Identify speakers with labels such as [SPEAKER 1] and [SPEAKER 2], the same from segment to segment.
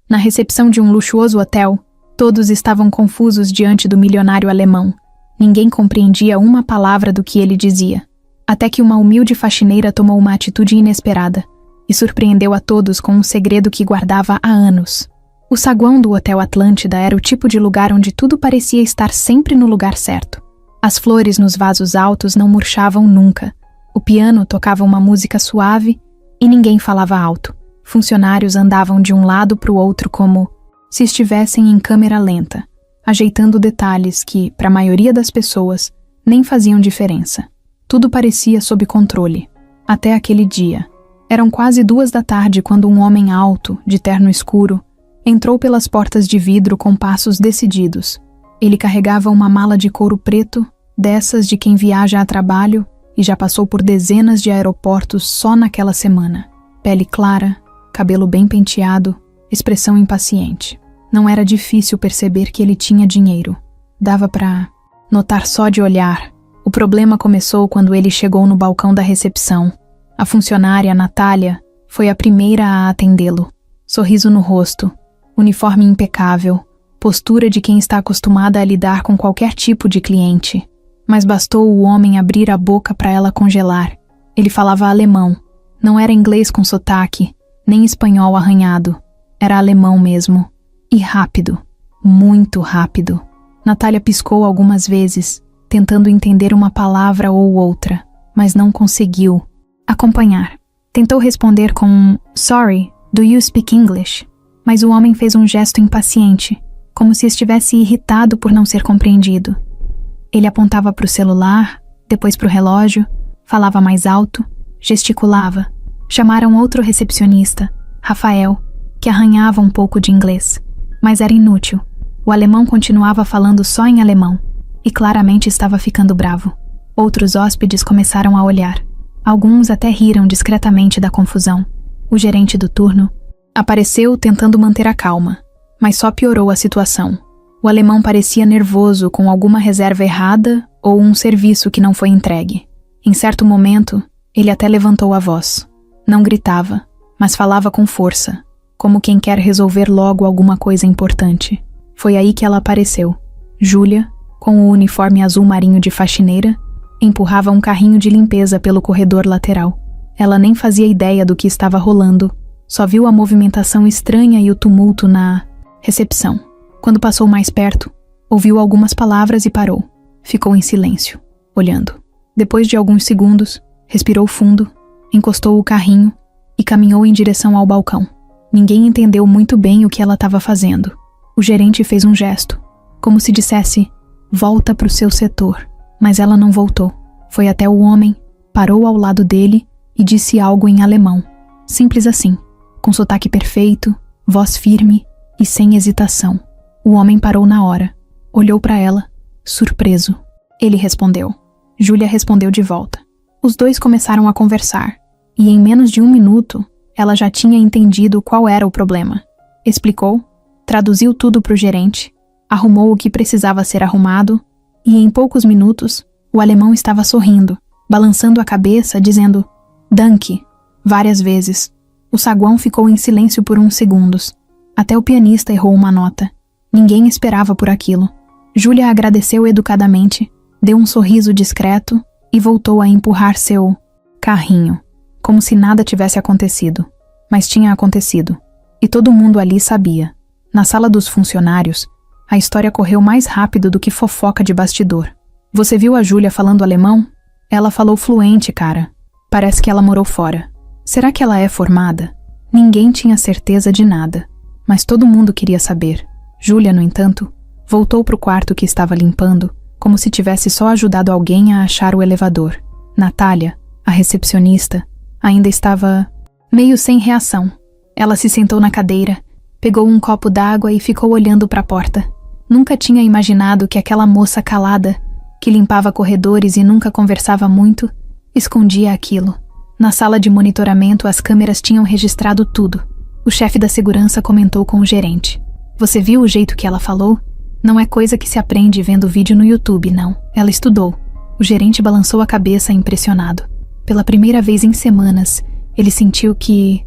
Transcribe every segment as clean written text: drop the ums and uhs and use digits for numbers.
[SPEAKER 1] Na recepção de um luxuoso hotel, todos estavam confusos diante do milionário alemão. Ninguém compreendia uma palavra do que ele dizia. Até que uma humilde faxineira tomou uma atitude inesperada e surpreendeu a todos com um segredo que guardava há anos. O saguão do Hotel Atlântida era o tipo de lugar onde tudo parecia estar sempre no lugar certo. As flores nos vasos altos não murchavam nunca. O piano tocava uma música suave e ninguém falava alto. Funcionários andavam de um lado para o outro como se estivessem em câmera lenta, ajeitando detalhes que, para a maioria das pessoas, nem faziam diferença. Tudo parecia sob controle. Até aquele dia. Eram quase 2 da tarde quando um homem alto, de terno escuro, entrou pelas portas de vidro com passos decididos. Ele carregava uma mala de couro preto, dessas de quem viaja a trabalho e já passou por dezenas de aeroportos só naquela semana. Pele clara, cabelo bem penteado, expressão impaciente. Não era difícil perceber que ele tinha dinheiro. Dava pra notar só de olhar. O problema começou quando ele chegou no balcão da recepção. A funcionária, Natália, foi a primeira a atendê-lo. Sorriso no rosto, uniforme impecável, postura de quem está acostumada a lidar com qualquer tipo de cliente. Mas bastou o homem abrir a boca para ela congelar. Ele falava alemão. Não era inglês com sotaque, nem espanhol arranhado. Era alemão mesmo. E rápido. Muito rápido. Natália piscou algumas vezes, tentando entender uma palavra ou outra, mas não conseguiu acompanhar. Tentou responder com um "Sorry, do you speak English?", mas o homem fez um gesto impaciente, como se estivesse irritado por não ser compreendido. Ele apontava para o celular, depois para o relógio, falava mais alto, gesticulava. Chamaram outro recepcionista, Rafael, que arranhava um pouco de inglês, mas era inútil. O alemão continuava falando só em alemão, e claramente estava ficando bravo. Outros hóspedes começaram a olhar. Alguns até riram discretamente da confusão. O gerente do turno apareceu tentando manter a calma, mas só piorou a situação. O alemão parecia nervoso com alguma reserva errada ou um serviço que não foi entregue. Em certo momento, ele até levantou a voz. Não gritava, mas falava com força, como quem quer resolver logo alguma coisa importante. Foi aí que ela apareceu. Júlia, com o uniforme azul marinho de faxineira, empurrava um carrinho de limpeza pelo corredor lateral. Ela nem fazia ideia do que estava rolando, só viu a movimentação estranha e o tumulto na recepção. Quando passou mais perto, ouviu algumas palavras e parou. Ficou em silêncio, olhando. Depois de alguns segundos, respirou fundo, encostou o carrinho e caminhou em direção ao balcão. Ninguém entendeu muito bem o que ela estava fazendo. O gerente fez um gesto, como se dissesse, volta para o seu setor. Mas ela não voltou. Foi até o homem, parou ao lado dele e disse algo em alemão. Simples assim, com sotaque perfeito, voz firme e sem hesitação. O homem parou na hora, olhou para ela, surpreso. Ele respondeu. Júlia respondeu de volta. Os dois começaram a conversar, e em menos de 1 minuto, ela já tinha entendido qual era o problema. Explicou, traduziu tudo para o gerente, arrumou o que precisava ser arrumado, e em poucos minutos, o alemão estava sorrindo, balançando a cabeça, dizendo "Danke", várias vezes. O saguão ficou em silêncio por uns segundos. Até o pianista errou uma nota. Ninguém esperava por aquilo. Júlia agradeceu educadamente, deu um sorriso discreto e voltou a empurrar seu carrinho, como se nada tivesse acontecido. Mas tinha acontecido. E todo mundo ali sabia. Na sala dos funcionários, a história correu mais rápido do que fofoca de bastidor. Você viu a Júlia falando alemão? Ela falou fluente, cara. Parece que ela morou fora. Será que ela é formada? Ninguém tinha certeza de nada, mas todo mundo queria saber. Júlia, no entanto, voltou para o quarto que estava limpando, como se tivesse só ajudado alguém a achar o elevador. Natália, a recepcionista, ainda estava meio sem reação. Ela se sentou na cadeira, pegou um copo d'água e ficou olhando para a porta. Nunca tinha imaginado que aquela moça calada, que limpava corredores e nunca conversava muito, escondia aquilo. Na sala de monitoramento, as câmeras tinham registrado tudo. O chefe da segurança comentou com o gerente. Você viu o jeito que ela falou? Não é coisa que se aprende vendo vídeo no YouTube, não. Ela estudou. O gerente balançou a cabeça impressionado. Pela primeira vez em semanas, ele sentiu que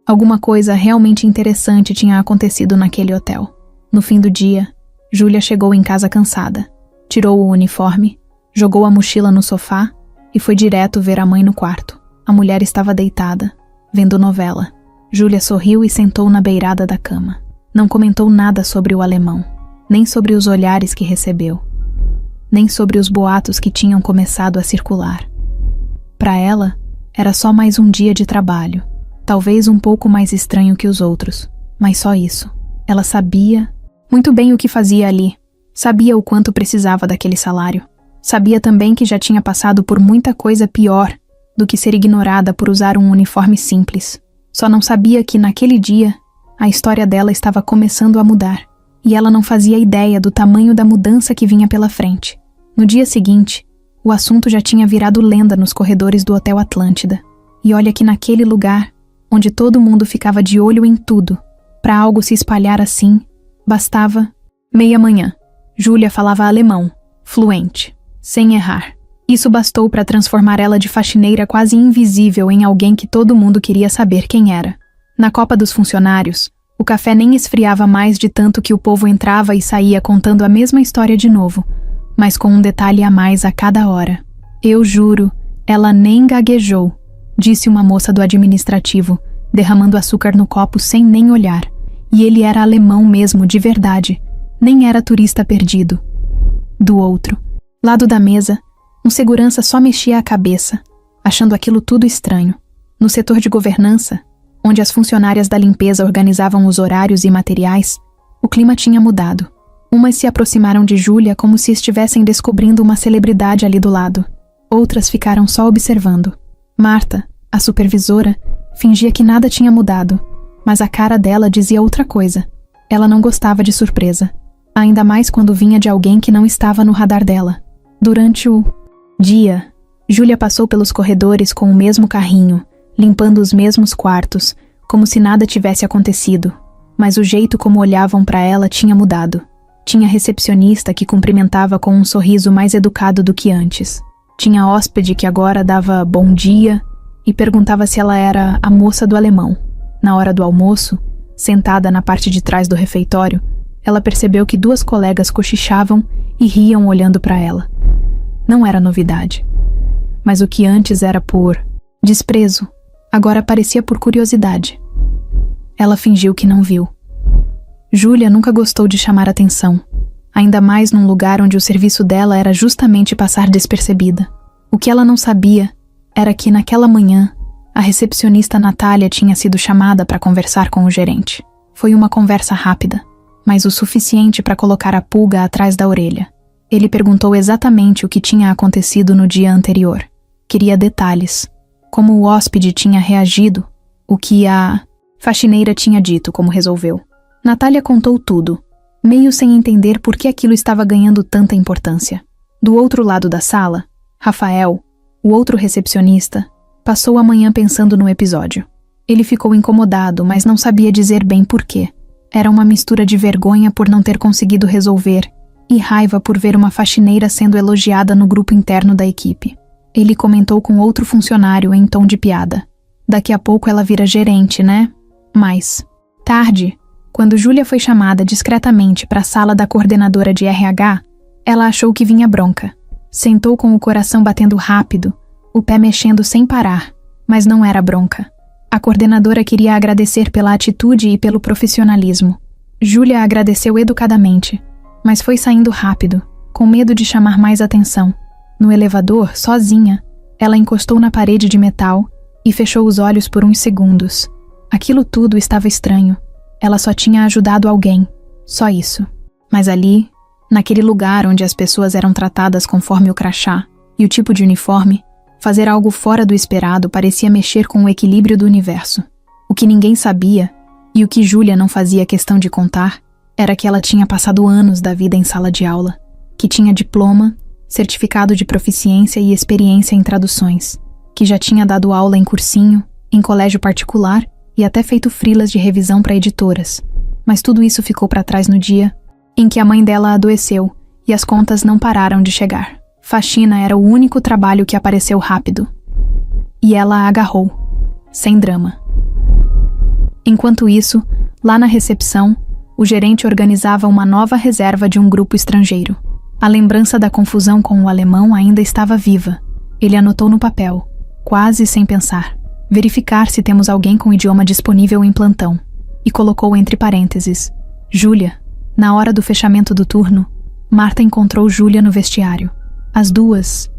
[SPEAKER 1] Alguma coisa realmente interessante tinha acontecido naquele hotel. No fim do dia, Júlia chegou em casa cansada. Tirou o uniforme, jogou a mochila no sofá e foi direto ver a mãe no quarto. A mulher estava deitada, vendo novela. Júlia sorriu e sentou na beirada da cama. Não comentou nada sobre o alemão, nem sobre os olhares que recebeu, nem sobre os boatos que tinham começado a circular. Para ela, era só mais um dia de trabalho, talvez um pouco mais estranho que os outros, mas só isso. Ela sabia muito bem o que fazia ali, sabia o quanto precisava daquele salário. Sabia também que já tinha passado por muita coisa pior do que ser ignorada por usar um uniforme simples. Só não sabia que, naquele dia, a história dela estava começando a mudar, e ela não fazia ideia do tamanho da mudança que vinha pela frente. No dia seguinte, o assunto já tinha virado lenda nos corredores do Hotel Atlântida. E olha que naquele lugar, onde todo mundo ficava de olho em tudo, para algo se espalhar assim, bastava 6h. Júlia falava alemão, fluente, sem errar. Isso bastou para transformar ela de faxineira quase invisível em alguém que todo mundo queria saber quem era. Na Copa dos Funcionários, o café nem esfriava mais de tanto que o povo entrava e saía contando a mesma história de novo, mas com um detalhe a mais a cada hora. Eu juro, ela nem gaguejou, disse uma moça do administrativo, derramando açúcar no copo sem nem olhar. E ele era alemão mesmo, de verdade. Nem era turista perdido. Do outro lado da mesa, um segurança só mexia a cabeça, achando aquilo tudo estranho. No setor de governança, onde as funcionárias da limpeza organizavam os horários e materiais, o clima tinha mudado. Umas se aproximaram de Júlia como se estivessem descobrindo uma celebridade ali do lado. Outras ficaram só observando. Marta, a supervisora, fingia que nada tinha mudado, mas a cara dela dizia outra coisa. Ela não gostava de surpresa, ainda mais quando vinha de alguém que não estava no radar dela. Durante o dia, Júlia passou pelos corredores com o mesmo carrinho, limpando os mesmos quartos, como se nada tivesse acontecido. Mas o jeito como olhavam para ela tinha mudado. Tinha recepcionista que cumprimentava com um sorriso mais educado do que antes. Tinha hóspede que agora dava bom dia e perguntava se ela era a moça do alemão. Na hora do almoço, sentada na parte de trás do refeitório, ela percebeu que 2 colegas cochichavam e riam olhando para ela. Não era novidade. Mas o que antes era por desprezo, agora parecia por curiosidade. Ela fingiu que não viu. Júlia nunca gostou de chamar atenção, ainda mais num lugar onde o serviço dela era justamente passar despercebida. O que ela não sabia era que, naquela manhã, a recepcionista Natália tinha sido chamada para conversar com o gerente. Foi uma conversa rápida, mas o suficiente para colocar a pulga atrás da orelha. Ele perguntou exatamente o que tinha acontecido no dia anterior. Queria detalhes, como o hóspede tinha reagido, o que a faxineira tinha dito, como resolveu. Natália contou tudo, meio sem entender por que aquilo estava ganhando tanta importância. Do outro lado da sala, Rafael, o outro recepcionista, passou a manhã pensando no episódio. Ele ficou incomodado, mas não sabia dizer bem por quê. Era uma mistura de vergonha por não ter conseguido resolver e raiva por ver uma faxineira sendo elogiada no grupo interno da equipe. Ele comentou com outro funcionário em tom de piada. Daqui a pouco ela vira gerente, né? Mas, tarde, quando Júlia foi chamada discretamente para a sala da coordenadora de RH, ela achou que vinha bronca. Sentou com o coração batendo rápido, o pé mexendo sem parar, mas não era bronca. A coordenadora queria agradecer pela atitude e pelo profissionalismo. Júlia agradeceu educadamente, mas foi saindo rápido, com medo de chamar mais atenção. No elevador, sozinha, ela encostou na parede de metal e fechou os olhos por uns segundos. Aquilo tudo estava estranho. Ela só tinha ajudado alguém, só isso. Mas ali, naquele lugar onde as pessoas eram tratadas conforme o crachá e o tipo de uniforme, fazer algo fora do esperado parecia mexer com o equilíbrio do universo. O que ninguém sabia, e o que Júlia não fazia questão de contar, era que ela tinha passado anos da vida em sala de aula, que tinha diploma, certificado de proficiência e experiência em traduções, que já tinha dado aula em cursinho, em colégio particular e até feito freelas de revisão para editoras. Mas tudo isso ficou para trás no dia em que a mãe dela adoeceu e as contas não pararam de chegar. Faxina era o único trabalho que apareceu rápido. E ela a agarrou, sem drama. Enquanto isso, lá na recepção, o gerente organizava uma nova reserva de um grupo estrangeiro. A lembrança da confusão com o alemão ainda estava viva. Ele anotou no papel, quase sem pensar, verificar se temos alguém com idioma disponível em plantão, e colocou entre parênteses, Júlia. Na hora do fechamento do turno, Marta encontrou Júlia no vestiário. As duas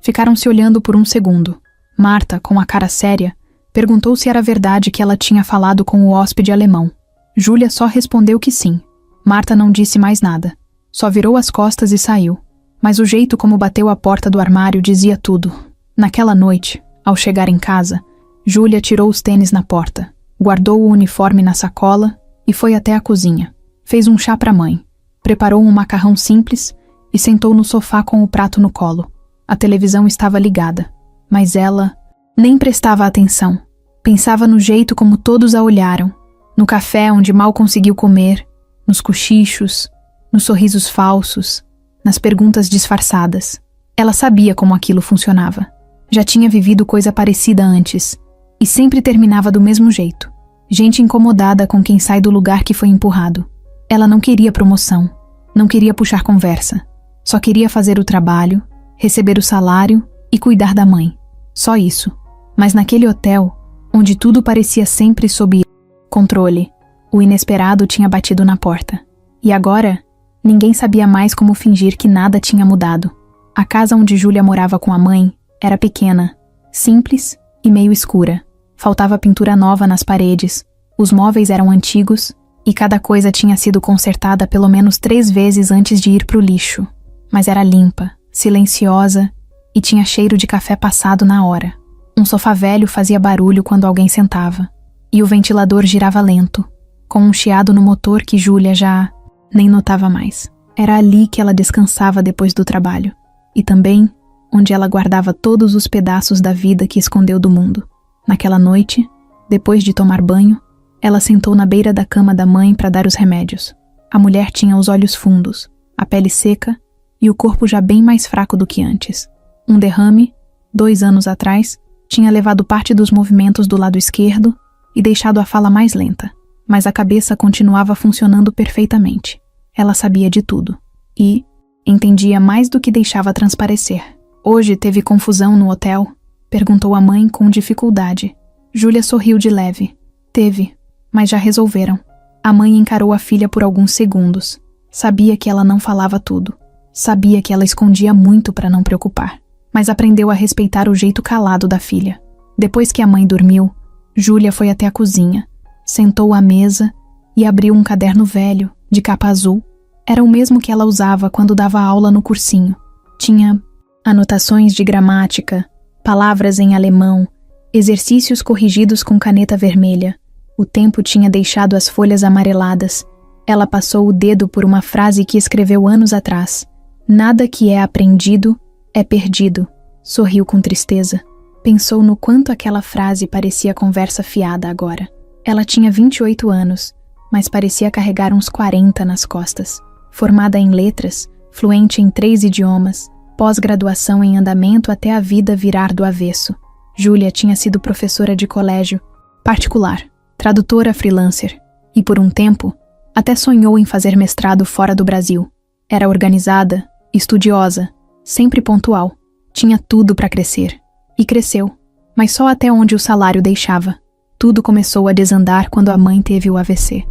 [SPEAKER 1] ficaram se olhando por um segundo. Marta, com a cara séria, perguntou se era verdade que ela tinha falado com o hóspede alemão. Júlia só respondeu que sim. Marta não disse mais nada. Só virou as costas e saiu. Mas o jeito como bateu a porta do armário dizia tudo. Naquela noite, ao chegar em casa, Júlia tirou os tênis na porta, guardou o uniforme na sacola e foi até a cozinha. Fez um chá para a mãe, preparou um macarrão simples e sentou no sofá com o prato no colo. A televisão estava ligada, mas ela nem prestava atenção. Pensava no jeito como todos a olharam, no café onde mal conseguiu comer, nos cochichos, nos sorrisos falsos, nas perguntas disfarçadas. Ela sabia como aquilo funcionava. Já tinha vivido coisa parecida antes, e sempre terminava do mesmo jeito. Gente incomodada com quem sai do lugar que foi empurrado. Ela não queria promoção, não queria puxar conversa. Só queria fazer o trabalho, receber o salário e cuidar da mãe. Só isso. Mas naquele hotel, onde tudo parecia sempre sob controle, o inesperado tinha batido na porta. E agora, ninguém sabia mais como fingir que nada tinha mudado. A casa onde Júlia morava com a mãe era pequena, simples e meio escura. Faltava pintura nova nas paredes, os móveis eram antigos e cada coisa tinha sido consertada pelo menos 3 vezes antes de ir pro lixo. Mas era limpa, silenciosa e tinha cheiro de café passado na hora. Um sofá velho fazia barulho quando alguém sentava, e o ventilador girava lento, com um chiado no motor que Júlia já nem notava mais. Era ali que ela descansava depois do trabalho, e também onde ela guardava todos os pedaços da vida que escondeu do mundo. Naquela noite, depois de tomar banho, ela sentou na beira da cama da mãe para dar os remédios. A mulher tinha os olhos fundos, a pele seca e o corpo já bem mais fraco do que antes. Um derrame, 2 anos atrás, tinha levado parte dos movimentos do lado esquerdo e deixado a fala mais lenta, mas a cabeça continuava funcionando perfeitamente. Ela sabia de tudo e entendia mais do que deixava transparecer. Hoje teve confusão no hotel? Perguntou a mãe com dificuldade. Júlia sorriu de leve. Teve, mas já resolveram. A mãe encarou a filha por alguns segundos. Sabia que ela não falava tudo. Sabia que ela escondia muito para não preocupar. Mas aprendeu a respeitar o jeito calado da filha. Depois que a mãe dormiu, Júlia foi até a cozinha, sentou à mesa e abriu um caderno velho, de capa azul. Era o mesmo que ela usava quando dava aula no cursinho. Tinha anotações de gramática, palavras em alemão, exercícios corrigidos com caneta vermelha. O tempo tinha deixado as folhas amareladas. Ela passou o dedo por uma frase que escreveu anos atrás. Nada que é aprendido é perdido. Sorriu com tristeza. Pensou no quanto aquela frase parecia conversa fiada agora. Ela tinha 28 anos, mas parecia carregar uns 40 nas costas. Formada em letras, fluente em 3 idiomas, pós-graduação em andamento até a vida virar do avesso. Júlia tinha sido professora de colégio, particular, tradutora freelancer, e por um tempo, até sonhou em fazer mestrado fora do Brasil. Era organizada, estudiosa, sempre pontual. Tinha tudo para crescer. E cresceu, mas só até onde o salário deixava. Tudo começou a desandar quando a mãe teve o AVC.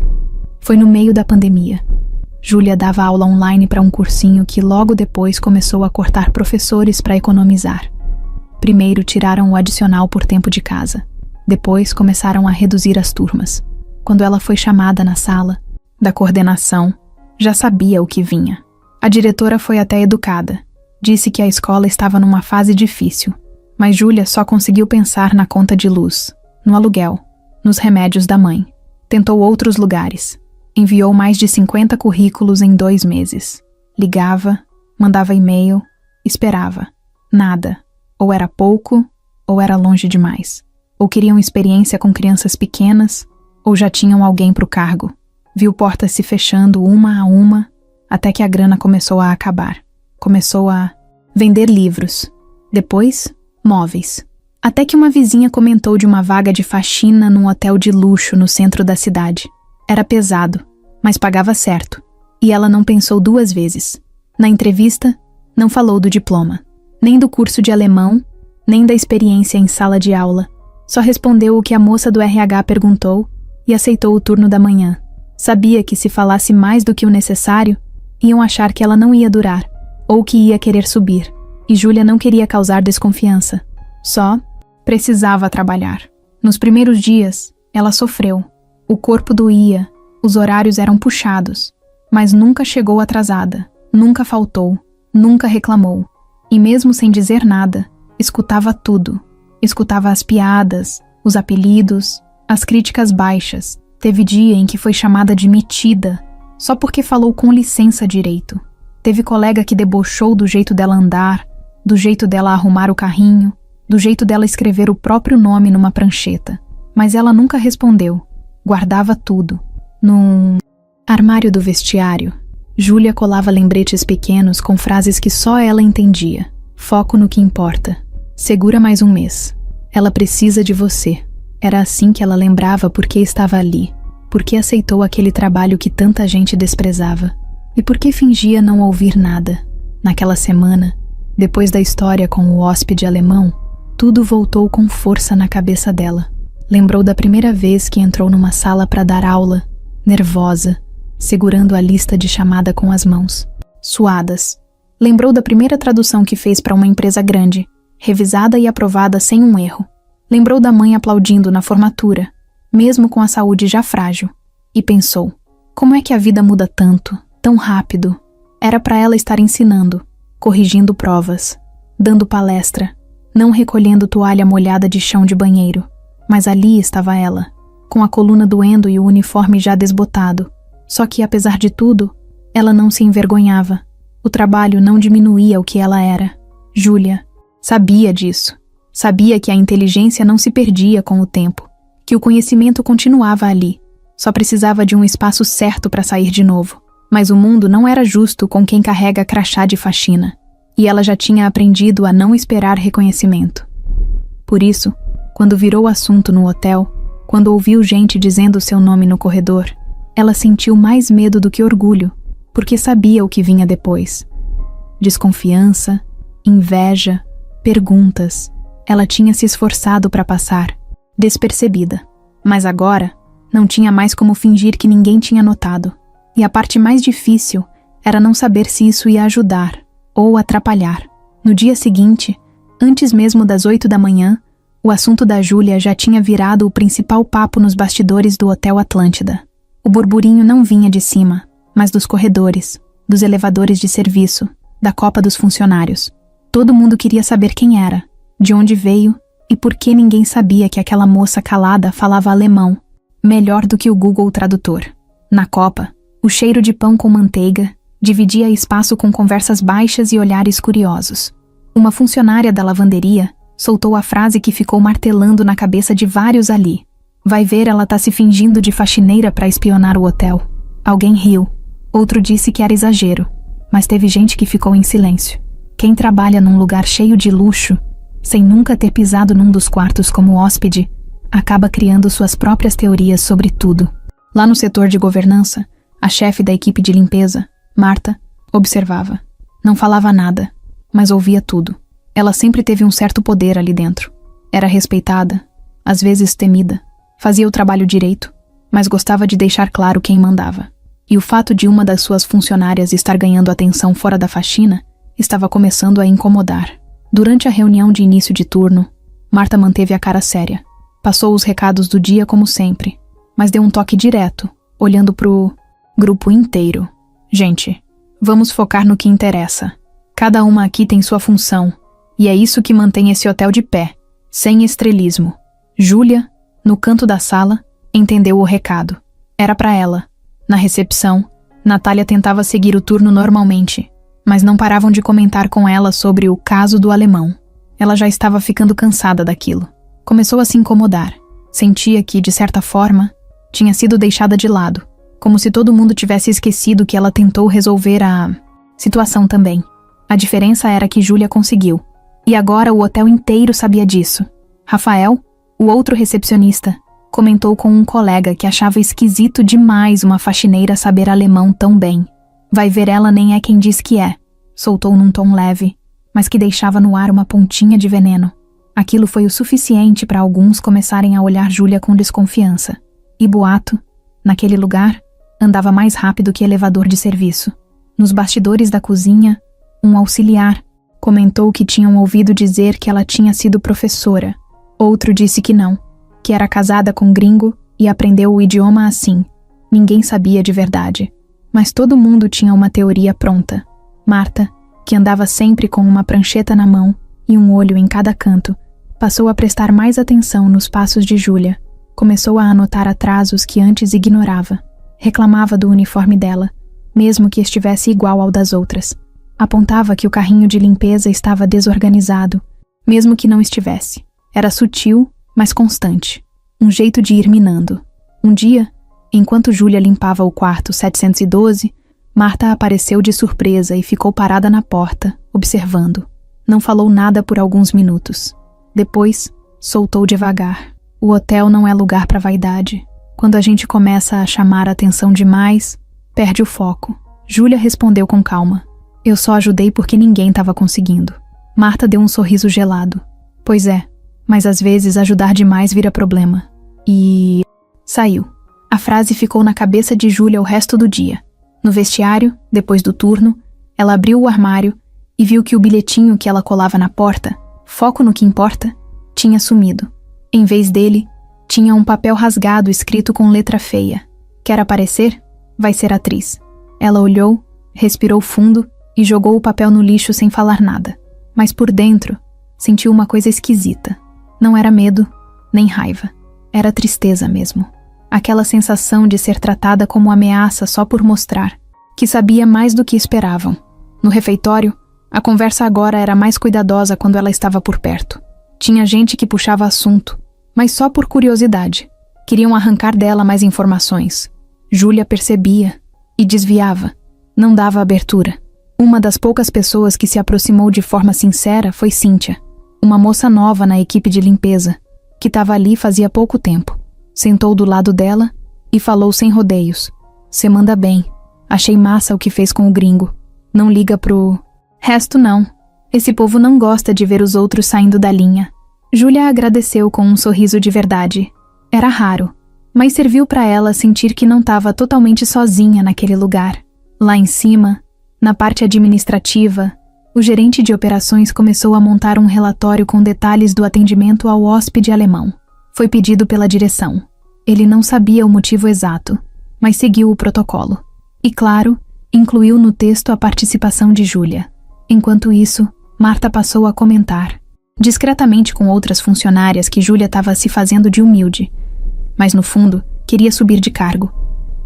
[SPEAKER 1] Foi no meio da pandemia. Júlia dava aula online para um cursinho que logo depois começou a cortar professores para economizar. Primeiro tiraram o adicional por tempo de casa. Depois começaram a reduzir as turmas. Quando ela foi chamada na sala da coordenação, já sabia o que vinha. A diretora foi até educada. Disse que a escola estava numa fase difícil. Mas Júlia só conseguiu pensar na conta de luz, no aluguel, nos remédios da mãe. Tentou outros lugares. Enviou mais de 50 currículos em 2 meses. Ligava, mandava e-mail, esperava. Nada. Ou era pouco, ou era longe demais. Ou queriam experiência com crianças pequenas, ou já tinham alguém para o cargo. Viu portas se fechando uma a uma, até que a grana começou a acabar. Começou a vender livros. Depois, móveis. Até que uma vizinha comentou de uma vaga de faxina num hotel de luxo no centro da cidade. Era pesado, mas pagava certo, e ela não pensou duas vezes. Na entrevista, não falou do diploma, nem do curso de alemão, nem da experiência em sala de aula. Só respondeu o que a moça do RH perguntou e aceitou o turno da manhã. Sabia que se falasse mais do que o necessário, iam achar que ela não ia durar, ou que ia querer subir, e Júlia não queria causar desconfiança. Só precisava trabalhar. Nos primeiros dias, ela sofreu. O corpo doía, os horários eram puxados, mas nunca chegou atrasada, nunca faltou, nunca reclamou. E mesmo sem dizer nada, escutava tudo. Escutava as piadas, os apelidos, as críticas baixas. Teve dia em que foi chamada de metida, só porque falou com licença direito. Teve colega que debochou do jeito dela andar, do jeito dela arrumar o carrinho, do jeito dela escrever o próprio nome numa prancheta. Mas ela nunca respondeu. Guardava tudo. Num armário do vestiário, Júlia colava lembretes pequenos com frases que só ela entendia. Foco no que importa. Segura mais um mês. Ela precisa de você. Era assim que ela lembrava por que estava ali, por que aceitou aquele trabalho que tanta gente desprezava, e por que fingia não ouvir nada. Naquela semana, depois da história com o hóspede alemão, tudo voltou com força na cabeça dela. Lembrou da primeira vez que entrou numa sala para dar aula, nervosa, segurando a lista de chamada com as mãos, suadas. Lembrou da primeira tradução que fez para uma empresa grande, revisada e aprovada sem um erro. Lembrou da mãe aplaudindo na formatura, mesmo com a saúde já frágil, e pensou, como é que a vida muda tanto, tão rápido? Era para ela estar ensinando, corrigindo provas, dando palestra, não recolhendo toalha molhada de chão de banheiro. Mas ali estava ela, com a coluna doendo e o uniforme já desbotado. Só que, apesar de tudo, ela não se envergonhava. O trabalho não diminuía o que ela era. Júlia sabia disso. Sabia que a inteligência não se perdia com o tempo, que o conhecimento continuava ali. Só precisava de um espaço certo para sair de novo. Mas o mundo não era justo com quem carrega crachá de faxina. E ela já tinha aprendido a não esperar reconhecimento. Por isso, quando virou o assunto no hotel, quando ouviu gente dizendo seu nome no corredor, ela sentiu mais medo do que orgulho, porque sabia o que vinha depois. Desconfiança, inveja, perguntas. Ela tinha se esforçado para passar, despercebida. Mas agora, não tinha mais como fingir que ninguém tinha notado. E a parte mais difícil era não saber se isso ia ajudar ou atrapalhar. No dia seguinte, antes mesmo das 8 da manhã, o assunto da Júlia já tinha virado o principal papo nos bastidores do Hotel Atlântida. O burburinho não vinha de cima, mas dos corredores, dos elevadores de serviço, da copa dos funcionários. Todo mundo queria saber quem era, de onde veio e por que ninguém sabia que aquela moça calada falava alemão, melhor do que o Google Tradutor. Na copa, o cheiro de pão com manteiga dividia espaço com conversas baixas e olhares curiosos. Uma funcionária da lavanderia soltou a frase que ficou martelando na cabeça de vários ali. Vai ver, ela tá se fingindo de faxineira para espionar o hotel. Alguém riu. Outro disse que era exagero. Mas teve gente que ficou em silêncio. Quem trabalha num lugar cheio de luxo, sem nunca ter pisado num dos quartos como hóspede, acaba criando suas próprias teorias sobre tudo. Lá no setor de governança, a chefe da equipe de limpeza, Marta, observava. Não falava nada, mas ouvia tudo. Ela sempre teve um certo poder ali dentro. Era respeitada, às vezes temida. Fazia o trabalho direito, mas gostava de deixar claro quem mandava. E o fato de uma das suas funcionárias estar ganhando atenção fora da faxina estava começando a incomodar. Durante a reunião de início de turno, Marta manteve a cara séria. Passou os recados do dia como sempre, mas deu um toque direto, olhando pro grupo inteiro. Gente, vamos focar no que interessa. Cada uma aqui tem sua função. E é isso que mantém esse hotel de pé, sem estrelismo. Júlia, no canto da sala, entendeu o recado. Era para ela. Na recepção, Natália tentava seguir o turno normalmente, mas não paravam de comentar com ela sobre o caso do alemão. Ela já estava ficando cansada daquilo. Começou a se incomodar. Sentia que, de certa forma, tinha sido deixada de lado, como se todo mundo tivesse esquecido que ela tentou resolver a situação também. A diferença era que Júlia conseguiu. E agora o hotel inteiro sabia disso. Rafael, o outro recepcionista, comentou com um colega que achava esquisito demais uma faxineira saber alemão tão bem. Vai ver, ela nem é quem diz que é, soltou num tom leve, mas que deixava no ar uma pontinha de veneno. Aquilo foi o suficiente para alguns começarem a olhar Júlia com desconfiança. E boato, naquele lugar, andava mais rápido que elevador de serviço. Nos bastidores da cozinha, um auxiliar comentou que tinham ouvido dizer que ela tinha sido professora. Outro disse que não, que era casada com um gringo e aprendeu o idioma assim. Ninguém sabia de verdade, mas todo mundo tinha uma teoria pronta. Marta, que andava sempre com uma prancheta na mão e um olho em cada canto, passou a prestar mais atenção nos passos de Júlia. Começou a anotar atrasos que antes ignorava. Reclamava do uniforme dela, mesmo que estivesse igual ao das outras. Apontava que o carrinho de limpeza estava desorganizado, mesmo que não estivesse. Era sutil, mas constante. Um jeito de ir minando. Um dia, enquanto Júlia limpava o quarto 712, Marta apareceu de surpresa e ficou parada na porta, observando. Não falou nada por alguns minutos. Depois, soltou devagar. O hotel não é lugar para vaidade. Quando a gente começa a chamar a atenção demais, perde o foco. Júlia respondeu com calma. Eu só ajudei porque ninguém estava conseguindo. Marta deu um sorriso gelado. Pois é, mas às vezes ajudar demais vira problema. E... saiu. A frase ficou na cabeça de Júlia o resto do dia. No vestiário, depois do turno, ela abriu o armário e viu que o bilhetinho que ela colava na porta, foco no que importa, tinha sumido. Em vez dele, tinha um papel rasgado escrito com letra feia. Quer aparecer? Vai ser atriz. Ela olhou, respirou fundo e jogou o papel no lixo sem falar nada. Mas por dentro, sentiu uma coisa esquisita. Não era medo, nem raiva. Era tristeza mesmo. Aquela sensação de ser tratada como ameaça só por mostrar, que sabia mais do que esperavam. No refeitório, a conversa agora era mais cuidadosa quando ela estava por perto. Tinha gente que puxava assunto, mas só por curiosidade. Queriam arrancar dela mais informações. Júlia percebia e desviava. Não dava abertura. Uma das poucas pessoas que se aproximou de forma sincera foi Cíntia, uma moça nova na equipe de limpeza, que estava ali fazia pouco tempo. Sentou do lado dela e falou sem rodeios. Cê manda bem. Achei massa o que fez com o gringo. Não liga pro... resto não. Esse povo não gosta de ver os outros saindo da linha. Júlia agradeceu com um sorriso de verdade. Era raro, mas serviu para ela sentir que não estava totalmente sozinha naquele lugar. Lá em cima, na parte administrativa, o gerente de operações começou a montar um relatório com detalhes do atendimento ao hóspede alemão. Foi pedido pela direção. Ele não sabia o motivo exato, mas seguiu o protocolo. E, claro, incluiu no texto a participação de Júlia. Enquanto isso, Marta passou a comentar, discretamente com outras funcionárias, que Júlia estava se fazendo de humilde, mas no fundo queria subir de cargo.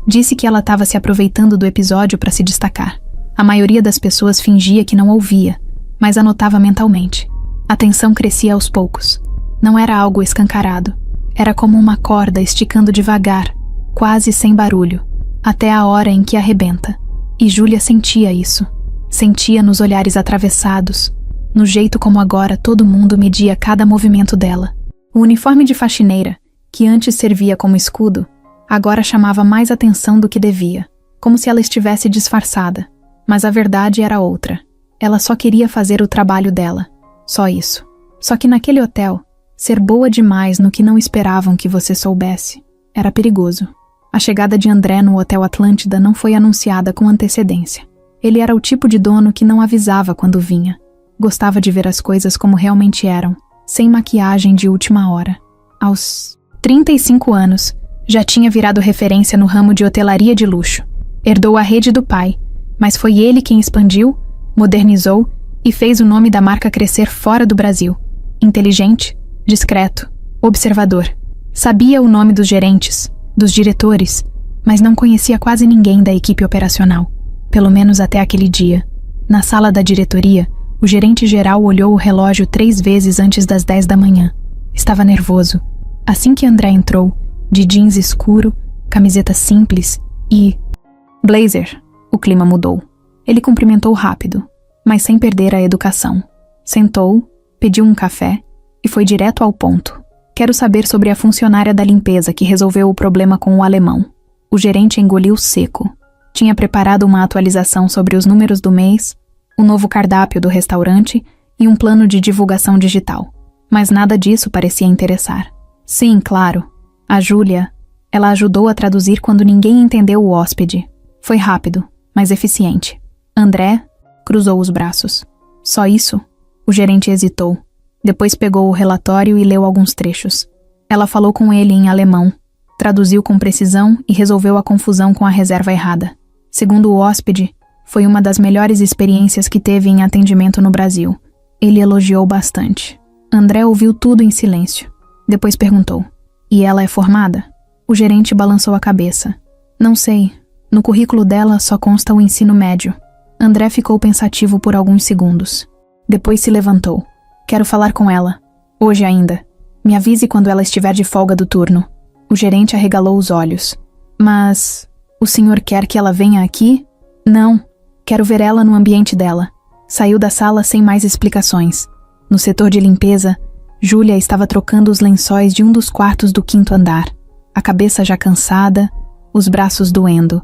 [SPEAKER 1] Disse que ela estava se aproveitando do episódio para se destacar. A maioria das pessoas fingia que não ouvia, mas anotava mentalmente. A tensão crescia aos poucos. Não era algo escancarado. Era como uma corda esticando devagar, quase sem barulho, até a hora em que arrebenta. E Júlia sentia isso. Sentia nos olhares atravessados, no jeito como agora todo mundo media cada movimento dela. O uniforme de faxineira, que antes servia como escudo, agora chamava mais atenção do que devia, como se ela estivesse disfarçada. Mas a verdade era outra. Ela só queria fazer o trabalho dela. Só isso. Só que naquele hotel, ser boa demais no que não esperavam que você soubesse era perigoso. A chegada de André no Hotel Atlântida não foi anunciada com antecedência. Ele era o tipo de dono que não avisava quando vinha. Gostava de ver as coisas como realmente eram, sem maquiagem de última hora. Aos 35 anos, já tinha virado referência no ramo de hotelaria de luxo. Herdou a rede do pai, mas foi ele quem expandiu, modernizou e fez o nome da marca crescer fora do Brasil. Inteligente, discreto, observador. Sabia o nome dos gerentes, dos diretores, mas não conhecia quase ninguém da equipe operacional. Pelo menos até aquele dia. Na sala da diretoria, o gerente geral olhou o relógio 3 vezes antes das 10 da manhã. Estava nervoso. Assim que André entrou, de jeans escuro, camiseta simples e... blazer. O clima mudou. Ele cumprimentou rápido, mas sem perder a educação. Sentou, pediu um café e foi direto ao ponto. Quero saber sobre a funcionária da limpeza que resolveu o problema com o alemão. O gerente engoliu seco. Tinha preparado uma atualização sobre os números do mês, o novo cardápio do restaurante e um plano de divulgação digital. Mas nada disso parecia interessar. Sim, claro. A Júlia, ela ajudou a traduzir quando ninguém entendeu o hóspede. Foi rápido, mas eficiente. André cruzou os braços. Só isso? O gerente hesitou. Depois pegou o relatório e leu alguns trechos. Ela falou com ele em alemão, traduziu com precisão e resolveu a confusão com a reserva errada. Segundo o hóspede, foi uma das melhores experiências que teve em atendimento no Brasil. Ele elogiou bastante. André ouviu tudo em silêncio. Depois perguntou: "E ela é formada?" O gerente balançou a cabeça. "Não sei. No currículo dela só consta o ensino médio." André ficou pensativo por alguns segundos. Depois se levantou. "Quero falar com ela. Hoje ainda. Me avise quando ela estiver de folga do turno." O gerente arregalou os olhos. "Mas o senhor quer que ela venha aqui?" "Não. Quero ver ela no ambiente dela." Saiu da sala sem mais explicações. No setor de limpeza, Júlia estava trocando os lençóis de um dos quartos do 5º andar. A cabeça já cansada, os braços doendo.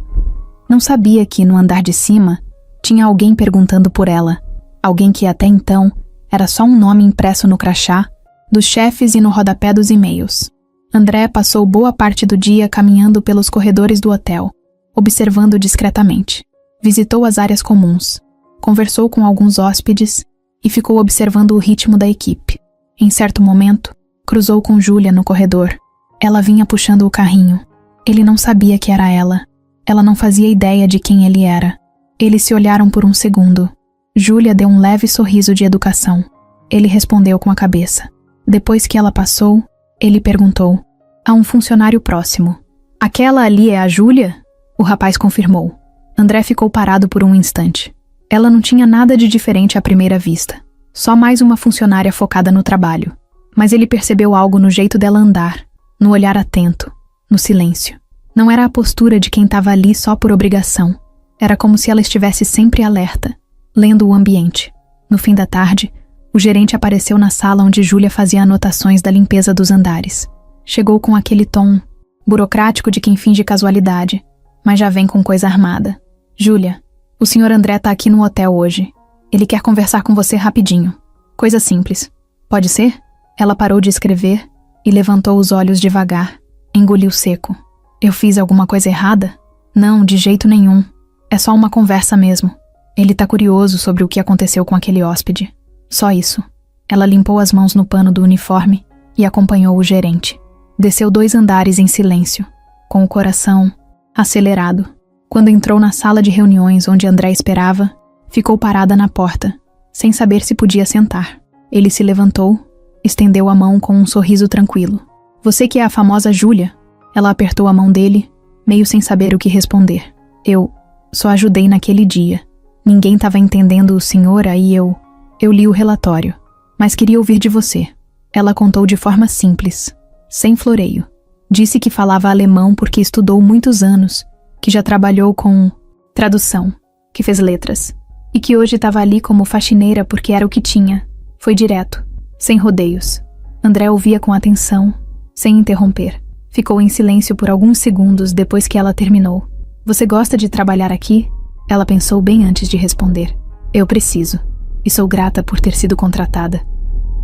[SPEAKER 1] Não sabia que, no andar de cima, tinha alguém perguntando por ela. Alguém que até então era só um nome impresso no crachá, dos chefes e no rodapé dos e-mails. André passou boa parte do dia caminhando pelos corredores do hotel, observando discretamente. Visitou as áreas comuns, conversou com alguns hóspedes e ficou observando o ritmo da equipe. Em certo momento, cruzou com Júlia no corredor. Ela vinha puxando o carrinho. Ele não sabia que era ela. Ela não fazia ideia de quem ele era. Eles se olharam por um segundo. Júlia deu um leve sorriso de educação. Ele respondeu com a cabeça. Depois que ela passou, ele perguntou: "Há um funcionário próximo." "Aquela ali é a Júlia?" O rapaz confirmou. André ficou parado por um instante. Ela não tinha nada de diferente à primeira vista. Só mais uma funcionária focada no trabalho. Mas ele percebeu algo no jeito dela andar, no olhar atento, no silêncio. Não era a postura de quem estava ali só por obrigação. Era como se ela estivesse sempre alerta, lendo o ambiente. No fim da tarde, o gerente apareceu na sala onde Júlia fazia anotações da limpeza dos andares. Chegou com aquele tom burocrático de quem finge casualidade, mas já vem com coisa armada. "Júlia, o senhor André tá aqui no hotel hoje. Ele quer conversar com você rapidinho. Coisa simples. Pode ser?" Ela parou de escrever e levantou os olhos devagar. Engoliu seco. "Eu fiz alguma coisa errada?" "Não, de jeito nenhum. É só uma conversa mesmo. Ele tá curioso sobre o que aconteceu com aquele hóspede. Só isso." Ela limpou as mãos no pano do uniforme e acompanhou o gerente. Desceu 2 andares em silêncio, com o coração acelerado. Quando entrou na sala de reuniões onde André esperava, ficou parada na porta, sem saber se podia sentar. Ele se levantou, estendeu a mão com um sorriso tranquilo. "Você que é a famosa Júlia?" Ela apertou a mão dele, meio sem saber o que responder. "Eu só ajudei naquele dia. Ninguém estava entendendo o senhor, aí eu li o relatório. Mas queria ouvir de você." Ela contou de forma simples, sem floreio. Disse que falava alemão porque estudou muitos anos, que já trabalhou com tradução, que fez letras, e que hoje estava ali como faxineira porque era o que tinha. Foi direto, sem rodeios. André ouvia com atenção, sem interromper. Ficou em silêncio por alguns segundos depois que ela terminou. "Você gosta de trabalhar aqui?" Ela pensou bem antes de responder. "Eu preciso, e sou grata por ter sido contratada.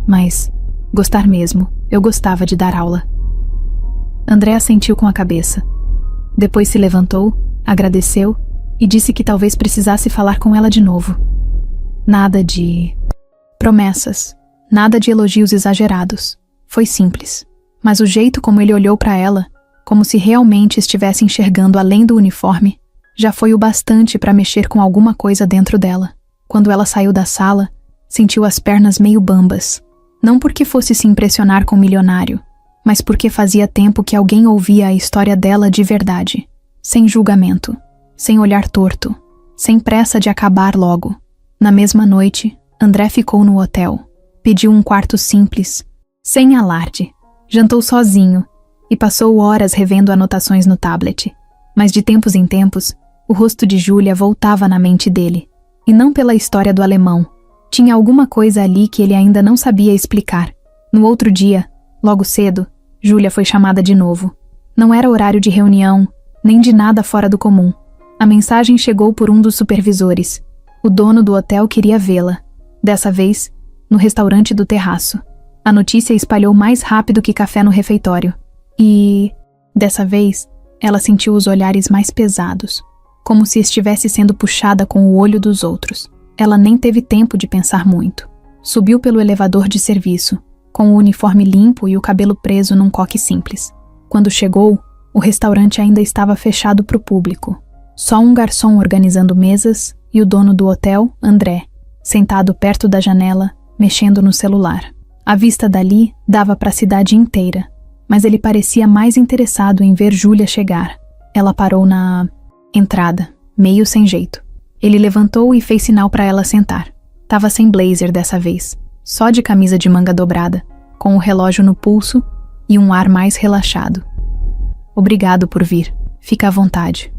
[SPEAKER 1] Mas, gostar mesmo, eu gostava de dar aula." André assentiu com a cabeça. Depois se levantou, agradeceu e disse que talvez precisasse falar com ela de novo. Nada de promessas, nada de elogios exagerados. Foi simples, mas o jeito como ele olhou para ela, como se realmente estivesse enxergando além do uniforme, já foi o bastante para mexer com alguma coisa dentro dela. Quando ela saiu da sala, sentiu as pernas meio bambas. Não porque fosse se impressionar com o milionário, mas porque fazia tempo que alguém ouvia a história dela de verdade, sem julgamento, sem olhar torto, sem pressa de acabar logo. Na mesma noite, André ficou no hotel, pediu um quarto simples, sem alarde, jantou sozinho e passou horas revendo anotações no tablet. Mas de tempos em tempos, o rosto de Júlia voltava na mente dele, e não pela história do alemão. Tinha alguma coisa ali que ele ainda não sabia explicar. No outro dia, logo cedo, Júlia foi chamada de novo. Não era horário de reunião, nem de nada fora do comum. A mensagem chegou por um dos supervisores. O dono do hotel queria vê-la. Dessa vez, no restaurante do terraço. A notícia espalhou mais rápido que café no refeitório. E, dessa vez, ela sentiu os olhares mais pesados, como se estivesse sendo puxada com o olho dos outros. Ela nem teve tempo de pensar muito. Subiu pelo elevador de serviço, com o uniforme limpo e o cabelo preso num coque simples. Quando chegou, o restaurante ainda estava fechado para o público. Só um garçom organizando mesas e o dono do hotel, André, sentado perto da janela, mexendo no celular. A vista dali dava para a cidade inteira, mas ele parecia mais interessado em ver Júlia chegar. Ela parou na entrada, meio sem jeito. Ele levantou e fez sinal para ela sentar. Tava sem blazer dessa vez, só de camisa de manga dobrada, com o relógio no pulso e um ar mais relaxado. Obrigado por vir. Fica à vontade.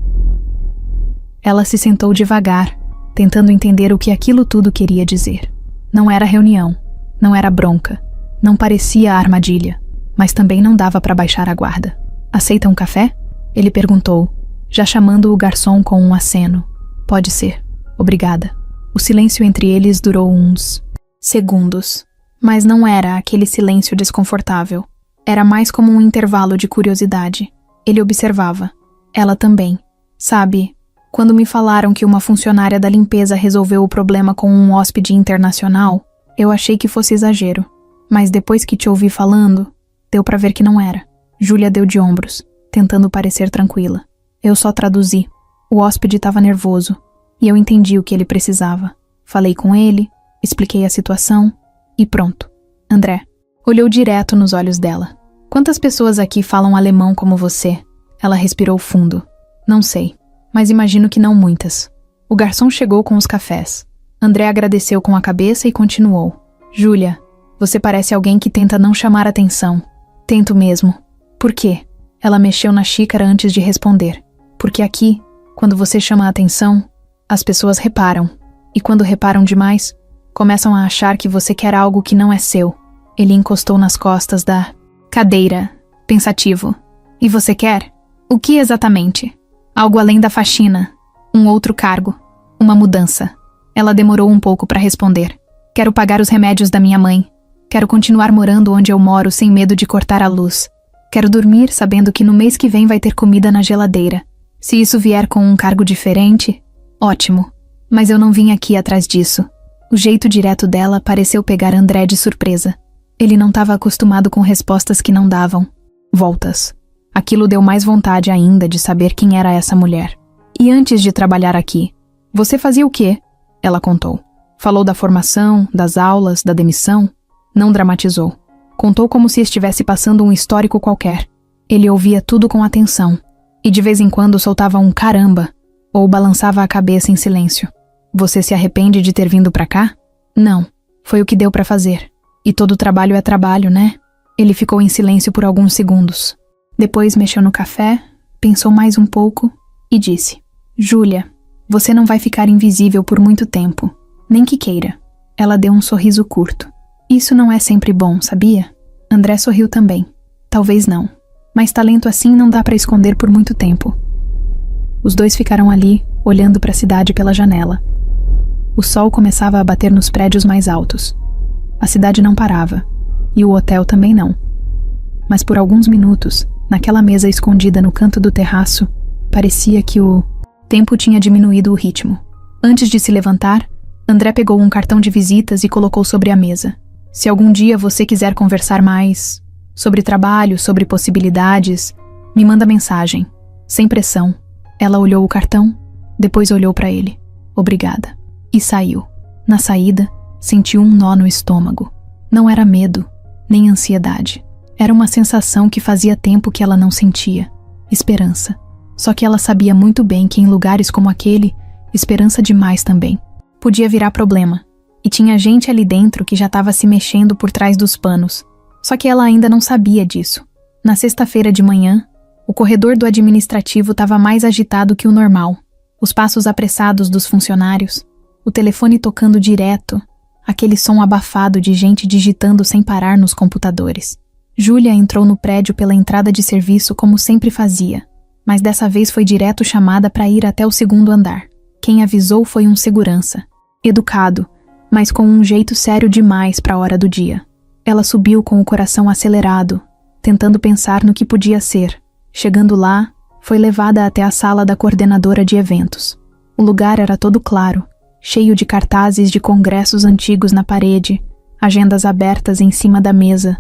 [SPEAKER 1] Ela se sentou devagar, tentando entender o que aquilo tudo queria dizer. Não era reunião, não era bronca, não parecia armadilha, mas também não dava para baixar a guarda. Aceita um café? Ele perguntou, já chamando o garçom com um aceno. Pode ser. Obrigada. O silêncio entre eles durou uns segundos, mas não era aquele silêncio desconfortável. Era mais como um intervalo de curiosidade. Ele observava. Ela também. Sabe, quando me falaram que uma funcionária da limpeza resolveu o problema com um hóspede internacional, eu achei que fosse exagero. Mas depois que te ouvi falando, deu pra ver que não era. Júlia deu de ombros, tentando parecer tranquila. Eu só traduzi. O hóspede estava nervoso, e eu entendi o que ele precisava. Falei com ele, expliquei a situação, e pronto. André olhou direto nos olhos dela. Quantas pessoas aqui falam alemão como você? Ela respirou fundo. Não sei, mas imagino que não muitas. O garçom chegou com os cafés. André agradeceu com a cabeça e continuou. Júlia, você parece alguém que tenta não chamar atenção. Tento mesmo. Por quê? Ela mexeu na xícara antes de responder. Porque aqui, quando você chama a atenção, as pessoas reparam. E quando reparam demais, começam a achar que você quer algo que não é seu. Ele encostou nas costas da cadeira, pensativo. E você quer? O que exatamente? Algo além da faxina. Um outro cargo. Uma mudança. Ela demorou um pouco para responder. Quero pagar os remédios da minha mãe. Quero continuar morando onde eu moro sem medo de cortar a luz. Quero dormir sabendo que no mês que vem vai ter comida na geladeira. Se isso vier com um cargo diferente, ótimo. Mas eu não vim aqui atrás disso. O jeito direto dela pareceu pegar André de surpresa. Ele não estava acostumado com respostas que não davam voltas. Aquilo deu mais vontade ainda de saber quem era essa mulher. E antes de trabalhar aqui, você fazia o quê? Ela contou. Falou da formação, das aulas, da demissão. Não dramatizou. Contou como se estivesse passando um histórico qualquer. Ele ouvia tudo com atenção. E de vez em quando soltava um caramba, ou balançava a cabeça em silêncio. Você se arrepende de ter vindo pra cá? Não. Foi o que deu pra fazer. E todo trabalho é trabalho, né? Ele ficou em silêncio por alguns segundos. Depois mexeu no café, pensou mais um pouco e disse: Júlia, você não vai ficar invisível por muito tempo. Nem que queira. Ela deu um sorriso curto. Isso não é sempre bom, sabia? André sorriu também. Talvez não. Mas talento assim não dá pra esconder por muito tempo. Os dois ficaram ali, olhando para a cidade pela janela. O sol começava a bater nos prédios mais altos. A cidade não parava, e o hotel também não. Mas por alguns minutos, naquela mesa escondida no canto do terraço, parecia que o tempo tinha diminuído o ritmo. Antes de se levantar, André pegou um cartão de visitas e colocou sobre a mesa. Se algum dia você quiser conversar mais sobre trabalho, sobre possibilidades, me manda mensagem. Sem pressão. Ela olhou o cartão, depois olhou para ele. Obrigada. E saiu. Na saída, sentiu um nó no estômago. Não era medo, nem ansiedade. Era uma sensação que fazia tempo que ela não sentia. Esperança. Só que ela sabia muito bem que em lugares como aquele, esperança demais também podia virar problema. E tinha gente ali dentro que já estava se mexendo por trás dos panos. Só que ela ainda não sabia disso. Na sexta-feira de manhã, o corredor do administrativo estava mais agitado que o normal. Os passos apressados dos funcionários, o telefone tocando direto, aquele som abafado de gente digitando sem parar nos computadores. Júlia entrou no prédio pela entrada de serviço como sempre fazia, mas dessa vez foi direto chamada para ir até o segundo andar. Quem avisou foi um segurança, educado, mas com um jeito sério demais para a hora do dia. Ela subiu com o coração acelerado, tentando pensar no que podia ser. Chegando lá, foi levada até a sala da coordenadora de eventos. O lugar era todo claro, cheio de cartazes de congressos antigos na parede, agendas abertas em cima da mesa,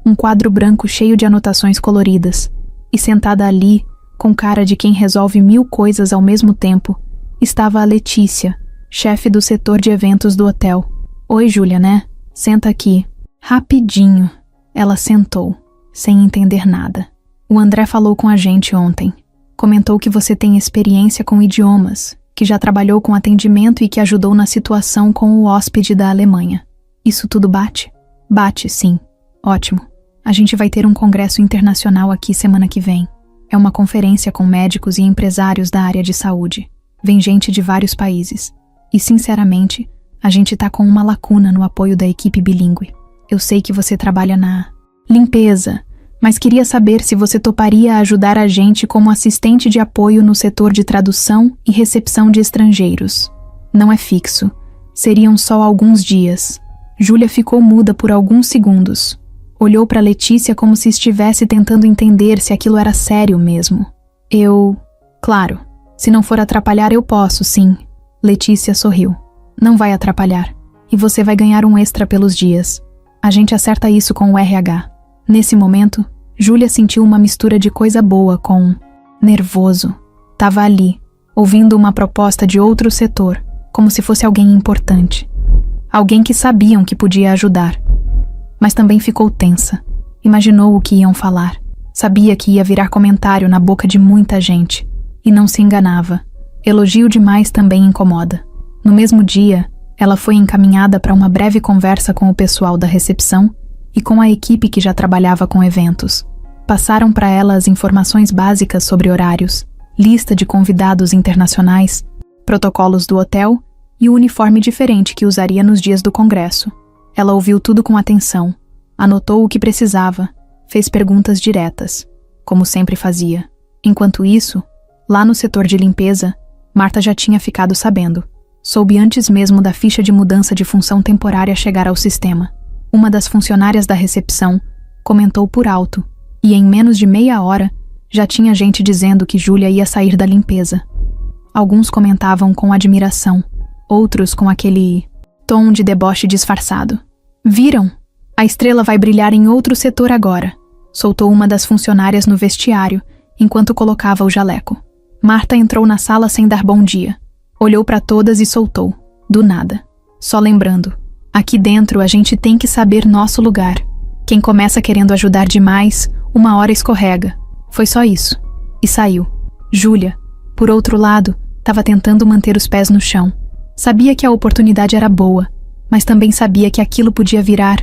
[SPEAKER 1] um quadro branco cheio de anotações coloridas, e sentada ali, com cara de quem resolve 1000 coisas ao mesmo tempo, estava a Letícia, chefe do setor de eventos do hotel. Oi, Júlia, né? Senta aqui. Rapidinho. Ela sentou, sem entender nada. O André falou com a gente ontem. Comentou que você tem experiência com idiomas, que já trabalhou com atendimento e que ajudou na situação com o hóspede da Alemanha. Isso tudo bate? Bate, sim. Ótimo. A gente vai ter um congresso internacional aqui semana que vem. É uma conferência com médicos e empresários da área de saúde. Vem gente de vários países. E, sinceramente, a gente tá com uma lacuna no apoio da equipe bilíngue. Eu sei que você trabalha na limpeza, mas queria saber se você toparia ajudar a gente como assistente de apoio no setor de tradução e recepção de estrangeiros. Não é fixo. Seriam só alguns dias. Júlia ficou muda por alguns segundos. Olhou para Letícia como se estivesse tentando entender se aquilo era sério mesmo. Claro, se não for atrapalhar eu posso, sim. Letícia sorriu. Não vai atrapalhar. E você vai ganhar um extra pelos dias. A gente acerta isso com o RH. Nesse momento, Júlia sentiu uma mistura de coisa boa com nervoso. Tava ali, ouvindo uma proposta de outro setor, como se fosse alguém importante. Alguém que sabiam que podia ajudar. Mas também ficou tensa. Imaginou o que iam falar. Sabia que ia virar comentário na boca de muita gente. E não se enganava. Elogio demais também incomoda. No mesmo dia, ela foi encaminhada para uma breve conversa com o pessoal da recepção e com a equipe que já trabalhava com eventos. Passaram para ela as informações básicas sobre horários, lista de convidados internacionais, protocolos do hotel e o uniforme diferente que usaria nos dias do congresso. Ela ouviu tudo com atenção, anotou o que precisava, fez perguntas diretas, como sempre fazia. Enquanto isso, lá no setor de limpeza, Marta já tinha ficado sabendo. Soube antes mesmo da ficha de mudança de função temporária chegar ao sistema. Uma das funcionárias da recepção comentou por alto, e em menos de meia hora já tinha gente dizendo que Júlia ia sair da limpeza. Alguns comentavam com admiração, outros com aquele tom de deboche disfarçado. Viram? A estrela vai brilhar em outro setor agora, soltou uma das funcionárias no vestiário, enquanto colocava o jaleco. Marta entrou na sala sem dar bom dia. Olhou para todas e soltou, do nada. Só lembrando, aqui dentro a gente tem que saber nosso lugar. Quem começa querendo ajudar demais, uma hora escorrega. Foi só isso. E saiu. Júlia, por outro lado, estava tentando manter os pés no chão. Sabia que a oportunidade era boa, mas também sabia que aquilo podia virar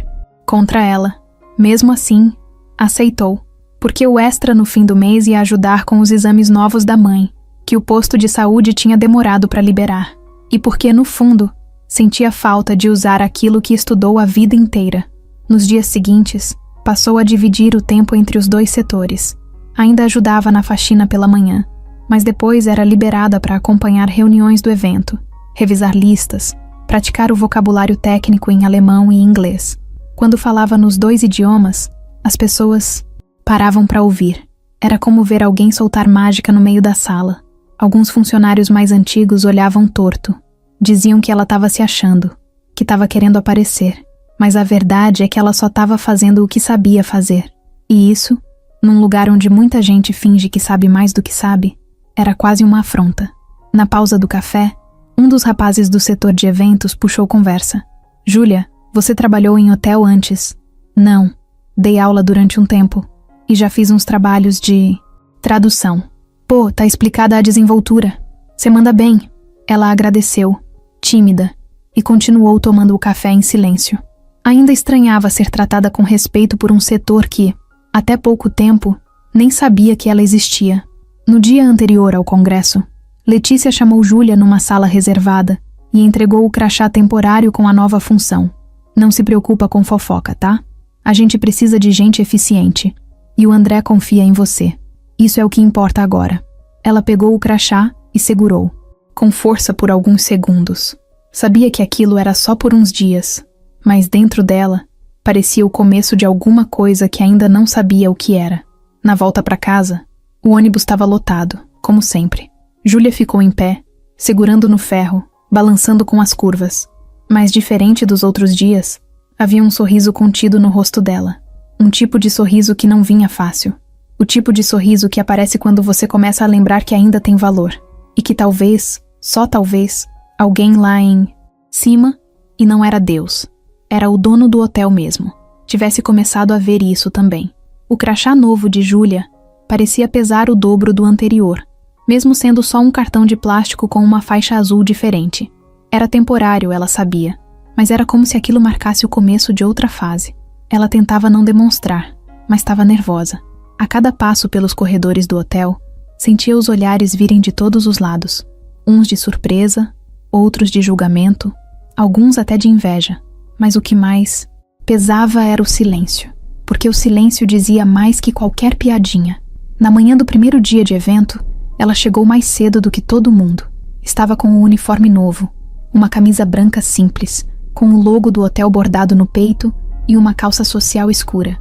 [SPEAKER 1] contra ela. Mesmo assim, aceitou, porque o extra no fim do mês ia ajudar com os exames novos da mãe, que o posto de saúde tinha demorado para liberar, e porque, no fundo, sentia falta de usar aquilo que estudou a vida inteira. Nos dias seguintes, passou a dividir o tempo entre os dois setores. Ainda ajudava na faxina pela manhã, mas depois era liberada para acompanhar reuniões do evento, revisar listas, praticar o vocabulário técnico em alemão e inglês. Quando falava nos dois idiomas, as pessoas paravam para ouvir. Era como ver alguém soltar mágica no meio da sala. Alguns funcionários mais antigos olhavam torto. Diziam que ela estava se achando, que estava querendo aparecer. Mas a verdade é que ela só estava fazendo o que sabia fazer. E isso, num lugar onde muita gente finge que sabe mais do que sabe, era quase uma afronta. Na pausa do café, um dos rapazes do setor de eventos puxou conversa. Júlia, você trabalhou em hotel antes? Não. Dei aula durante um tempo. E já fiz uns trabalhos de tradução. Pô, tá explicada a desenvoltura. Você manda bem. Ela agradeceu, tímida, e continuou tomando o café em silêncio. Ainda estranhava ser tratada com respeito por um setor que, até pouco tempo, nem sabia que ela existia. No dia anterior ao congresso, Letícia chamou Júlia numa sala reservada e entregou o crachá temporário com a nova função. Não se preocupa com fofoca, tá? A gente precisa de gente eficiente. E o André confia em você. Isso é o que importa agora. Ela pegou o crachá e segurou, com força por alguns segundos. Sabia que aquilo era só por uns dias, mas dentro dela parecia o começo de alguma coisa que ainda não sabia o que era. Na volta para casa, o ônibus estava lotado, como sempre. Júlia ficou em pé, segurando no ferro, balançando com as curvas. Mas diferente dos outros dias, havia um sorriso contido no rosto dela. Um tipo de sorriso que não vinha fácil. O tipo de sorriso que aparece quando você começa a lembrar que ainda tem valor. E que talvez, só talvez, alguém lá em cima, e não era Deus, era o dono do hotel mesmo, tivesse começado a ver isso também. O crachá novo de Júlia parecia pesar o dobro do anterior, mesmo sendo só um cartão de plástico com uma faixa azul diferente. Era temporário, ela sabia, mas era como se aquilo marcasse o começo de outra fase. Ela tentava não demonstrar, mas estava nervosa. A cada passo pelos corredores do hotel, sentia os olhares virem de todos os lados. Uns de surpresa, outros de julgamento, alguns até de inveja. Mas o que mais pesava era o silêncio, porque o silêncio dizia mais que qualquer piadinha. Na manhã do primeiro dia de evento, ela chegou mais cedo do que todo mundo. Estava com um uniforme novo, uma camisa branca simples, com o logo do hotel bordado no peito e uma calça social escura.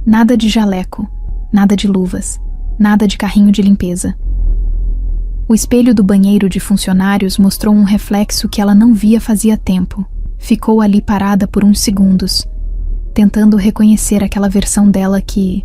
[SPEAKER 1] Nada de jaleco, nada de luvas, nada de carrinho de limpeza. O espelho do banheiro de funcionários mostrou um reflexo que ela não via fazia tempo. Ficou ali parada por uns segundos, tentando reconhecer aquela versão dela que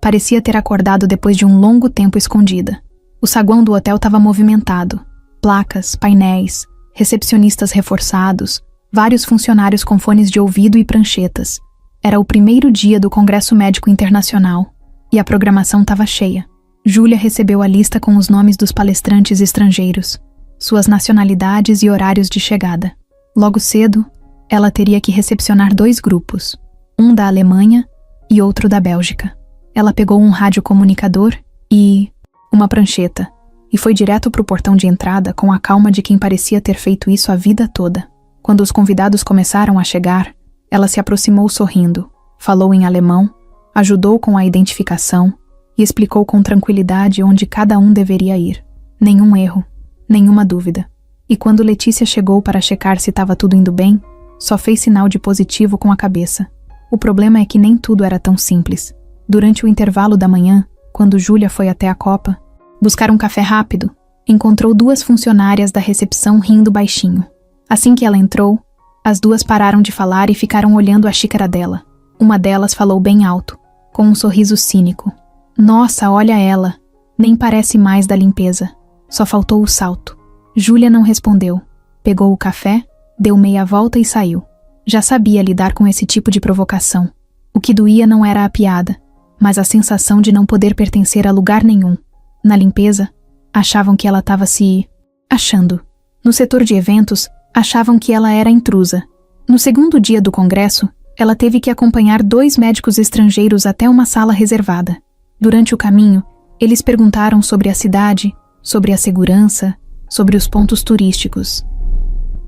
[SPEAKER 1] parecia ter acordado depois de um longo tempo escondida. O saguão do hotel estava movimentado. Placas, painéis, recepcionistas reforçados, vários funcionários com fones de ouvido e pranchetas. Era o primeiro dia do Congresso Médico Internacional e a programação estava cheia. Júlia recebeu a lista com os nomes dos palestrantes estrangeiros, suas nacionalidades e horários de chegada. Logo cedo, ela teria que recepcionar 2 grupos, um da Alemanha e outro da Bélgica. Ela pegou um radiocomunicador e uma prancheta e foi direto para o portão de entrada com a calma de quem parecia ter feito isso a vida toda. Quando os convidados começaram a chegar, ela se aproximou sorrindo, falou em alemão, ajudou com a identificação e explicou com tranquilidade onde cada um deveria ir. Nenhum erro, nenhuma dúvida. E quando Letícia chegou para checar se estava tudo indo bem, só fez sinal de positivo com a cabeça. O problema é que nem tudo era tão simples. Durante o intervalo da manhã, quando Júlia foi até a copa, buscar um café rápido, encontrou 2 funcionárias da recepção rindo baixinho. Assim que ela entrou, as 2 pararam de falar e ficaram olhando a xícara dela. Uma delas falou bem alto, com um sorriso cínico. Nossa, olha ela, nem parece mais da limpeza. Só faltou o salto. Júlia não respondeu. Pegou o café, deu meia volta e saiu. Já sabia lidar com esse tipo de provocação. O que doía não era a piada, mas a sensação de não poder pertencer a lugar nenhum. Na limpeza, achavam que ela estava se achando. No setor de eventos, achavam que ela era intrusa. No segundo dia do congresso, ela teve que acompanhar 2 médicos estrangeiros até uma sala reservada. Durante o caminho, eles perguntaram sobre a cidade, sobre a segurança, sobre os pontos turísticos.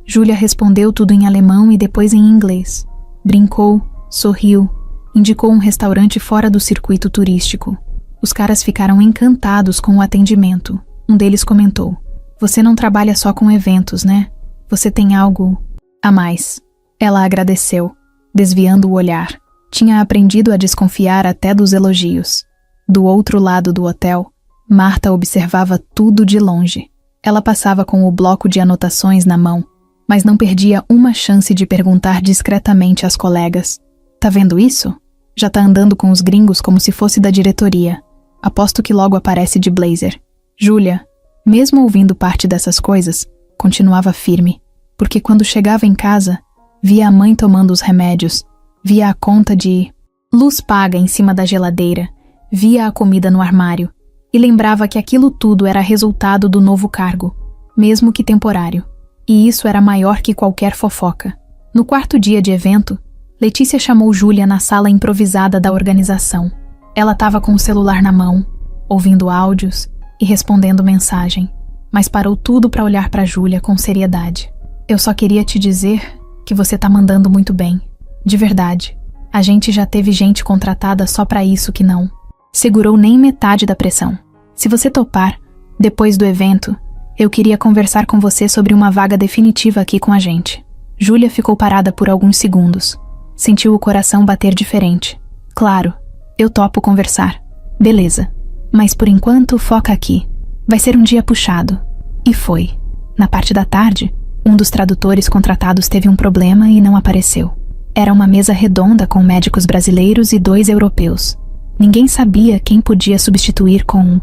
[SPEAKER 1] Júlia respondeu tudo em alemão e depois em inglês. Brincou, sorriu, indicou um restaurante fora do circuito turístico. Os caras ficaram encantados com o atendimento. Um deles comentou: "Você não trabalha só com eventos, né? Você tem algo a mais." Ela agradeceu, desviando o olhar. Tinha aprendido a desconfiar até dos elogios. Do outro lado do hotel, Marta observava tudo de longe. Ela passava com o bloco de anotações na mão, mas não perdia uma chance de perguntar discretamente às colegas: "Tá vendo isso? Já tá andando com os gringos como se fosse da diretoria. Aposto que logo aparece de blazer." Júlia, mesmo ouvindo parte dessas coisas, continuava firme, porque quando chegava em casa, via a mãe tomando os remédios, via a conta de luz paga em cima da geladeira, via a comida no armário, e lembrava que aquilo tudo era resultado do novo cargo, mesmo que temporário. E isso era maior que qualquer fofoca. No 4º dia de evento, Letícia chamou Júlia na sala improvisada da organização. Ela estava com o celular na mão, ouvindo áudios e respondendo mensagem, mas parou tudo para olhar para Júlia com seriedade. Eu só queria te dizer que você tá mandando muito bem. De verdade. A gente já teve gente contratada só pra isso que não segurou nem metade da pressão. Se você topar, depois do evento, eu queria conversar com você sobre uma vaga definitiva aqui com a gente. Júlia ficou parada por alguns segundos. Sentiu o coração bater diferente. Claro, eu topo conversar. Beleza. Mas por enquanto, foca aqui. Vai ser um dia puxado. E foi. Na parte da tarde, um dos tradutores contratados teve um problema e não apareceu. Era uma mesa redonda com médicos brasileiros e 2 europeus. Ninguém sabia quem podia substituir com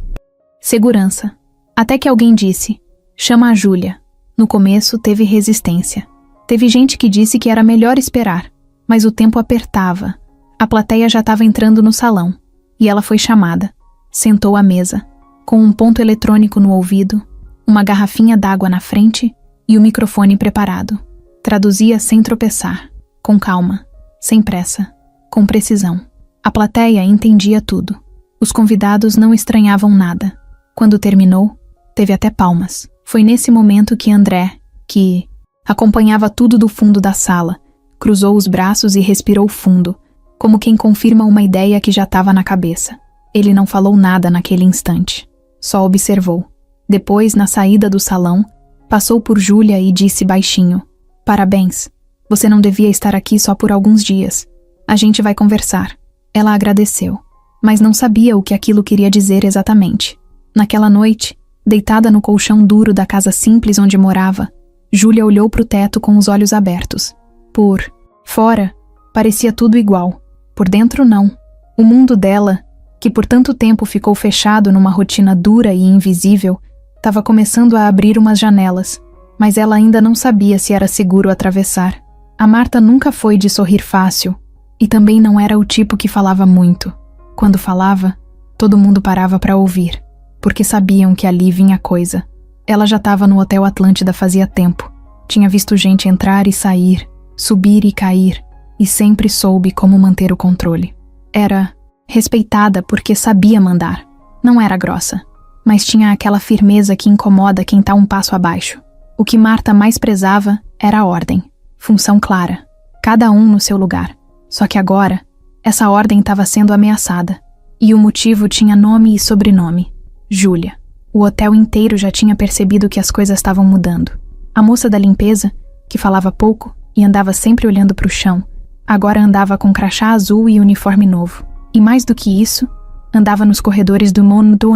[SPEAKER 1] segurança. Até que alguém disse, chama a Júlia. No começo teve resistência. Teve gente que disse que era melhor esperar, mas o tempo apertava. A plateia já estava entrando no salão, e ela foi chamada. Sentou à mesa, com um ponto eletrônico no ouvido, uma garrafinha d'água na frente e o microfone preparado. Traduzia sem tropeçar, com calma, sem pressa, com precisão. A plateia entendia tudo. Os convidados não estranhavam nada. Quando terminou, teve até palmas. Foi nesse momento que André, que acompanhava tudo do fundo da sala, cruzou os braços e respirou fundo, como quem confirma uma ideia que já estava na cabeça. Ele não falou nada naquele instante. Só observou. Depois, na saída do salão, passou por Júlia e disse baixinho, parabéns. Você não devia estar aqui só por alguns dias. A gente vai conversar. Ela agradeceu, mas não sabia o que aquilo queria dizer exatamente. Naquela noite, deitada no colchão duro da casa simples onde morava, Júlia olhou para o teto com os olhos abertos. Por fora, parecia tudo igual. Por dentro, não. O mundo dela, que por tanto tempo ficou fechado numa rotina dura e invisível, estava começando a abrir umas janelas, mas ela ainda não sabia se era seguro atravessar. A Marta nunca foi de sorrir fácil, e também não era o tipo que falava muito. Quando falava, todo mundo parava para ouvir, porque sabiam que ali vinha coisa. Ela já estava no Hotel Atlântida fazia tempo. Tinha visto gente entrar e sair, subir e cair, e sempre soube como manter o controle. Era respeitada porque sabia mandar. Não era grossa, mas tinha aquela firmeza que incomoda quem está um passo abaixo. O que Marta mais prezava era a ordem, função clara, cada um no seu lugar. Só que agora, essa ordem estava sendo ameaçada, e o motivo tinha nome e sobrenome: Júlia. O hotel inteiro já tinha percebido que as coisas estavam mudando. A moça da limpeza, que falava pouco e andava sempre olhando para o chão, agora andava com crachá azul e uniforme novo. E mais do que isso, andava nos corredores do mundo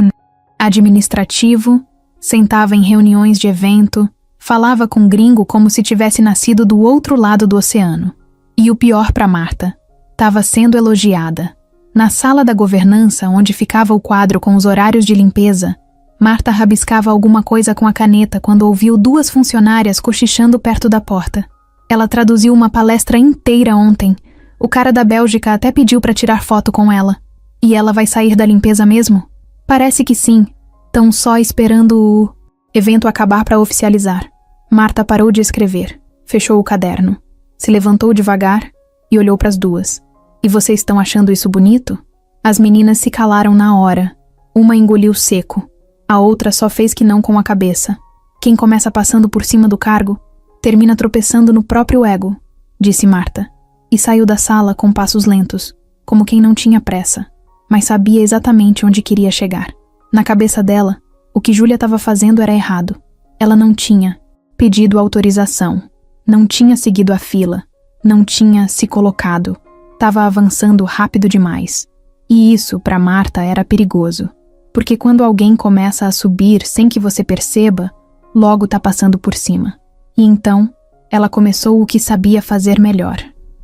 [SPEAKER 1] administrativo, sentava em reuniões de evento, falava com gringo como se tivesse nascido do outro lado do oceano. E o pior para Marta, estava sendo elogiada. Na sala da governança, onde ficava o quadro com os horários de limpeza, Marta rabiscava alguma coisa com a caneta quando ouviu 2 funcionárias cochichando perto da porta. Ela traduziu uma palestra inteira ontem. O cara da Bélgica até pediu para tirar foto com ela. E ela vai sair da limpeza mesmo? Parece que sim. Tão só esperando o evento acabar para oficializar. Marta parou de escrever, fechou o caderno, se levantou devagar e olhou para as 2. E vocês estão achando isso bonito? As meninas se calaram na hora. Uma engoliu seco. A outra só fez que não com a cabeça. Quem começa passando por cima do cargo, termina tropeçando no próprio ego, disse Marta. E saiu da sala com passos lentos, como quem não tinha pressa, mas sabia exatamente onde queria chegar. Na cabeça dela, o que Júlia estava fazendo era errado. Ela não tinha pedido autorização, não tinha seguido a fila, não tinha se colocado, estava avançando rápido demais. E isso, para Marta, era perigoso, porque quando alguém começa a subir sem que você perceba, logo está passando por cima. E então, ela começou o que sabia fazer melhor: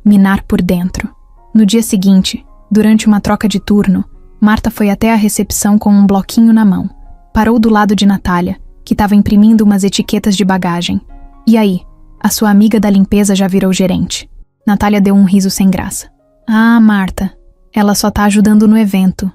[SPEAKER 1] minar por dentro. No dia seguinte, durante uma troca de turno, Marta foi até a recepção com um bloquinho na mão. Parou do lado de Natália, que estava imprimindo umas etiquetas de bagagem. E aí, a sua amiga da limpeza já virou gerente. Natália deu um riso sem graça. Ah, Marta, ela só tá ajudando no evento.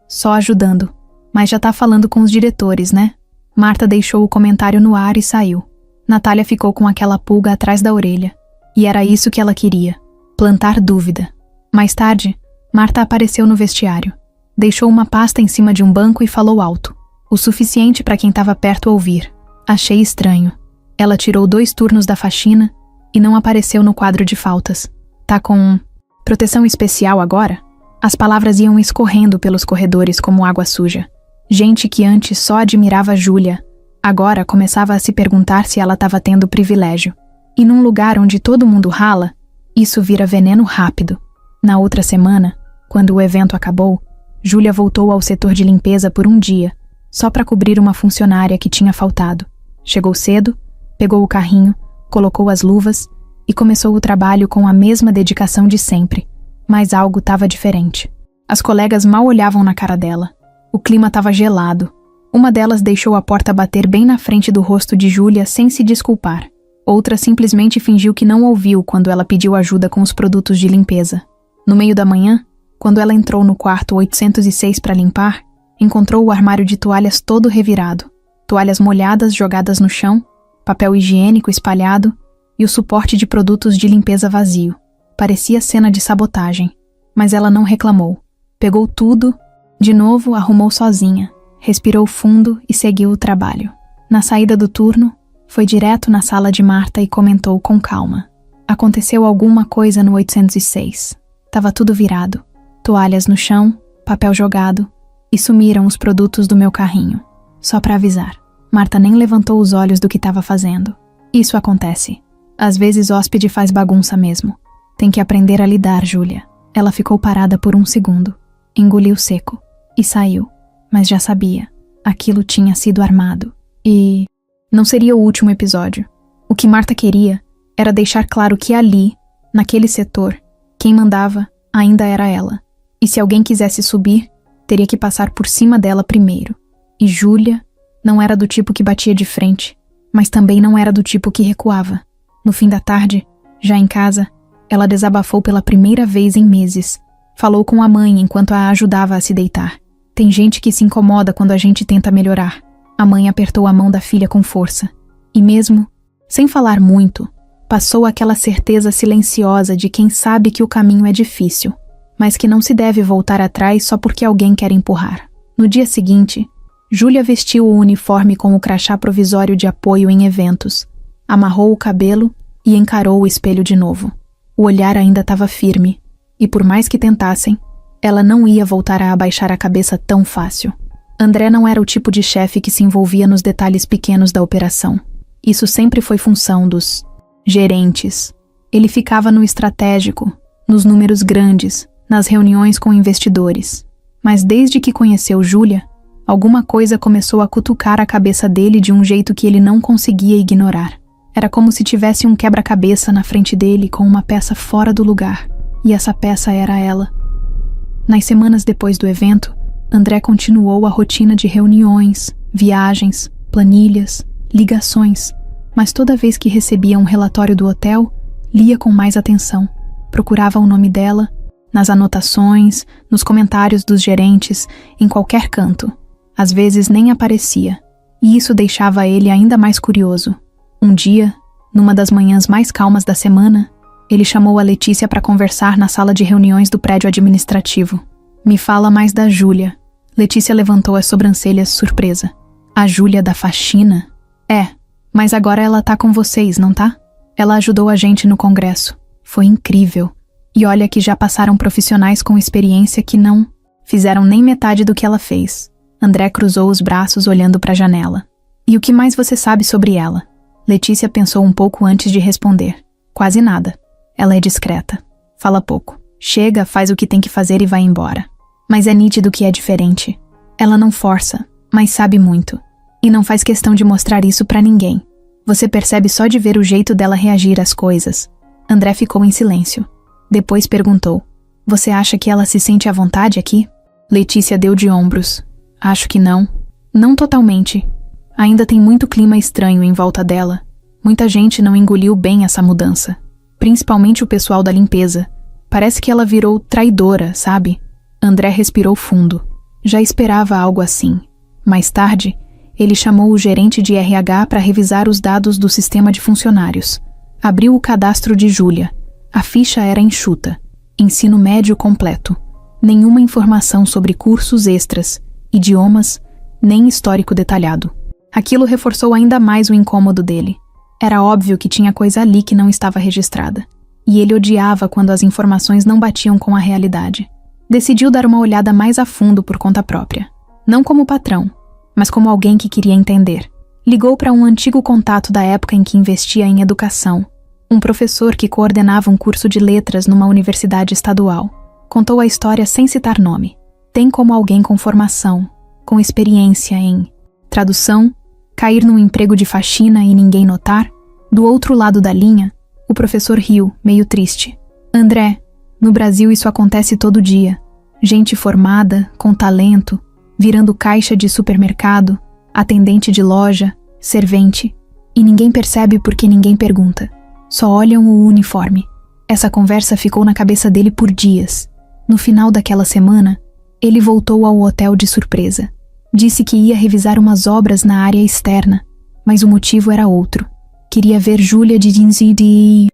[SPEAKER 1] Só ajudando. Mas já tá falando com os diretores, né? Marta deixou o comentário no ar e saiu. Natália ficou com aquela pulga atrás da orelha. E era isso que ela queria: plantar dúvida. Mais tarde, Marta apareceu no vestiário. Deixou uma pasta em cima de um banco e falou alto, o suficiente para quem estava perto ouvir. Achei estranho. Ela tirou 2 turnos da faxina e não apareceu no quadro de faltas. Tá com proteção especial agora? As palavras iam escorrendo pelos corredores como água suja. Gente que antes só admirava Júlia, agora começava a se perguntar se ela estava tendo privilégio. E num lugar onde todo mundo rala, isso vira veneno rápido. Na outra semana, quando o evento acabou, Júlia voltou ao setor de limpeza por um dia, só para cobrir uma funcionária que tinha faltado. Chegou cedo, pegou o carrinho, colocou as luvas e começou o trabalho com a mesma dedicação de sempre. Mas algo estava diferente. As colegas mal olhavam na cara dela. O clima estava gelado. Uma delas deixou a porta bater bem na frente do rosto de Júlia sem se desculpar. Outra simplesmente fingiu que não ouviu quando ela pediu ajuda com os produtos de limpeza. No meio da manhã, quando ela entrou no quarto 806 para limpar, encontrou o armário de toalhas todo revirado. Toalhas molhadas jogadas no chão, papel higiênico espalhado e o suporte de produtos de limpeza vazio. Parecia cena de sabotagem, mas ela não reclamou. Pegou tudo, de novo arrumou sozinha, respirou fundo e seguiu o trabalho. Na saída do turno, foi direto na sala de Marta e comentou com calma. Aconteceu alguma coisa no 806. Tava tudo virado. Toalhas no chão, papel jogado, e sumiram os produtos do meu carrinho. Só pra avisar. Marta nem levantou os olhos do que estava fazendo. Isso acontece. Às vezes hóspede faz bagunça mesmo. Tem que aprender a lidar, Júlia. Ela ficou parada por um segundo. Engoliu seco. E saiu. Mas já sabia. Aquilo tinha sido armado. E não seria o último episódio. O que Marta queria era deixar claro que ali, naquele setor, quem mandava ainda era ela. E se alguém quisesse subir, teria que passar por cima dela primeiro. E Júlia não era do tipo que batia de frente, mas também não era do tipo que recuava. No fim da tarde, já em casa, ela desabafou pela primeira vez em meses. Falou com a mãe enquanto a ajudava a se deitar. Tem gente que se incomoda quando a gente tenta melhorar. A mãe apertou a mão da filha com força. E mesmo, sem falar muito, passou aquela certeza silenciosa de quem sabe que o caminho é difícil, mas que não se deve voltar atrás só porque alguém quer empurrar. No dia seguinte, Júlia vestiu o uniforme com o crachá provisório de apoio em eventos, amarrou o cabelo e encarou o espelho de novo. O olhar ainda estava firme, e por mais que tentassem, ela não ia voltar a abaixar a cabeça tão fácil. André não era o tipo de chefe que se envolvia nos detalhes pequenos da operação. Isso sempre foi função dos gerentes. Ele ficava no estratégico, nos números grandes, nas reuniões com investidores. Mas desde que conheceu Júlia, alguma coisa começou a cutucar a cabeça dele de um jeito que ele não conseguia ignorar. Era como se tivesse um quebra-cabeça na frente dele com uma peça fora do lugar, e essa peça era ela. Nas semanas depois do evento, André continuou a rotina de reuniões, viagens, planilhas, ligações, mas toda vez que recebia um relatório do hotel, lia com mais atenção, procurava o nome dela, nas anotações, nos comentários dos gerentes, em qualquer canto. Às vezes nem aparecia, e isso deixava ele ainda mais curioso. Um dia, numa das manhãs mais calmas da semana, ele chamou a Letícia para conversar na sala de reuniões do prédio administrativo. Me fala mais da Júlia. Letícia levantou as sobrancelhas surpresa. A Júlia da faxina? É, mas agora ela tá com vocês, não tá? Ela ajudou a gente no congresso. Foi incrível. E olha que já passaram profissionais com experiência que não fizeram nem metade do que ela fez. André cruzou os braços olhando para a janela. E o que mais você sabe sobre ela? Letícia pensou um pouco antes de responder. Quase nada. Ela é discreta. Fala pouco. Chega, faz o que tem que fazer e vai embora. Mas é nítido que é diferente. Ela não força, mas sabe muito. E não faz questão de mostrar isso pra ninguém. Você percebe só de ver o jeito dela reagir às coisas. André ficou em silêncio. Depois perguntou. Você acha que ela se sente à vontade aqui? Letícia deu de ombros. Acho que não. Não totalmente. Ainda tem muito clima estranho em volta dela. Muita gente não engoliu bem essa mudança. Principalmente o pessoal da limpeza. Parece que ela virou traidora, sabe? André respirou fundo. Já esperava algo assim. Mais tarde, ele chamou o gerente de RH para revisar os dados do sistema de funcionários. Abriu o cadastro de Júlia. A ficha era enxuta. Ensino médio completo. Nenhuma informação sobre cursos extras, idiomas, nem histórico detalhado. Aquilo reforçou ainda mais o incômodo dele. Era óbvio que tinha coisa ali que não estava registrada. E ele odiava quando as informações não batiam com a realidade. Decidiu dar uma olhada mais a fundo por conta própria. Não como patrão, mas como alguém que queria entender. Ligou para um antigo contato da época em que investia em educação. Um professor que coordenava um curso de letras numa universidade estadual. Contou a história sem citar nome. Tem como alguém com formação, com experiência em tradução, cair num emprego de faxina e ninguém notar? Do outro lado da linha, o professor riu, meio triste. André, no Brasil isso acontece todo dia. Gente formada, com talento, virando caixa de supermercado, atendente de loja, servente. E ninguém percebe porque ninguém pergunta. Só olham o uniforme. Essa conversa ficou na cabeça dele por dias. No final daquela semana, ele voltou ao hotel de surpresa. Disse que ia revisar umas obras na área externa, mas o motivo era outro. Queria ver Júlia de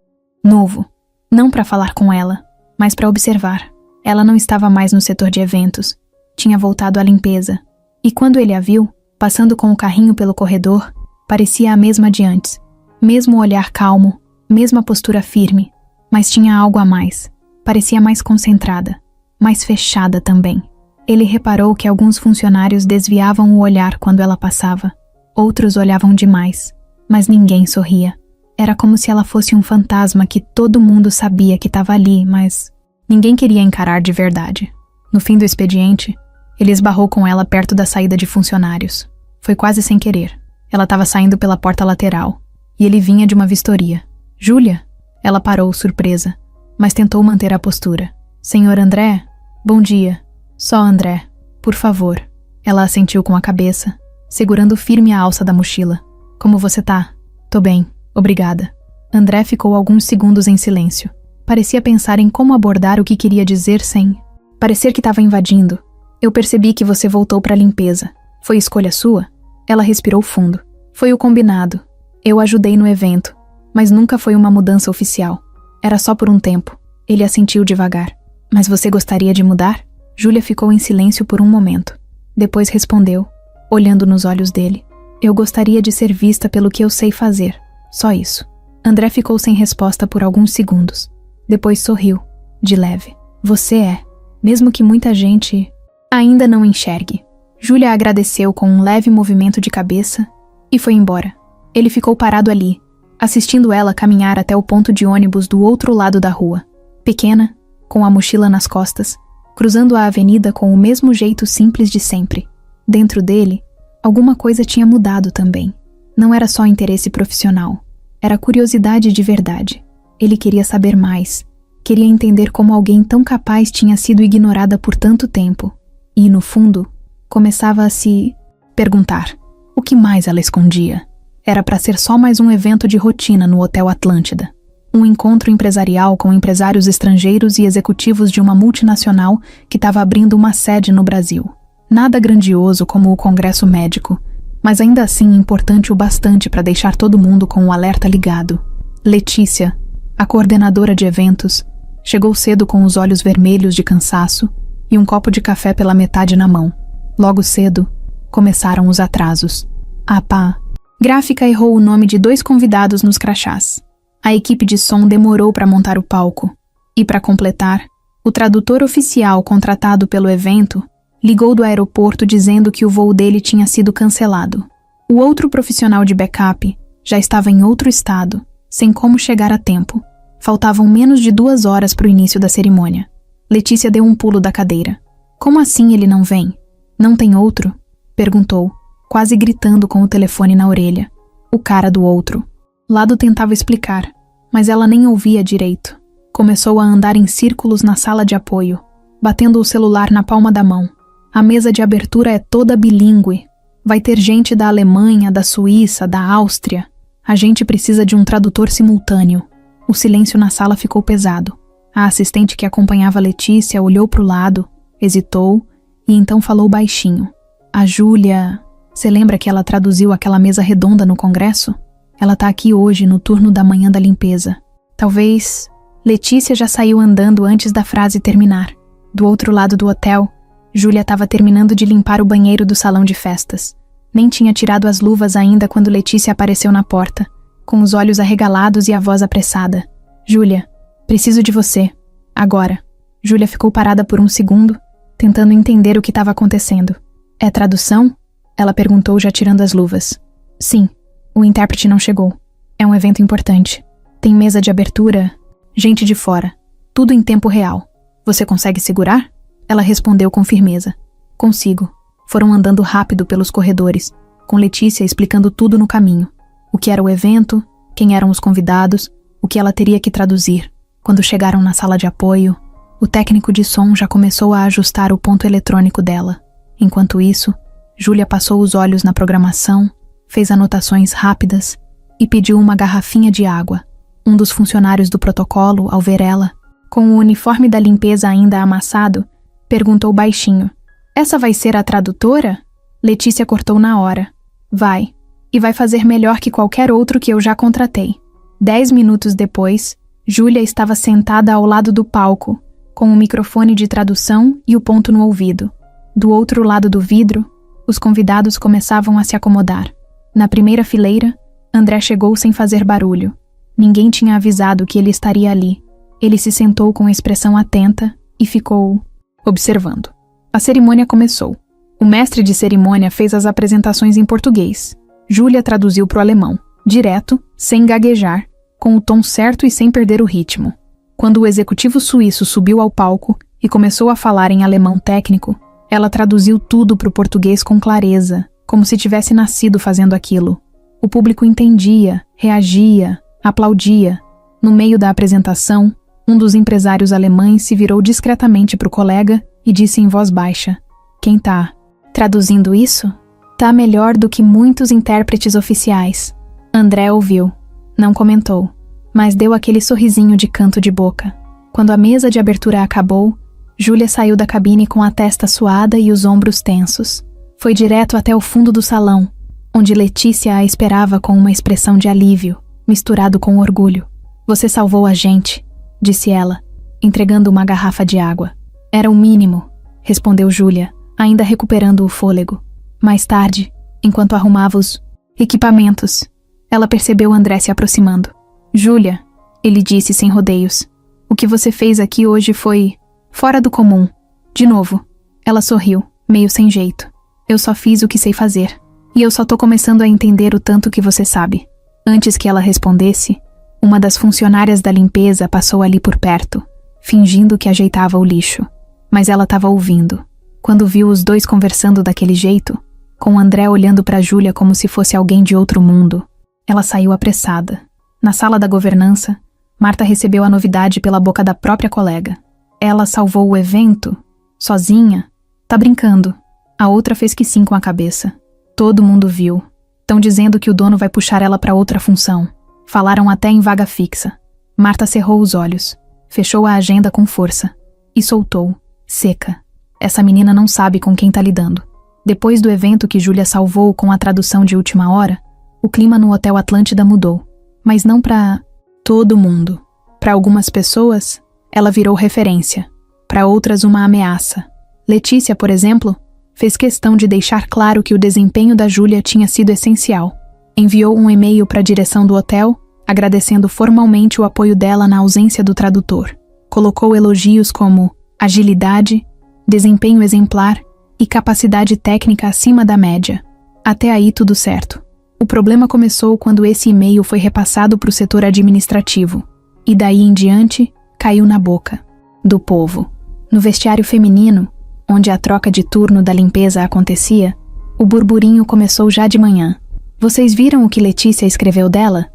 [SPEAKER 1] novo. Não para falar com ela, mas para observar. Ela não estava mais no setor de eventos. Tinha voltado à limpeza. E quando ele a viu, passando com o carrinho pelo corredor, parecia a mesma de antes. Mesmo olhar calmo, mesma postura firme, mas tinha algo a mais. Parecia mais concentrada, mais fechada também. Ele reparou que alguns funcionários desviavam o olhar quando ela passava. Outros olhavam demais, mas ninguém sorria. Era como se ela fosse um fantasma que todo mundo sabia que estava ali, mas ninguém queria encarar de verdade. No fim do expediente, ele esbarrou com ela perto da saída de funcionários. Foi quase sem querer. Ela estava saindo pela porta lateral, e ele vinha de uma vistoria. Júlia? Ela parou, surpresa, mas tentou manter a postura. Senhor André? Bom dia. Só André. Por favor. Ela assentiu com a cabeça, segurando firme a alça da mochila. Como você tá? Tô bem, obrigada. André ficou alguns segundos em silêncio. Parecia pensar em como abordar o que queria dizer sem parecer que estava invadindo. Eu percebi que você voltou para a limpeza. Foi escolha sua? Ela respirou fundo. Foi o combinado. Eu ajudei no evento, mas nunca foi uma mudança oficial. Era só por um tempo. Ele assentiu devagar. Mas você gostaria de mudar? Júlia ficou em silêncio por um momento. Depois respondeu, olhando nos olhos dele. Eu gostaria de ser vista pelo que eu sei fazer. Só isso. André ficou sem resposta por alguns segundos. Depois sorriu, de leve. Você é, mesmo que muita gente ainda não enxergue. Júlia agradeceu com um leve movimento de cabeça e foi embora. Ele ficou parado ali, assistindo ela caminhar até o ponto de ônibus do outro lado da rua. Pequena, com a mochila nas costas, cruzando a avenida com o mesmo jeito simples de sempre. Dentro dele, alguma coisa tinha mudado também. Não era só interesse profissional, era curiosidade de verdade. Ele queria saber mais, queria entender como alguém tão capaz tinha sido ignorada por tanto tempo. E, no fundo, começava a se perguntar, o que mais ela escondia? Era para ser só mais um evento de rotina no Hotel Atlântida. Um encontro empresarial com empresários estrangeiros e executivos de uma multinacional que estava abrindo uma sede no Brasil. Nada grandioso como o Congresso Médico, mas ainda assim importante o bastante para deixar todo mundo com o alerta ligado. Letícia, a coordenadora de eventos, chegou cedo com os olhos vermelhos de cansaço e um copo de café pela metade na mão. Logo cedo, começaram os atrasos. A pá. Gráfica errou o nome de 2 convidados nos crachás. A equipe de som demorou para montar o palco. E, para completar, o tradutor oficial contratado pelo evento ligou do aeroporto dizendo que o voo dele tinha sido cancelado. O outro profissional de backup já estava em outro estado, sem como chegar a tempo. Faltavam menos de 2 horas para o início da cerimônia. Letícia deu um pulo da cadeira. Como assim ele não vem? Não tem outro? Perguntou, quase gritando com o telefone na orelha. O cara do outro. Lado tentava explicar, mas ela nem ouvia direito. Começou a andar em círculos na sala de apoio, batendo o celular na palma da mão. A mesa de abertura é toda bilíngue. Vai ter gente da Alemanha, da Suíça, da Áustria. A gente precisa de um tradutor simultâneo. O silêncio na sala ficou pesado. A assistente que acompanhava Letícia olhou para o lado, hesitou e então falou baixinho. A Júlia... Você lembra que ela traduziu aquela mesa redonda no congresso? Ela tá aqui hoje, no turno da manhã da limpeza. Talvez... Letícia já saiu andando antes da frase terminar. Do outro lado do hotel, Júlia estava terminando de limpar o banheiro do salão de festas. Nem tinha tirado as luvas ainda quando Letícia apareceu na porta. com os olhos arregalados e a voz apressada. Júlia, preciso de você. Agora. Júlia ficou parada por um segundo, tentando entender o que estava acontecendo. É tradução? Ela perguntou, já tirando as luvas. Sim, o intérprete não chegou. É um evento importante. Tem mesa de abertura, gente de fora. Tudo em tempo real. Você consegue segurar? Ela respondeu com firmeza. Consigo. Foram andando rápido pelos corredores, com Letícia explicando tudo no caminho. O que era o evento, quem eram os convidados, o que ela teria que traduzir. Quando chegaram na sala de apoio, o técnico de som já começou a ajustar o ponto eletrônico dela. Enquanto isso, Júlia passou os olhos na programação, fez anotações rápidas e pediu uma garrafinha de água. Um dos funcionários do protocolo, ao ver ela, com o uniforme da limpeza ainda amassado, perguntou baixinho: Essa vai ser a tradutora? Letícia cortou na hora. Vai. E vai fazer melhor que qualquer outro que eu já contratei. 10 minutos depois, Júlia estava sentada ao lado do palco, com o microfone de tradução e o ponto no ouvido. Do outro lado do vidro, os convidados começavam a se acomodar. Na primeira fileira, André chegou sem fazer barulho. Ninguém tinha avisado que ele estaria ali. Ele se sentou com expressão atenta e ficou observando. A cerimônia começou. O mestre de cerimônia fez as apresentações em português. Júlia traduziu para o alemão, direto, sem gaguejar, com o tom certo e sem perder o ritmo. Quando o executivo suíço subiu ao palco e começou a falar em alemão técnico, ela traduziu tudo para o português com clareza, como se tivesse nascido fazendo aquilo. O público entendia, reagia, aplaudia. No meio da apresentação, um dos empresários alemães se virou discretamente para o colega e disse em voz baixa: Quem tá traduzindo isso? Tá melhor do que muitos intérpretes oficiais. André ouviu. Não comentou, mas deu aquele sorrisinho de canto de boca. Quando a mesa de abertura acabou, Júlia saiu da cabine com a testa suada e os ombros tensos. Foi direto até o fundo do salão, onde Letícia a esperava com uma expressão de alívio, misturado com orgulho. Você salvou a gente, disse ela, entregando uma garrafa de água. Era o mínimo, respondeu Júlia, ainda recuperando o fôlego. Mais tarde, enquanto arrumava os equipamentos, ela percebeu André se aproximando. Júlia, ele disse sem rodeios, o que você fez aqui hoje foi fora do comum. De novo, ela sorriu, meio sem jeito. Eu só fiz o que sei fazer. E eu só tô começando a entender o tanto que você sabe. Antes que ela respondesse, uma das funcionárias da limpeza passou ali por perto, fingindo que ajeitava o lixo. Mas ela estava ouvindo. Quando viu os dois conversando daquele jeito, com André olhando para Júlia como se fosse alguém de outro mundo, ela saiu apressada. Na sala da governança, Marta recebeu a novidade pela boca da própria colega. Ela salvou o evento? Sozinha? Tá brincando. A outra fez que sim com a cabeça. Todo mundo viu. Tão dizendo que o dono vai puxar ela para outra função. Falaram até em vaga fixa. Marta cerrou os olhos, fechou a agenda com força e soltou, seca. Essa menina não sabe com quem tá lidando. Depois do evento que Júlia salvou com a tradução de última hora, o clima no Hotel Atlântida mudou. Mas não para todo mundo. Para algumas pessoas, ela virou referência. Para outras, uma ameaça. Letícia, por exemplo, fez questão de deixar claro que o desempenho da Júlia tinha sido essencial. Enviou um e-mail para a direção do hotel, agradecendo formalmente o apoio dela na ausência do tradutor. Colocou elogios como agilidade, desempenho exemplar e capacidade técnica acima da média. Até aí tudo certo. O problema começou quando esse e-mail foi repassado para o setor administrativo, e daí em diante caiu na boca do povo. No vestiário feminino, onde a troca de turno da limpeza acontecia, o burburinho começou já de manhã. Vocês viram o que Letícia escreveu dela?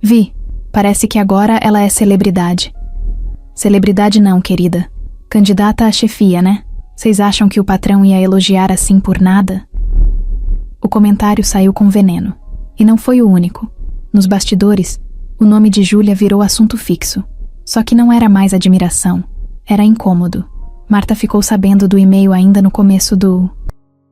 [SPEAKER 1] Vi. Parece que agora ela é celebridade. Celebridade não, querida. Candidata à chefia, né? Vocês acham que o patrão ia elogiar assim por nada? O comentário saiu com veneno. E não foi o único. Nos bastidores, o nome de Júlia virou assunto fixo. Só que não era mais admiração. Era incômodo. Marta ficou sabendo do e-mail ainda no começo do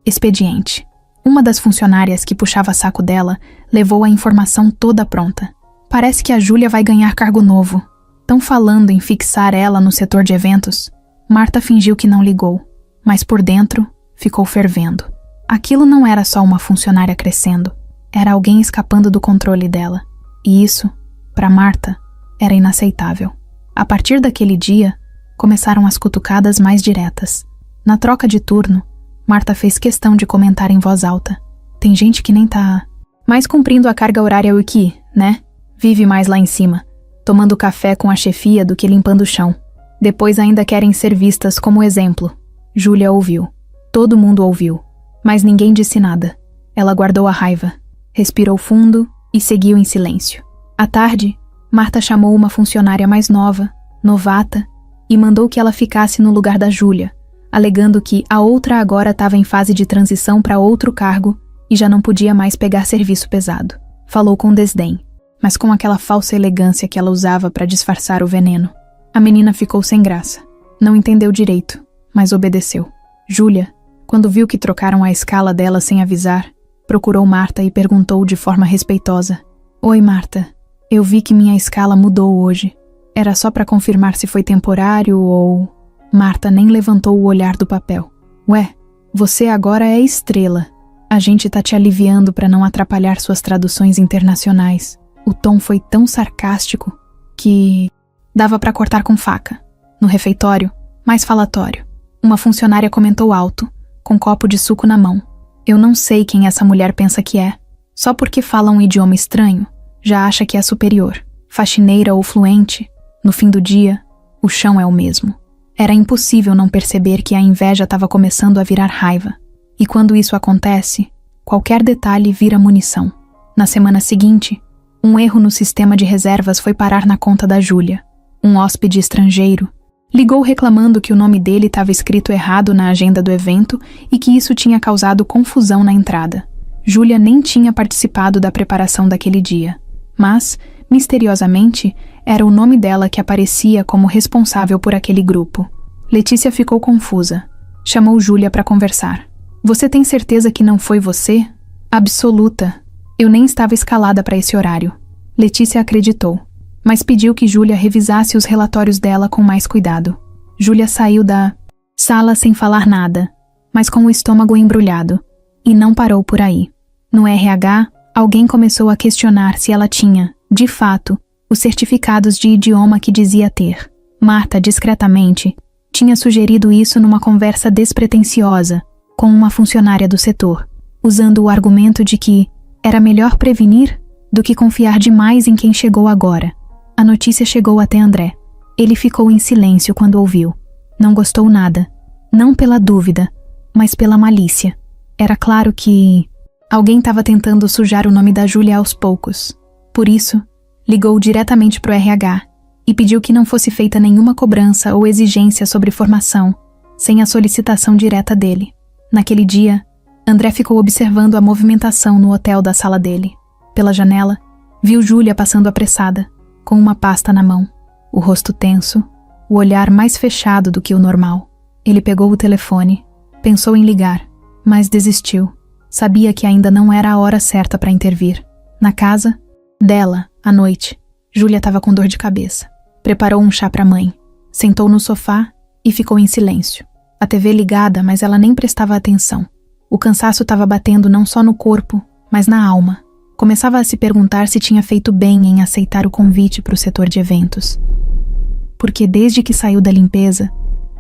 [SPEAKER 1] expediente. Uma das funcionárias que puxava saco dela levou a informação toda pronta. Parece que a Júlia vai ganhar cargo novo. Tão falando em fixar ela no setor de eventos. Marta fingiu que não ligou, mas por dentro ficou fervendo. Aquilo não era só uma funcionária crescendo, era alguém escapando do controle dela. E isso, para Marta, era inaceitável. A partir daquele dia, começaram as cutucadas mais diretas. Na troca de turno, Marta fez questão de comentar em voz alta. Tem gente que nem tá mais cumprindo a carga horária o que, né? Vive mais lá em cima, tomando café com a chefia do que limpando o chão. Depois ainda querem ser vistas como exemplo. Júlia ouviu. Todo mundo ouviu. Mas ninguém disse nada. Ela guardou a raiva, respirou fundo e seguiu em silêncio. À tarde, Marta chamou uma funcionária mais nova, novata, e mandou que ela ficasse no lugar da Júlia, alegando que a outra agora estava em fase de transição para outro cargo e já não podia mais pegar serviço pesado. Falou com desdém, mas com aquela falsa elegância que ela usava para disfarçar o veneno. A menina ficou sem graça. Não entendeu direito, mas obedeceu. Júlia, quando viu que trocaram a escala dela sem avisar, procurou Marta e perguntou de forma respeitosa. Oi, Marta. Eu vi que minha escala mudou hoje. Era só para confirmar se foi temporário ou... Marta nem levantou o olhar do papel. Ué, você agora é estrela. A gente tá te aliviando para não atrapalhar suas traduções internacionais. O tom foi tão sarcástico que... dava para cortar com faca. No refeitório, mais falatório. Uma funcionária comentou alto, com um copo de suco na mão. Eu não sei quem essa mulher pensa que é. Só porque fala um idioma estranho, já acha que é superior. Faxineira ou fluente, no fim do dia, o chão é o mesmo. Era impossível não perceber que a inveja estava começando a virar raiva. E quando isso acontece, qualquer detalhe vira munição. Na semana seguinte, um erro no sistema de reservas foi parar na conta da Júlia. Um hóspede estrangeiro ligou reclamando que o nome dele estava escrito errado na agenda do evento e que isso tinha causado confusão na entrada. Júlia nem tinha participado da preparação daquele dia, mas, misteriosamente, era o nome dela que aparecia como responsável por aquele grupo. Letícia ficou confusa. Chamou Júlia para conversar. Você tem certeza que não foi você? Absoluta. Eu nem estava escalada para esse horário. Letícia acreditou, mas pediu que Júlia revisasse os relatórios dela com mais cuidado. Júlia saiu da sala sem falar nada, mas com o estômago embrulhado, e não parou por aí. No RH, alguém começou a questionar se ela tinha, de fato, os certificados de idioma que dizia ter. Marta, discretamente, tinha sugerido isso numa conversa despretensiosa com uma funcionária do setor, usando o argumento de que era melhor prevenir do que confiar demais em quem chegou agora. A notícia chegou até André. Ele ficou em silêncio quando ouviu. Não gostou nada. Não pela dúvida, mas pela malícia. Era claro que alguém estava tentando sujar o nome da Júlia aos poucos. Por isso, ligou diretamente para o RH e pediu que não fosse feita nenhuma cobrança ou exigência sobre formação, sem a solicitação direta dele. Naquele dia, André ficou observando a movimentação no hotel da sala dele. Pela janela, viu Júlia passando apressada, com uma pasta na mão, o rosto tenso, o olhar mais fechado do que o normal. Ele pegou o telefone, pensou em ligar, mas desistiu. Sabia que ainda não era a hora certa para intervir. Na casa dela, à noite, Júlia estava com dor de cabeça. Preparou um chá para a mãe, sentou no sofá e ficou em silêncio. A TV ligada, mas ela nem prestava atenção. O cansaço estava batendo não só no corpo, mas na alma. Começava a se perguntar se tinha feito bem em aceitar o convite para o setor de eventos. Porque desde que saiu da limpeza,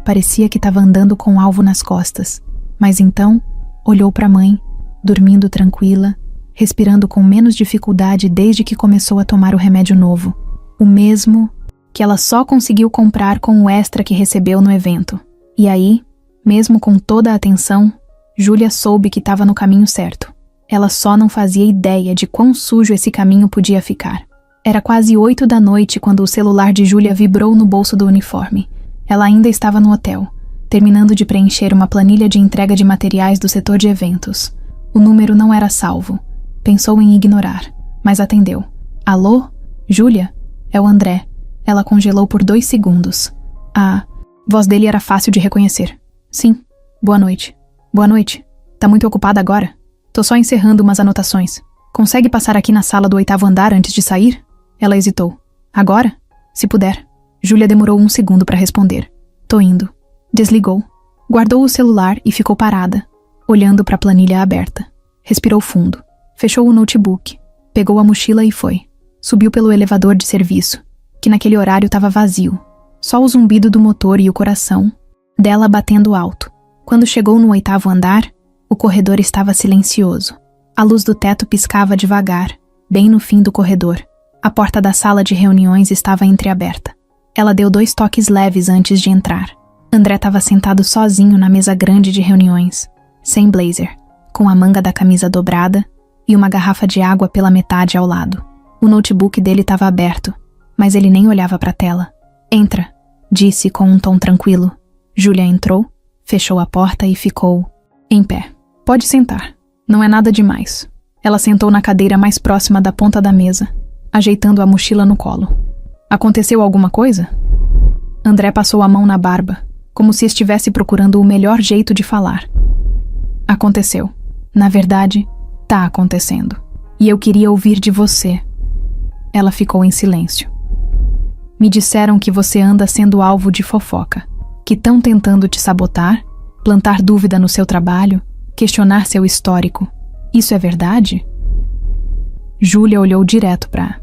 [SPEAKER 1] parecia que estava andando com um alvo nas costas. Mas então, olhou para a mãe, dormindo tranquila, respirando com menos dificuldade desde que começou a tomar o remédio novo. O mesmo que ela só conseguiu comprar com o extra que recebeu no evento. E aí, mesmo com toda a atenção, Júlia soube que estava no caminho certo. Ela só não fazia ideia de quão sujo esse caminho podia ficar. Era quase 8 da noite quando o celular de Júlia vibrou no bolso do uniforme. Ela ainda estava no hotel, terminando de preencher uma planilha de entrega de materiais do setor de eventos. O número não era salvo. Pensou em ignorar, mas atendeu. Alô? Júlia? É o André. Ela congelou por 2 segundos. A voz dele era fácil de reconhecer. Sim. Boa noite. Boa noite. Tá muito ocupada agora? Tô só encerrando umas anotações. Consegue passar aqui na sala do 8º andar antes de sair? Ela hesitou. Agora? Se puder. Júlia demorou 1 segundo para responder. Tô indo. Desligou. Guardou o celular e ficou parada, olhando para a planilha aberta. Respirou fundo. Fechou o notebook. Pegou a mochila e foi. Subiu pelo elevador de serviço, que naquele horário estava vazio. Só o zumbido do motor e o coração dela batendo alto. Quando chegou no 8º andar, o corredor estava silencioso. A luz do teto piscava devagar, bem no fim do corredor. A porta da sala de reuniões estava entreaberta. Ela deu 2 toques leves antes de entrar. André estava sentado sozinho na mesa grande de reuniões, sem blazer, com a manga da camisa dobrada e uma garrafa de água pela metade ao lado. O notebook dele estava aberto, mas ele nem olhava para a tela. "Entra", disse com um tom tranquilo. Júlia entrou, fechou a porta e ficou em pé. "Pode sentar. Não é nada demais." Ela sentou na cadeira mais próxima da ponta da mesa, ajeitando a mochila no colo. "Aconteceu alguma coisa?" André passou a mão na barba, como se estivesse procurando o melhor jeito de falar. "Aconteceu. Na verdade, tá acontecendo. E eu queria ouvir de você." Ela ficou em silêncio. "Me disseram que você anda sendo alvo de fofoca, que estão tentando te sabotar, plantar dúvida no seu trabalho, questionar seu histórico. Isso é verdade?" Júlia olhou direto para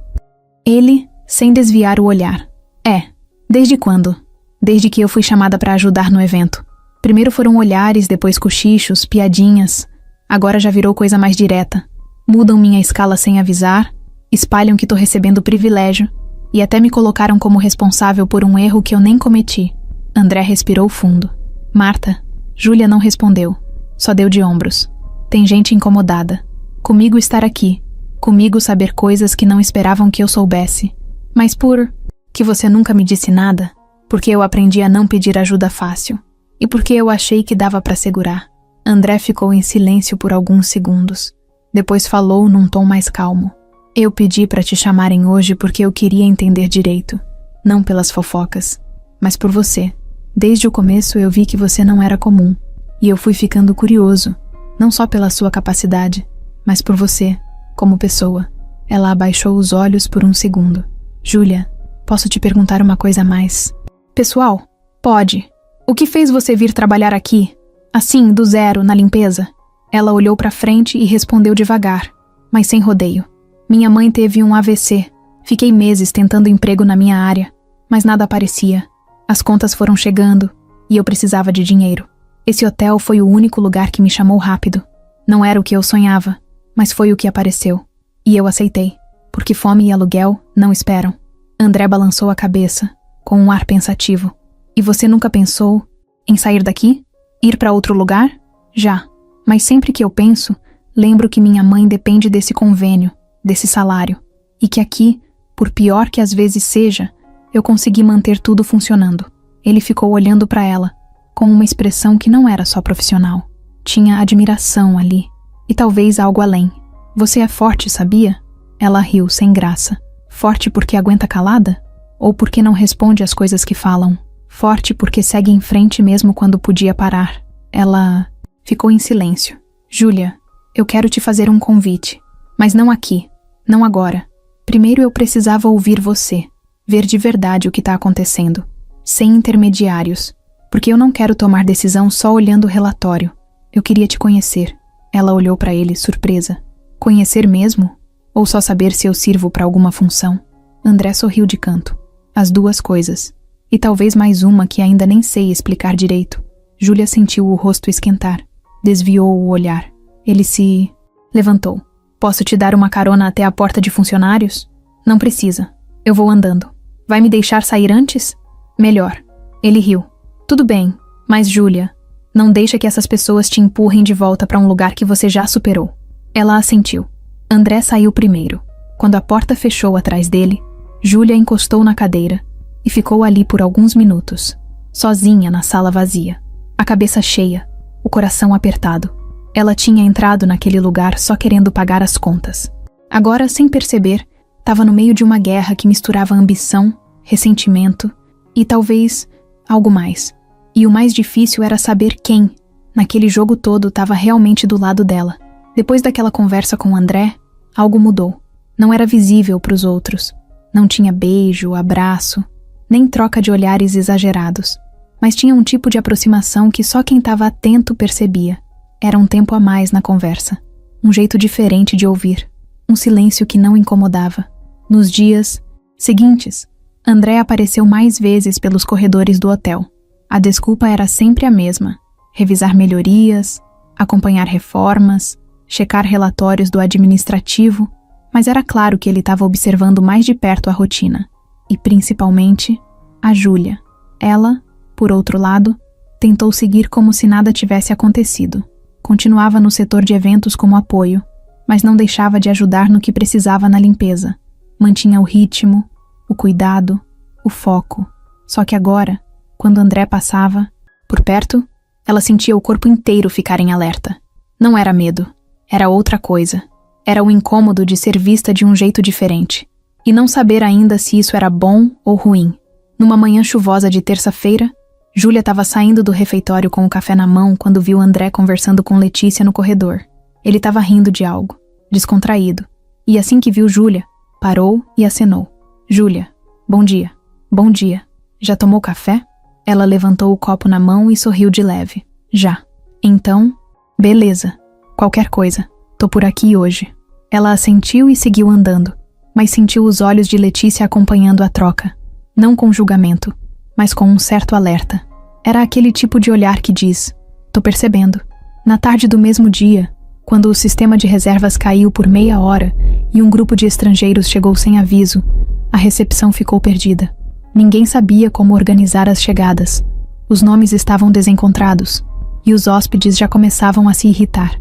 [SPEAKER 1] ele, sem desviar o olhar. "É. Desde quando?" "Desde que eu fui chamada para ajudar no evento. Primeiro foram olhares, depois cochichos, piadinhas. Agora já virou coisa mais direta. Mudam minha escala sem avisar, espalham que tô recebendo privilégio e até me colocaram como responsável por um erro que eu nem cometi." André respirou fundo. "Marta." Júlia não respondeu, só deu de ombros. "Tem gente incomodada. Comigo estar aqui. Comigo saber coisas que não esperavam que eu soubesse. Mas por que você nunca me disse nada? Porque eu aprendi a não pedir ajuda fácil. E porque eu achei que dava para segurar." André ficou em silêncio por alguns segundos. Depois falou num tom mais calmo. "Eu pedi para te chamarem hoje porque eu queria entender direito. Não pelas fofocas, mas por você. Desde o começo eu vi que você não era comum. E eu fui ficando curioso, não só pela sua capacidade, mas por você, como pessoa." Ela abaixou os olhos por um segundo. "Júlia, posso te perguntar uma coisa a mais?" "Pessoal?" "Pode. O que fez você vir trabalhar aqui? Assim, do zero, na limpeza?" Ela olhou para frente e respondeu devagar, mas sem rodeio. "Minha mãe teve um AVC. Fiquei meses tentando emprego na minha área, mas nada aparecia. As contas foram chegando e eu precisava de dinheiro. Esse hotel foi o único lugar que me chamou rápido. Não era o que eu sonhava, mas foi o que apareceu. E eu aceitei, porque fome e aluguel não esperam." André balançou a cabeça, com um ar pensativo. "E você nunca pensou em sair daqui? Ir para outro lugar?" "Já. Mas sempre que eu penso, lembro que minha mãe depende desse convênio, desse salário. E que aqui, por pior que às vezes seja, eu consegui manter tudo funcionando." Ele ficou olhando para ela, com uma expressão que não era só profissional. Tinha admiração ali, e talvez algo além. "Você é forte, sabia?" Ela riu, sem graça. "Forte porque aguenta calada? Ou porque não responde às coisas que falam? Forte porque segue em frente mesmo quando podia parar?" Ela ficou em silêncio. "Júlia, eu quero te fazer um convite. Mas não aqui, não agora. Primeiro eu precisava ouvir você, ver de verdade o que está acontecendo, sem intermediários, porque eu não quero tomar decisão só olhando o relatório. Eu queria te conhecer." Ela olhou para ele, surpresa. "Conhecer mesmo? Ou só saber se eu sirvo para alguma função?" André sorriu de canto. "As duas coisas. E talvez mais uma que ainda nem sei explicar direito." Júlia sentiu o rosto esquentar. Desviou o olhar. Ele se levantou. "Posso te dar uma carona até a porta de funcionários?" "Não precisa. Eu vou andando." "Vai me deixar sair antes?" "Melhor." Ele riu. "Tudo bem, mas Júlia, não deixa que essas pessoas te empurrem de volta para um lugar que você já superou." Ela assentiu. André saiu primeiro. Quando a porta fechou atrás dele, Júlia encostou na cadeira e ficou ali por alguns minutos, sozinha na sala vazia, a cabeça cheia, o coração apertado. Ela tinha entrado naquele lugar só querendo pagar as contas. Agora, sem perceber, estava no meio de uma guerra que misturava ambição, ressentimento e talvez algo mais. E o mais difícil era saber quem, naquele jogo todo, estava realmente do lado dela. Depois daquela conversa com André, algo mudou. Não era visível para os outros. Não tinha beijo, abraço, nem troca de olhares exagerados. Mas tinha um tipo de aproximação que só quem estava atento percebia. Era um tempo a mais na conversa. Um jeito diferente de ouvir. Um silêncio que não incomodava. Nos dias seguintes, André apareceu mais vezes pelos corredores do hotel. A desculpa era sempre a mesma: revisar melhorias, acompanhar reformas, checar relatórios do administrativo, mas era claro que ele estava observando mais de perto a rotina. E principalmente, a Júlia. Ela, por outro lado, tentou seguir como se nada tivesse acontecido. Continuava no setor de eventos como apoio, mas não deixava de ajudar no que precisava na limpeza. Mantinha o ritmo, o cuidado, o foco. Só que agora, quando André passava por perto, ela sentia o corpo inteiro ficar em alerta. Não era medo, era outra coisa. Era o incômodo de ser vista de um jeito diferente, e não saber ainda se isso era bom ou ruim. Numa manhã chuvosa de terça-feira, Júlia estava saindo do refeitório com o café na mão quando viu André conversando com Letícia no corredor. Ele estava rindo de algo, descontraído, e assim que viu Júlia, parou e acenou. Júlia, bom dia. Bom dia. Já tomou café? Ela levantou o copo na mão e sorriu de leve. Já. Então, beleza. Qualquer coisa. Tô por aqui hoje. Ela assentiu e seguiu andando, mas sentiu os olhos de Letícia acompanhando a troca. Não com julgamento, mas com um certo alerta. Era aquele tipo de olhar que diz: tô percebendo. Na tarde do mesmo dia, quando o sistema de reservas caiu por meia hora e um grupo de estrangeiros chegou sem aviso, a recepção ficou perdida. Ninguém sabia como organizar as chegadas. Os nomes estavam desencontrados e os hóspedes já começavam a se irritar.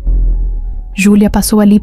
[SPEAKER 1] Júlia passou ali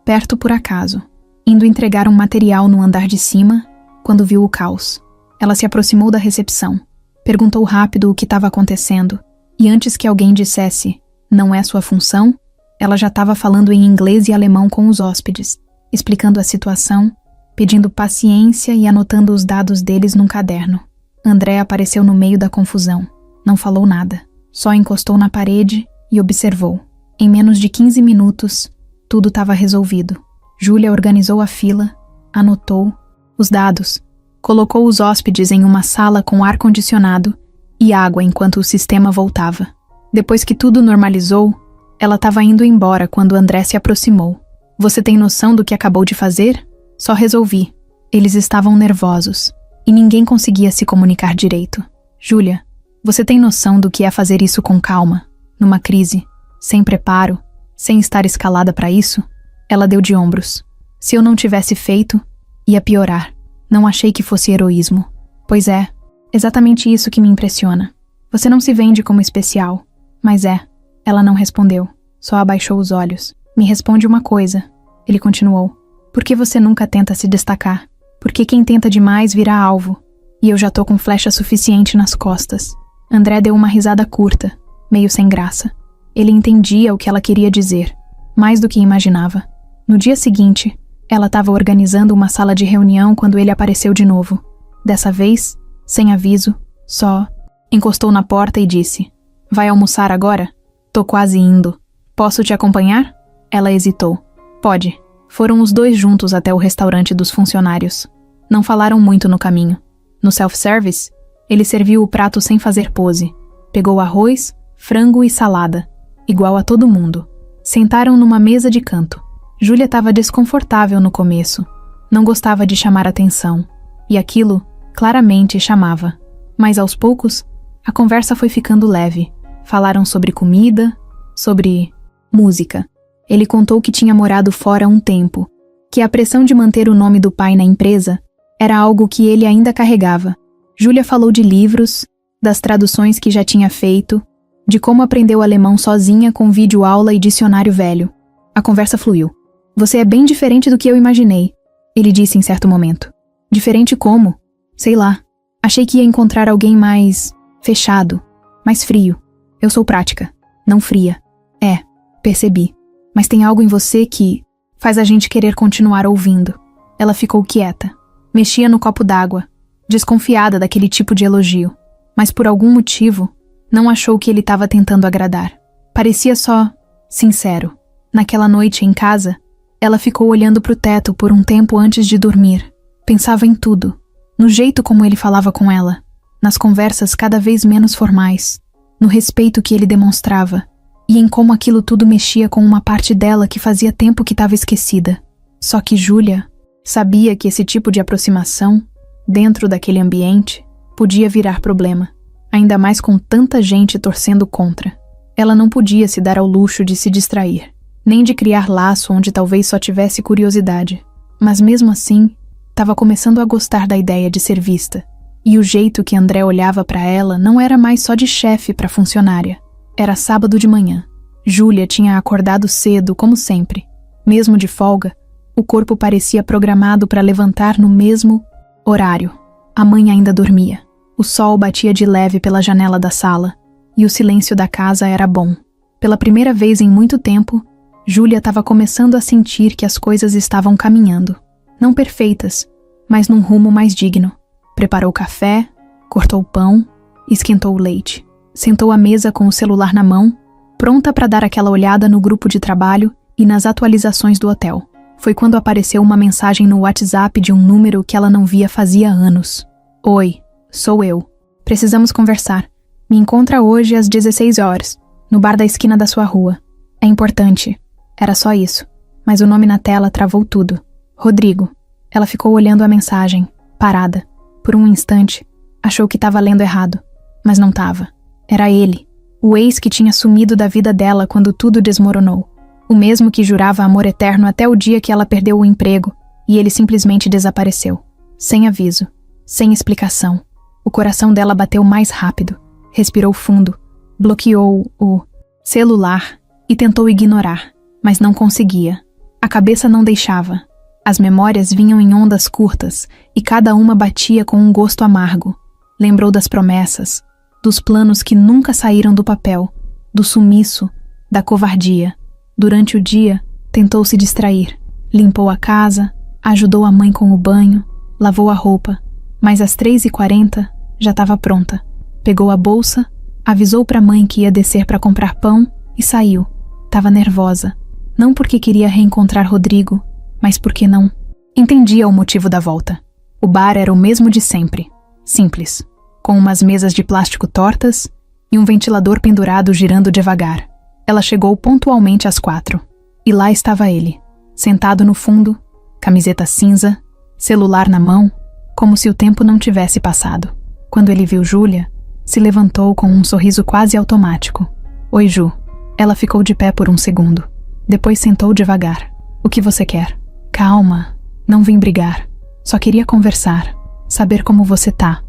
[SPEAKER 1] perto por acaso, indo entregar um material no andar de cima, quando viu o caos. Ela se aproximou da recepção, perguntou rápido o que estava acontecendo, e antes que alguém dissesse "não é sua função", ela já estava falando em inglês e alemão com os hóspedes, explicando a situação, pedindo paciência e anotando os dados deles num caderno. André apareceu no meio da confusão. Não falou nada, só encostou na parede e observou. Em menos de 15 minutos, tudo estava resolvido. Júlia organizou a fila, anotou os dados, colocou os hóspedes em uma sala com ar-condicionado e água enquanto o sistema voltava. Depois que tudo normalizou, ela estava indo embora quando André se aproximou. Você tem noção do que acabou de fazer? Só resolvi. Eles estavam nervosos e ninguém conseguia se comunicar direito. Júlia, você tem noção do que é fazer isso com calma, numa crise, sem preparo, sem estar escalada para isso? Ela deu de ombros. Se eu não tivesse feito, ia piorar. Não achei que fosse heroísmo. Pois é, exatamente isso que me impressiona. Você não se vende como especial, mas é. Ela não respondeu, só abaixou os olhos. Me responde uma coisa, ele continuou. Por que você nunca tenta se destacar? Porque quem tenta demais vira alvo. E eu já tô com flecha suficiente nas costas. André deu uma risada curta, meio sem graça. Ele entendia o que ela queria dizer, mais do que imaginava. No dia seguinte, ela estava organizando uma sala de reunião quando ele apareceu de novo. Dessa vez, sem aviso, só encostou na porta e disse: vai almoçar agora? Tô quase indo. Posso te acompanhar? Ela hesitou. Pode. Foram os dois juntos até o restaurante dos funcionários. Não falaram muito no caminho. No self-service, ele serviu o prato sem fazer pose. Pegou arroz, frango e salada, igual a todo mundo. Sentaram numa mesa de canto. Júlia estava desconfortável no começo. Não gostava de chamar atenção. E aquilo, claramente, chamava. Mas aos poucos, a conversa foi ficando leve. Falaram sobre comida, sobre música. Ele contou que tinha morado fora há um tempo, que a pressão de manter o nome do pai na empresa era algo que ele ainda carregava. Júlia falou de livros, das traduções que já tinha feito, de como aprendeu alemão sozinha com videoaula e dicionário velho. A conversa fluiu. Você é bem diferente do que eu imaginei, ele disse em certo momento. Diferente como? Sei lá. Achei que ia encontrar alguém mais fechado, mais frio. Eu sou prática, não fria. É, percebi. Mas tem algo em você que faz a gente querer continuar ouvindo. Ela ficou quieta. Mexia no copo d'água, desconfiada daquele tipo de elogio. Mas por algum motivo, não achou que ele estava tentando agradar. Parecia só sincero. Naquela noite em casa, ela ficou olhando para o teto por um tempo antes de dormir. Pensava em tudo. No jeito como ele falava com ela. Nas conversas cada vez menos formais. No respeito que ele demonstrava. E em como aquilo tudo mexia com uma parte dela que fazia tempo que estava esquecida. Só que Júlia Sabia que esse tipo de aproximação, dentro daquele ambiente, podia virar problema, ainda mais com tanta gente torcendo contra. Ela não podia se dar ao luxo de se distrair, nem de criar laço onde talvez só tivesse curiosidade. Mas mesmo assim, estava começando a gostar da ideia de ser vista. E o jeito que André olhava para ela não era mais só de chefe para funcionária. Era sábado de manhã. Júlia tinha acordado cedo, como sempre. Mesmo de folga, o corpo parecia programado para levantar no mesmo horário. A mãe ainda dormia. O sol batia de leve pela janela da sala, e o silêncio da casa era bom. Pela primeira vez em muito tempo, Júlia estava começando a sentir que as coisas estavam caminhando. Não perfeitas, mas num rumo mais digno. Preparou café, cortou o pão, esquentou o leite. Sentou à mesa com o celular na mão, pronta para dar aquela olhada no grupo de trabalho e nas atualizações do hotel. Foi quando apareceu uma mensagem no WhatsApp de um número que ela não via fazia anos. Oi, sou eu. Precisamos conversar. Me encontra hoje às 16 horas, no bar da esquina da sua rua. É importante. Era só isso. Mas o nome na tela travou tudo. Rodrigo. Ela ficou olhando a mensagem, parada. Por um instante, achou que estava lendo errado. Mas não estava. Era ele. O ex que tinha sumido da vida dela quando tudo desmoronou. O mesmo que jurava amor eterno até o dia que ela perdeu o emprego e ele simplesmente desapareceu. Sem aviso. Sem explicação. O coração dela bateu mais rápido. Respirou fundo. Bloqueou o celular e tentou ignorar, mas não conseguia. A cabeça não deixava. As memórias vinham em ondas curtas e cada uma batia com um gosto amargo. Lembrou das promessas, dos planos que nunca saíram do papel, do sumiço, da covardia. Durante o dia, tentou se distrair. Limpou a casa, ajudou a mãe com o banho, lavou a roupa, mas às 3h40 já estava pronta. Pegou a bolsa, avisou para a mãe que ia descer para comprar pão e saiu. Tava nervosa, não porque queria reencontrar Rodrigo, mas porque não entendia o motivo da volta. O bar era o mesmo de sempre, simples, com umas mesas de plástico tortas e um ventilador pendurado girando devagar. Ela chegou pontualmente às 4, e lá estava ele, sentado no fundo, camiseta cinza, celular na mão, como se o tempo não tivesse passado. Quando ele viu Júlia, se levantou com um sorriso quase automático. Oi, Ju. Ela ficou de pé por um segundo. Depois sentou devagar. O que você quer? Calma, não vim brigar. Só queria conversar, saber como você tá.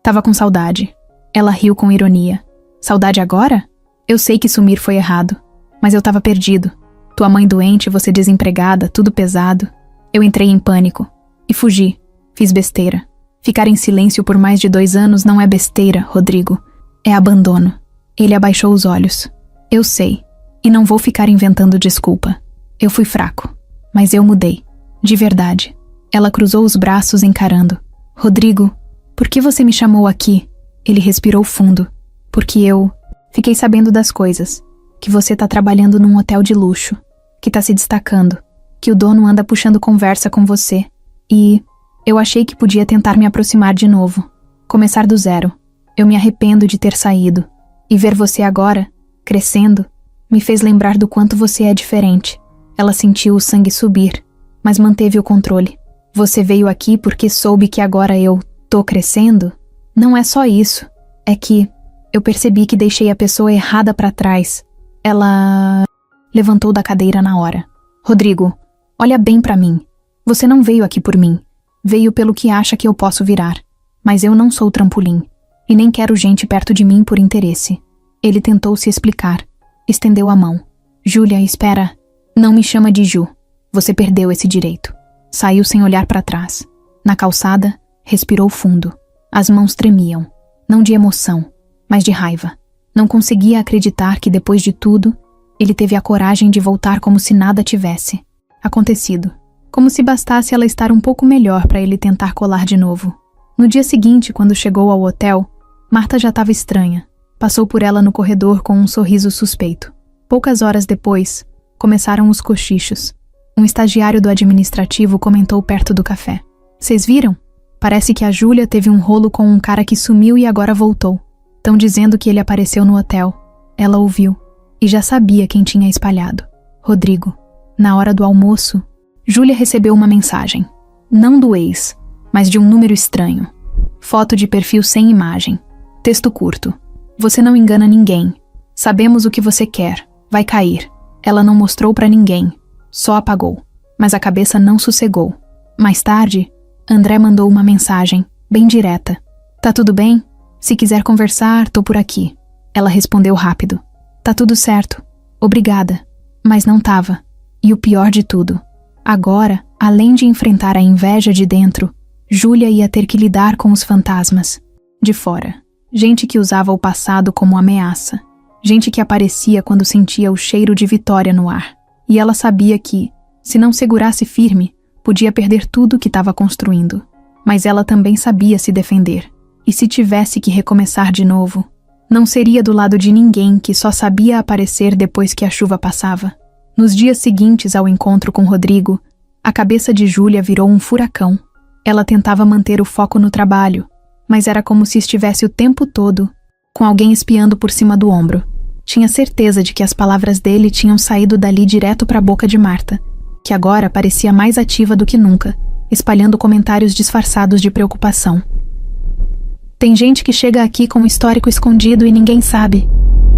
[SPEAKER 1] Tava com saudade. Ela riu com ironia. Saudade agora? Eu sei que sumir foi errado, mas eu tava perdido. Tua mãe doente, você desempregada, tudo pesado. Eu entrei em pânico. E fugi. Fiz besteira. Ficar em silêncio por mais de 2 anos não é besteira, Rodrigo. É abandono. Ele abaixou os olhos. Eu sei. E não vou ficar inventando desculpa. Eu fui fraco. Mas eu mudei. De verdade. Ela cruzou os braços encarando. Rodrigo, por que você me chamou aqui? Ele respirou fundo. Porque eu fiquei sabendo das coisas. Que você tá trabalhando num hotel de luxo. Que tá se destacando. Que o dono anda puxando conversa com você. E eu achei que podia tentar me aproximar de novo. Começar do zero. Eu me arrependo de ter saído. E ver você agora, crescendo, me fez lembrar do quanto você é diferente. Ela sentiu o sangue subir, mas manteve o controle. Você veio aqui porque soube que agora eu tô crescendo? Não é só isso. É que eu percebi que deixei a pessoa errada pra trás. Ela levantou da cadeira na hora. Rodrigo, olha bem pra mim. Você não veio aqui por mim. Veio pelo que acha que eu posso virar. Mas eu não sou trampolim. E nem quero gente perto de mim por interesse. Ele tentou se explicar. Estendeu a mão. Júlia, espera. Não me chama de Ju. Você perdeu esse direito. Saiu sem olhar para trás. Na calçada, respirou fundo. As mãos tremiam. Não de emoção, mas de raiva. Não conseguia acreditar que depois de tudo, ele teve a coragem de voltar como se nada tivesse acontecido. Como se bastasse ela estar um pouco melhor para ele tentar colar de novo. No dia seguinte, quando chegou ao hotel, Marta já estava estranha. Passou por ela no corredor com um sorriso suspeito. Poucas horas depois, começaram os cochichos. Um estagiário do administrativo comentou perto do café. Vocês viram? Parece que a Júlia teve um rolo com um cara que sumiu e agora voltou. Tão dizendo que ele apareceu no hotel. Ela ouviu. E já sabia quem tinha espalhado. Rodrigo. Na hora do almoço, Júlia recebeu uma mensagem. Não do ex, mas de um número estranho. Foto de perfil sem imagem. Texto curto. Você não engana ninguém. Sabemos o que você quer. Vai cair. Ela não mostrou pra ninguém. Só apagou. Mas a cabeça não sossegou. Mais tarde, André mandou uma mensagem, bem direta. Tá tudo bem? Se quiser conversar, tô por aqui. Ela respondeu rápido. Tá tudo certo. Obrigada. Mas não tava. E o pior de tudo. Agora, além de enfrentar a inveja de dentro, Júlia ia ter que lidar com os fantasmas. De fora. Gente que usava o passado como ameaça. Gente que aparecia quando sentia o cheiro de vitória no ar. E ela sabia que, se não segurasse firme, podia perder tudo que estava construindo. Mas ela também sabia se defender. E se tivesse que recomeçar de novo, não seria do lado de ninguém que só sabia aparecer depois que a chuva passava. Nos dias seguintes ao encontro com Rodrigo, a cabeça de Júlia virou um furacão. Ela tentava manter o foco no trabalho, mas era como se estivesse o tempo todo com alguém espiando por cima do ombro. Tinha certeza de que as palavras dele tinham saído dali direto para a boca de Marta, que agora parecia mais ativa do que nunca, espalhando comentários disfarçados de preocupação. Tem gente que chega aqui com um histórico escondido e ninguém sabe,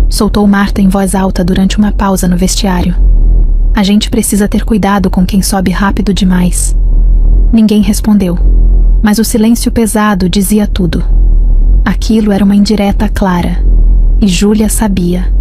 [SPEAKER 1] soltou Marta em voz alta durante uma pausa no vestiário. A gente precisa ter cuidado com quem sobe rápido demais. Ninguém respondeu, mas o silêncio pesado dizia tudo. Aquilo era uma indireta clara, e Júlia sabia.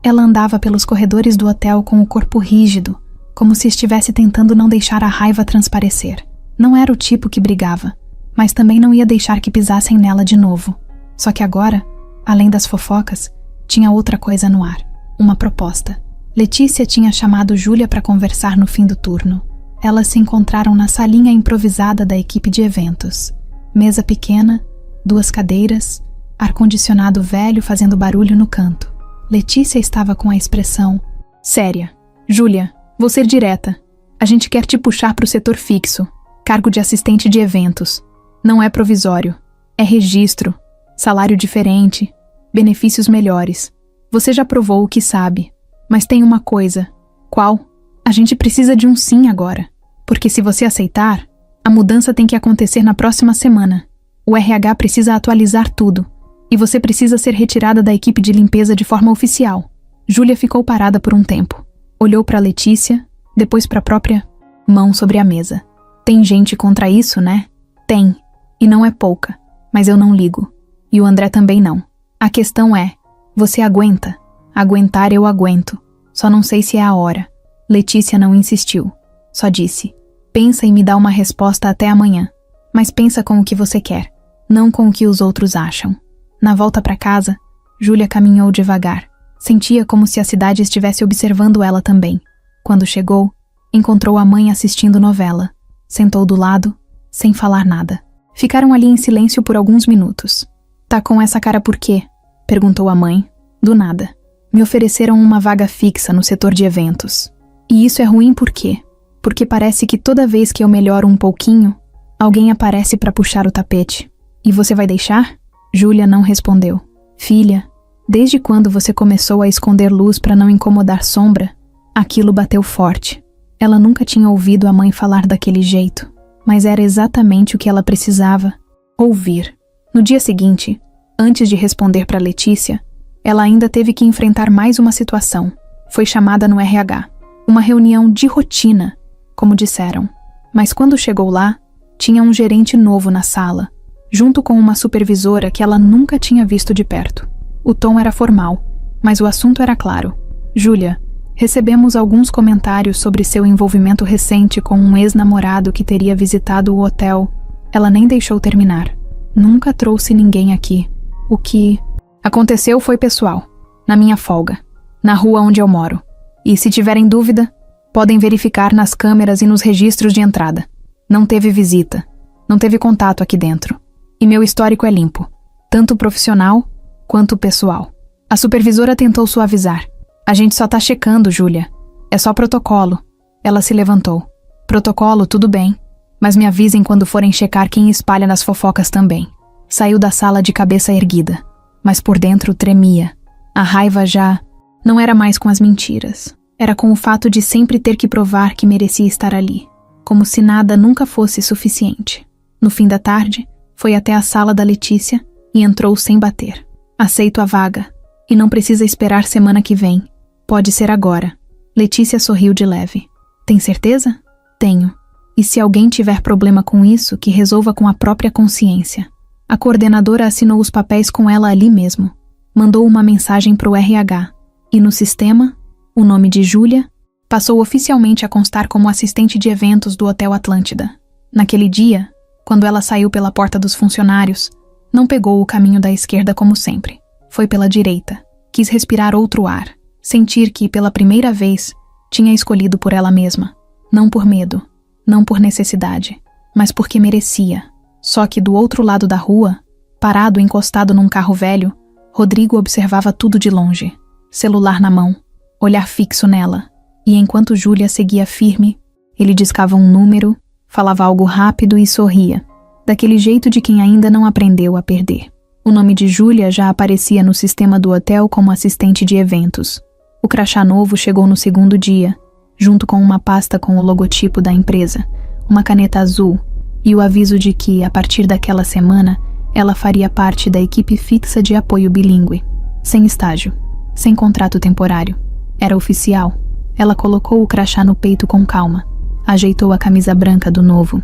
[SPEAKER 1] Ela andava pelos corredores do hotel com o corpo rígido, como se estivesse tentando não deixar a raiva transparecer. Não era o tipo que brigava, mas também não ia deixar que pisassem nela de novo. Só que agora, além das fofocas, tinha outra coisa no ar, uma proposta. Letícia tinha chamado Júlia para conversar no fim do turno. Elas se encontraram na salinha improvisada da equipe de eventos. Mesa pequena, 2 cadeiras, ar-condicionado velho fazendo barulho no canto. Letícia estava com a expressão séria. Júlia, vou ser direta. A gente quer te puxar para o setor fixo, cargo de assistente de eventos. Não é provisório, é registro, salário diferente, benefícios melhores. Você já provou o que sabe. Mas tem uma coisa. Qual? A gente precisa de um sim agora. Porque se você aceitar, a mudança tem que acontecer na próxima semana. O RH precisa atualizar tudo. E você precisa ser retirada da equipe de limpeza de forma oficial. Júlia ficou parada por um tempo. Olhou para Letícia, depois para a própria mão sobre a mesa. Tem gente contra isso, né? Tem. E não é pouca. Mas eu não ligo. E o André também não. A questão é, você aguenta? Aguentar eu aguento. Só não sei se é a hora. Letícia não insistiu. Só disse, pensa e me dá uma resposta até amanhã. Mas pensa com o que você quer, não com o que os outros acham. Na volta para casa, Júlia caminhou devagar. Sentia como se a cidade estivesse observando ela também. Quando chegou, encontrou a mãe assistindo novela. Sentou do lado, sem falar nada. Ficaram ali em silêncio por alguns minutos. Tá com essa cara por quê? Perguntou a mãe, do nada. Me ofereceram uma vaga fixa no setor de eventos. E isso é ruim por quê? Porque parece que toda vez que eu melhoro um pouquinho, alguém aparece para puxar o tapete. E você vai deixar? Júlia não respondeu. Filha, desde quando você começou a esconder luz para não incomodar sombra? Aquilo bateu forte. Ela nunca tinha ouvido a mãe falar daquele jeito, mas era exatamente o que ela precisava ouvir. No dia seguinte, antes de responder para Letícia, ela ainda teve que enfrentar mais uma situação. Foi chamada no RH. Uma reunião de rotina, como disseram. Mas quando chegou lá, tinha um gerente novo na sala, junto com uma supervisora que ela nunca tinha visto de perto. O tom era formal, mas o assunto era claro. Júlia, recebemos alguns comentários sobre seu envolvimento recente com um ex-namorado que teria visitado o hotel. Ela nem deixou terminar. Nunca trouxe ninguém aqui. O que aconteceu foi pessoal, na minha folga, na rua onde eu moro. E se tiverem dúvida, podem verificar nas câmeras e nos registros de entrada. Não teve visita, não teve contato aqui dentro. E meu histórico é limpo, tanto profissional quanto pessoal. A supervisora tentou suavizar. A gente só tá checando, Júlia. É só protocolo. Ela se levantou. Protocolo, tudo bem, mas me avisem quando forem checar quem espalha nas fofocas também. Saiu da sala de cabeça erguida, mas por dentro tremia. A raiva já não era mais com as mentiras. Era com o fato de sempre ter que provar que merecia estar ali. como se nada nunca fosse suficiente. No fim da tarde, foi até a sala da Letícia e entrou sem bater. Aceito a vaga. E não precisa esperar semana que vem. Pode ser agora. Letícia sorriu de leve. Tem certeza? Tenho. E se alguém tiver problema com isso, que resolva com a própria consciência. A coordenadora assinou os papéis com ela ali mesmo. Mandou uma mensagem para o RH. E no sistema, o nome de Júlia passou oficialmente a constar como assistente de eventos do Hotel Atlântida. Naquele dia, quando ela saiu pela porta dos funcionários, não pegou o caminho da esquerda como sempre. Foi pela direita. Quis respirar outro ar. Sentir que, pela primeira vez, tinha escolhido por ela mesma. Não por medo, não por necessidade, mas porque merecia. Só que do outro lado da rua, parado encostado num carro velho, Rodrigo observava tudo de longe. Celular na mão, olhar fixo nela. E enquanto Júlia seguia firme, ele discava um número, falava algo rápido e sorria, daquele jeito de quem ainda não aprendeu a perder. O nome de Júlia já aparecia no sistema do hotel como assistente de eventos. O crachá novo chegou no segundo dia, junto com uma pasta com o logotipo da empresa, uma caneta azul e o aviso de que, a partir daquela semana, ela faria parte da equipe fixa de apoio bilíngue. Sem estágio, sem contrato temporário. Era oficial. Ela colocou o crachá no peito com calma, ajeitou a camisa branca do novo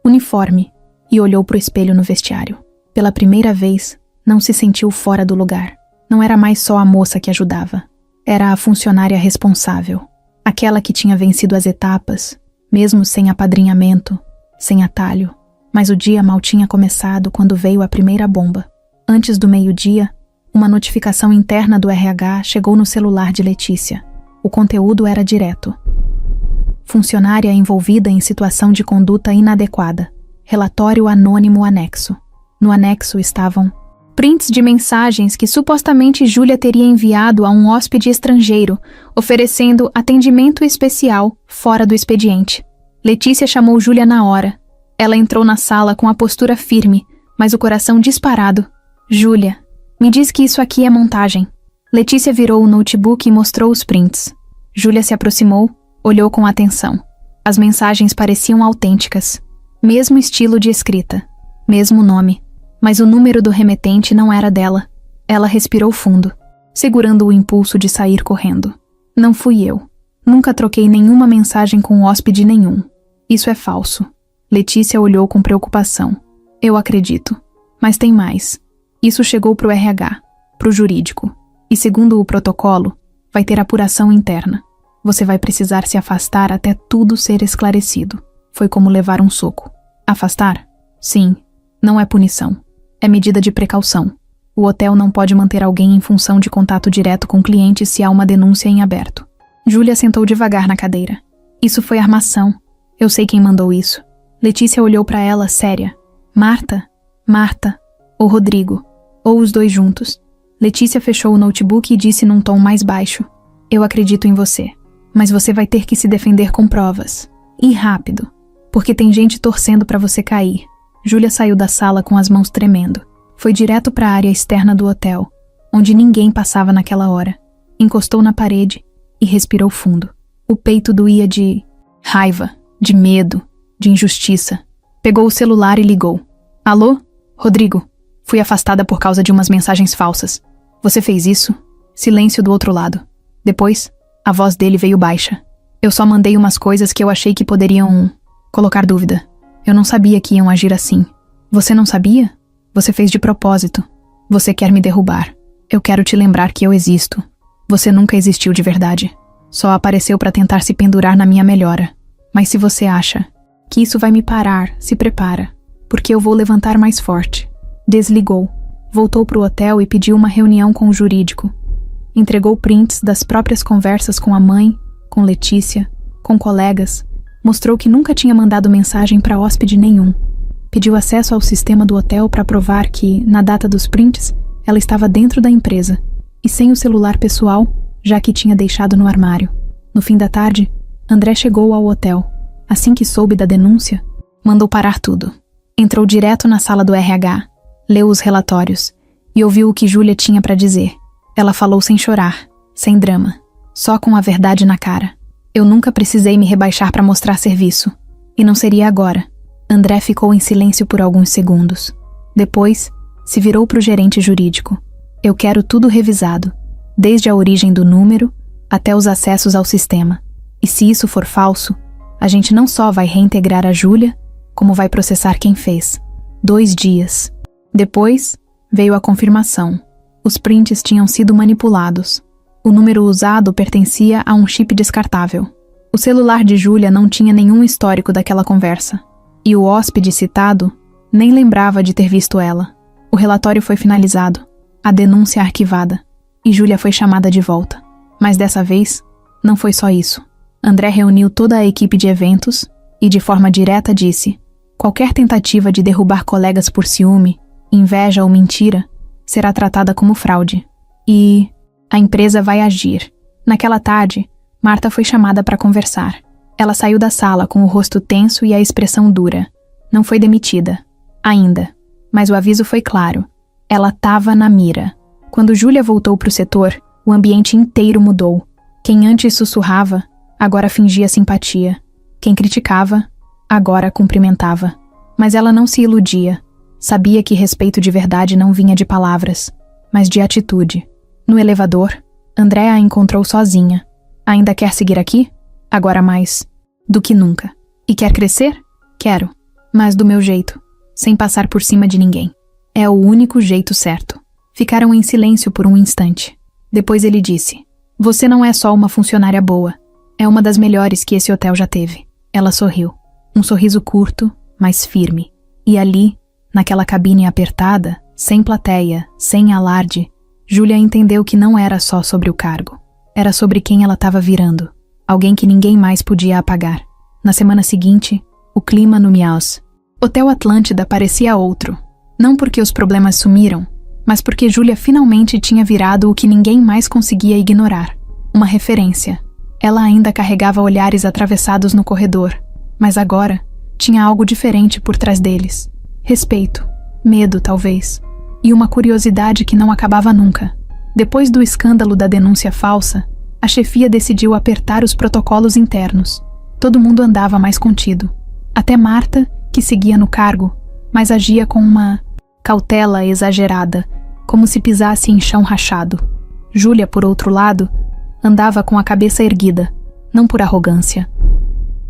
[SPEAKER 1] uniforme e olhou para o espelho no vestiário. Pela primeira vez, não se sentiu fora do lugar. Não era mais só a moça que ajudava. Era a funcionária responsável. Aquela que tinha vencido as etapas, mesmo sem apadrinhamento, sem atalho. Mas o dia mal tinha começado quando veio a primeira bomba. Antes do meio-dia, uma notificação interna do RH chegou no celular de Letícia. O conteúdo era direto. Funcionária envolvida em situação de conduta inadequada. Relatório anônimo anexo. No anexo estavam prints de mensagens que supostamente Júlia teria enviado a um hóspede estrangeiro, oferecendo atendimento especial fora do expediente. Letícia chamou Júlia na hora. Ela entrou na sala com a postura firme, mas o coração disparado. Júlia, me diz que isso aqui é montagem. Letícia virou o notebook e mostrou os prints. Júlia se aproximou, olhou com atenção. As mensagens pareciam autênticas. Mesmo estilo de escrita, mesmo nome. Mas o número do remetente não era dela. Ela respirou fundo, segurando o impulso de sair correndo. Não fui eu. Nunca troquei nenhuma mensagem com hóspede nenhum. Isso é falso. Letícia olhou com preocupação. Eu acredito. Mas tem mais. Isso chegou pro RH, pro jurídico. E segundo o protocolo, vai ter apuração interna. Você vai precisar se afastar até tudo ser esclarecido. Foi como levar um soco. Afastar? Sim. Não é punição. É medida de precaução. O hotel não pode manter alguém em função de contato direto com clientes se há uma denúncia em aberto. Júlia sentou devagar na cadeira. Isso foi armação. Eu sei quem mandou isso. Letícia olhou para ela, séria. Marta? Marta. Ou Rodrigo. Ou os dois juntos. Letícia fechou o notebook e disse num tom mais baixo. Eu acredito em você. Mas você vai ter que se defender com provas. E rápido. Porque tem gente torcendo para você cair. Júlia saiu da sala com as mãos tremendo. Foi direto para a área externa do hotel, onde ninguém passava naquela hora. Encostou na parede e respirou fundo. O peito doía de raiva, de medo, de injustiça. Pegou o celular e ligou. Alô? Rodrigo. Fui afastada por causa de umas mensagens falsas. Você fez isso? Silêncio do outro lado. Depois, a voz dele veio baixa. Eu só mandei umas coisas que eu achei que poderiam colocar dúvida. Eu não sabia que iam agir assim. Você não sabia? Você fez de propósito. Você quer me derrubar. Eu quero te lembrar que eu existo. Você nunca existiu de verdade. Só apareceu para tentar se pendurar na minha melhora. Mas se você acha que isso vai me parar, se prepara. Porque eu vou levantar mais forte. Desligou. Voltou pro hotel e pediu uma reunião com o jurídico. Entregou prints das próprias conversas com a mãe, com Letícia, com colegas. Mostrou que nunca tinha mandado mensagem para hóspede nenhum. Pediu acesso ao sistema do hotel para provar que, na data dos prints, ela estava dentro da empresa e sem o celular pessoal, já que tinha deixado no armário. No fim da tarde, André chegou ao hotel. Assim que soube da denúncia, mandou parar tudo. Entrou direto na sala do RH, leu os relatórios e ouviu o que Júlia tinha para dizer. Ela falou sem chorar, sem drama, só com a verdade na cara. Eu nunca precisei me rebaixar para mostrar serviço. E não seria agora. André ficou em silêncio por alguns segundos. Depois, se virou para o gerente jurídico. Eu quero tudo revisado, desde a origem do número até os acessos ao sistema. E se isso for falso, a gente não só vai reintegrar a Júlia, como vai processar quem fez. 2 dias. Depois, veio a confirmação. Os prints tinham sido manipulados. O número usado pertencia a um chip descartável. O celular de Júlia não tinha nenhum histórico daquela conversa. E o hóspede citado nem lembrava de ter visto ela. O relatório foi finalizado, a denúncia arquivada, e Júlia foi chamada de volta. Mas dessa vez, não foi só isso. André reuniu toda a equipe de eventos e, de forma direta, disse: qualquer tentativa de derrubar colegas por ciúme, inveja ou mentira será tratada como fraude. E a empresa vai agir. Naquela tarde, Marta foi chamada para conversar. Ela saiu da sala com o rosto tenso e a expressão dura. Não foi demitida. Ainda. Mas o aviso foi claro. Ela estava na mira. Quando Júlia voltou para o setor, o ambiente inteiro mudou. Quem antes sussurrava, agora fingia simpatia. Quem criticava, agora cumprimentava. Mas ela não se iludia. Sabia que respeito de verdade não vinha de palavras, mas de atitude. No elevador, André a encontrou sozinha. Ainda quer seguir aqui? Agora mais do que nunca. E quer crescer? Quero. Mas do meu jeito, sem passar por cima de ninguém. É o único jeito certo. Ficaram em silêncio por um instante. Depois ele disse: você não é só uma funcionária boa. É uma das melhores que esse hotel já teve. Ela sorriu. Um sorriso curto, mas firme. E ali, naquela cabine apertada, sem plateia, sem alarde, Júlia entendeu que não era só sobre o cargo. Era sobre quem ela estava virando. Alguém que ninguém mais podia apagar. Na semana seguinte, o clima no Miaus. Hotel Atlântida parecia outro. Não porque os problemas sumiram, mas porque Júlia finalmente tinha virado o que ninguém mais conseguia ignorar. Uma referência. Ela ainda carregava olhares atravessados no corredor, mas agora tinha algo diferente por trás deles. Respeito, medo talvez, e uma curiosidade que não acabava nunca. Depois do escândalo da denúncia falsa, a chefia decidiu apertar os protocolos internos. Todo mundo andava mais contido. Até Marta, que seguia no cargo, mas agia com uma cautela exagerada, como se pisasse em chão rachado. Júlia, por outro lado, andava com a cabeça erguida, não por arrogância,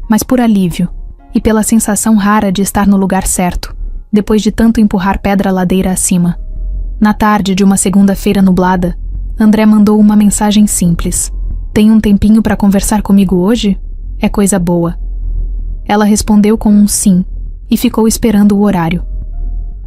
[SPEAKER 1] mas por alívio, e pela sensação rara de estar no lugar certo, depois de tanto empurrar pedra ladeira acima. Na tarde de uma segunda-feira nublada, André mandou uma mensagem simples. Tem um tempinho para conversar comigo hoje? É coisa boa. Ela respondeu com um sim, e ficou esperando o horário.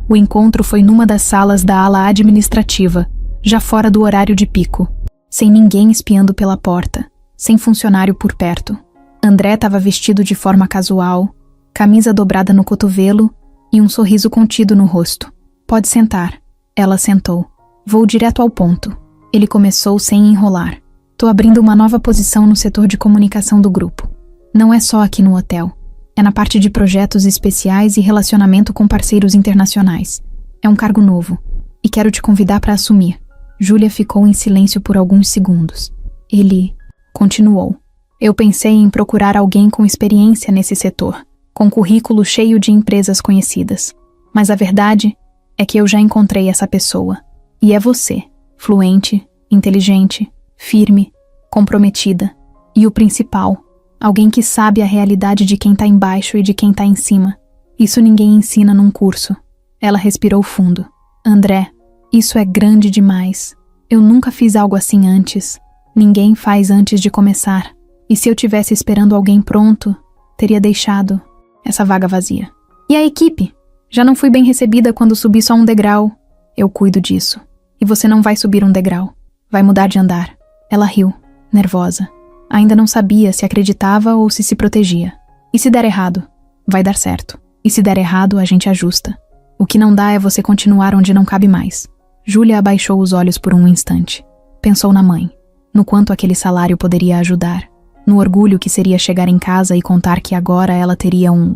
[SPEAKER 1] O encontro foi numa das salas da ala administrativa, já fora do horário de pico, sem ninguém espiando pela porta, sem funcionário por perto. André estava vestido de forma casual, camisa dobrada no cotovelo e um sorriso contido no rosto. Pode sentar. Ela sentou. Vou direto ao ponto. Ele começou sem enrolar. Tô abrindo uma nova posição no setor de comunicação do grupo. Não é só aqui no hotel. É na parte de projetos especiais e relacionamento com parceiros internacionais. É um cargo novo. E quero te convidar para assumir. Júlia ficou em silêncio por alguns segundos. Ele continuou. Eu pensei em procurar alguém com experiência nesse setor, com currículo cheio de empresas conhecidas. Mas a verdade é que eu já encontrei essa pessoa. E é você. Fluente, inteligente, firme, comprometida. E o principal, alguém que sabe a realidade de quem tá embaixo e de quem tá em cima. Isso ninguém ensina num curso. Ela respirou fundo. André, isso é grande demais. Eu nunca fiz algo assim antes. Ninguém faz antes de começar. E se eu tivesse esperando alguém pronto, teria deixado essa vaga vazia. E a equipe? Já não fui bem recebida quando subi só um degrau. Eu cuido disso. E você não vai subir um degrau. Vai mudar de andar. Ela riu, nervosa. Ainda não sabia se acreditava ou se protegia. E se der errado? Vai dar certo. E se der errado, a gente ajusta. O que não dá é você continuar onde não cabe mais. Júlia abaixou os olhos por um instante. Pensou na mãe. No quanto aquele salário poderia ajudar. No orgulho que seria chegar em casa e contar que agora ela teria um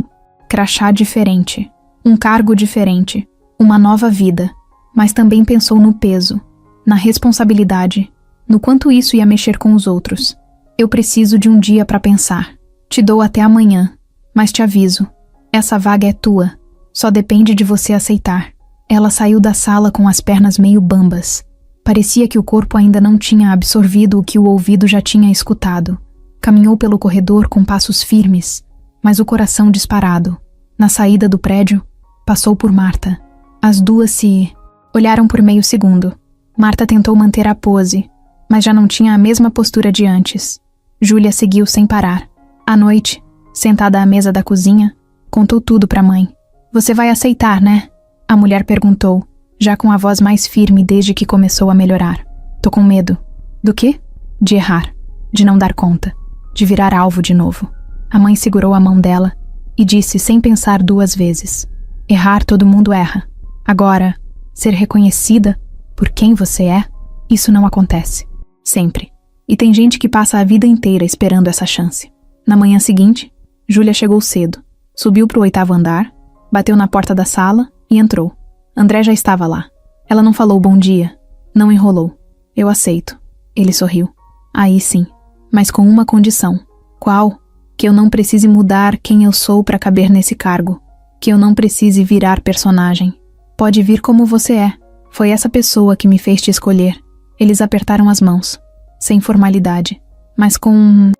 [SPEAKER 1] crachá diferente. Um cargo diferente. Uma nova vida. Mas também pensou no peso. Na responsabilidade. No quanto isso ia mexer com os outros. Eu preciso de um dia para pensar. Te dou até amanhã. Mas te aviso, essa vaga é tua. Só depende de você aceitar. Ela saiu da sala com as pernas meio bambas. Parecia que o corpo ainda não tinha absorvido o que o ouvido já tinha escutado. Caminhou pelo corredor com passos firmes, mas o coração disparado. Na saída do prédio, passou por Marta. As duas se olharam por meio segundo. Marta tentou manter a pose, mas já não tinha a mesma postura de antes. Júlia seguiu sem parar. À noite, sentada à mesa da cozinha, contou tudo para a mãe. Você vai aceitar, né? A mulher perguntou, já com a voz mais firme desde que começou a melhorar. Tô com medo. Do quê? De errar, de não dar conta, de virar alvo de novo. A mãe segurou a mão dela e disse sem pensar duas vezes. Errar todo mundo erra. Agora, ser reconhecida por quem você é, isso não acontece. Sempre. E tem gente que passa a vida inteira esperando essa chance. Na manhã seguinte, Júlia chegou cedo, subiu pro 8º andar, bateu na porta da sala e entrou. André já estava lá. Ela não falou bom dia, não enrolou. Eu aceito. Ele sorriu. Aí sim, mas com uma condição. Qual? Que eu não precise mudar quem eu sou para caber nesse cargo. Que eu não precise virar personagem. Pode vir como você é. Foi essa pessoa que me fez te escolher. Eles apertaram as mãos, sem formalidade, mas com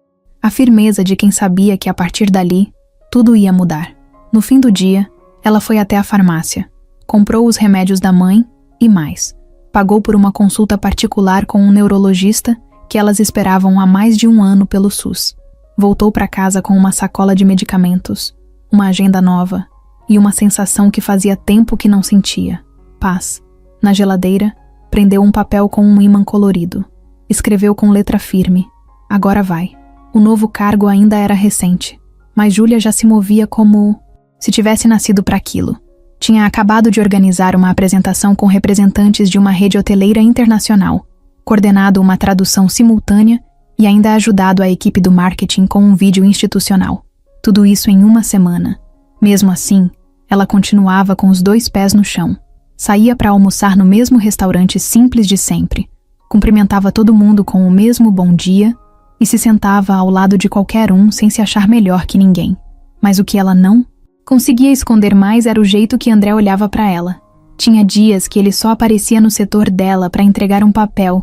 [SPEAKER 1] a firmeza de quem sabia que a partir dali, tudo ia mudar. No fim do dia, ela foi até a farmácia, comprou os remédios da mãe e mais. Pagou por uma consulta particular com um neurologista que elas esperavam há mais de 1 ano pelo SUS. Voltou para casa com uma sacola de medicamentos, uma agenda nova e uma sensação que fazia tempo que não sentia. Paz. Na geladeira, prendeu um papel com um ímã colorido. Escreveu com letra firme. Agora vai. O novo cargo ainda era recente, mas Júlia já se movia como se tivesse nascido para aquilo. Tinha acabado de organizar uma apresentação com representantes de uma rede hoteleira internacional, coordenado uma tradução simultânea e ainda ajudado a equipe do marketing com um vídeo institucional. Tudo isso em 1 semana. Mesmo assim, ela continuava com os 2 pés no chão. Saía para almoçar no mesmo restaurante simples de sempre, cumprimentava todo mundo com o mesmo bom dia e se sentava ao lado de qualquer um sem se achar melhor que ninguém. Mas o que ela não conseguia esconder mais era o jeito que André olhava para ela. Tinha dias que ele só aparecia no setor dela para entregar um papel,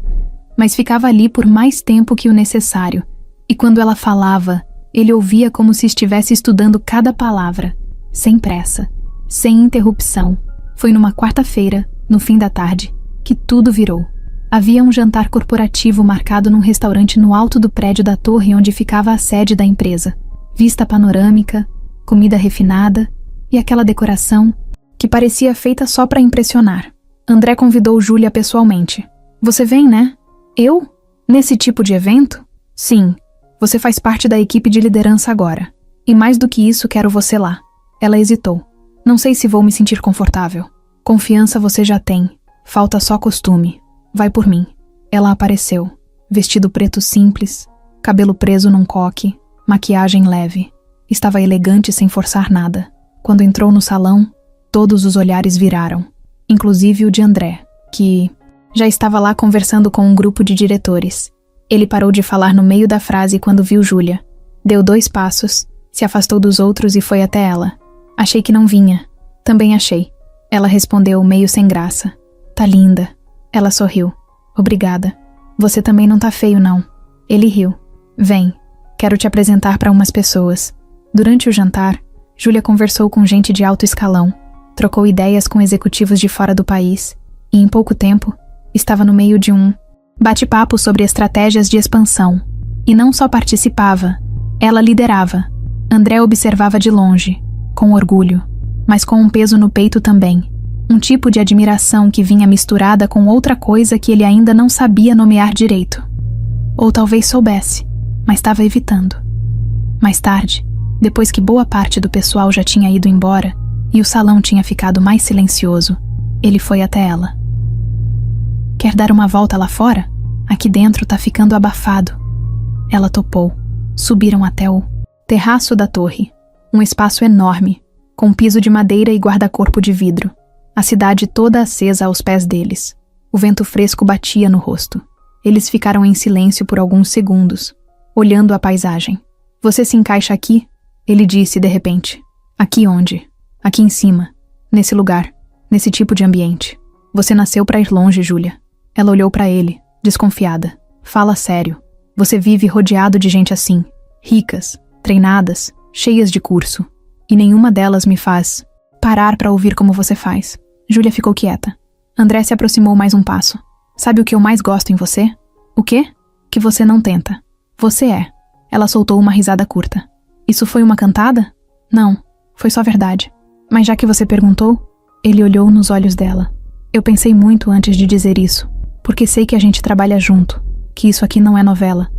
[SPEAKER 1] mas ficava ali por mais tempo que o necessário. E quando ela falava, ele ouvia como se estivesse estudando cada palavra, sem pressa, sem interrupção. Foi numa quarta-feira, no fim da tarde, que tudo virou. Havia um jantar corporativo marcado num restaurante no alto do prédio da torre onde ficava a sede da empresa. Vista panorâmica, comida refinada e aquela decoração que parecia feita só para impressionar. André convidou Júlia pessoalmente. Você vem, né? Eu? Nesse tipo de evento? Sim, você faz parte da equipe de liderança agora. E mais do que isso, quero você lá. Ela hesitou. Não sei se vou me sentir confortável. Confiança você já tem. Falta só costume. Vai por mim. Ela apareceu. Vestido preto simples, cabelo preso num coque, maquiagem leve. Estava elegante sem forçar nada. Quando entrou no salão, todos os olhares viraram. Inclusive o de André, que já estava lá conversando com um grupo de diretores. Ele parou de falar no meio da frase quando viu Júlia. Deu 2 passos, se afastou dos outros e foi até ela. Achei que não vinha. Também achei. Ela respondeu meio sem graça. Tá linda. Ela sorriu. Obrigada. Você também não tá feio, não. Ele riu. Vem. Quero te apresentar para umas pessoas. Durante o jantar, Júlia conversou com gente de alto escalão, trocou ideias com executivos de fora do país e, em pouco tempo, estava no meio de um bate-papo sobre estratégias de expansão. E não só participava, ela liderava. André observava de longe, com orgulho, mas com um peso no peito também. Um tipo de admiração que vinha misturada com outra coisa que ele ainda não sabia nomear direito. Ou talvez soubesse, mas estava evitando. Mais tarde, depois que boa parte do pessoal já tinha ido embora e o salão tinha ficado mais silencioso, ele foi até ela. Quer dar uma volta lá fora? Aqui dentro tá ficando abafado. Ela topou. Subiram até o terraço da torre. Um espaço enorme, com piso de madeira e guarda-corpo de vidro. A cidade toda acesa aos pés deles. O vento fresco batia no rosto. Eles ficaram em silêncio por alguns segundos, olhando a paisagem. Você se encaixa aqui? Ele disse de repente. Aqui onde? Aqui em cima. Nesse lugar. Nesse tipo de ambiente. Você nasceu pra ir longe, Júlia. Ela olhou pra ele, desconfiada. Fala sério. Você vive rodeado de gente assim. Ricas, treinadas, cheias de curso. E nenhuma delas me faz parar pra ouvir como você faz. Júlia ficou quieta. André se aproximou mais um passo. Sabe o que eu mais gosto em você? O quê? Que você não tenta. Você é. Ela soltou uma risada curta. Isso foi uma cantada? Não, foi só verdade. Mas já que você perguntou, ele olhou nos olhos dela. Eu pensei muito antes de dizer isso, porque sei que a gente trabalha junto, que isso aqui não é novela.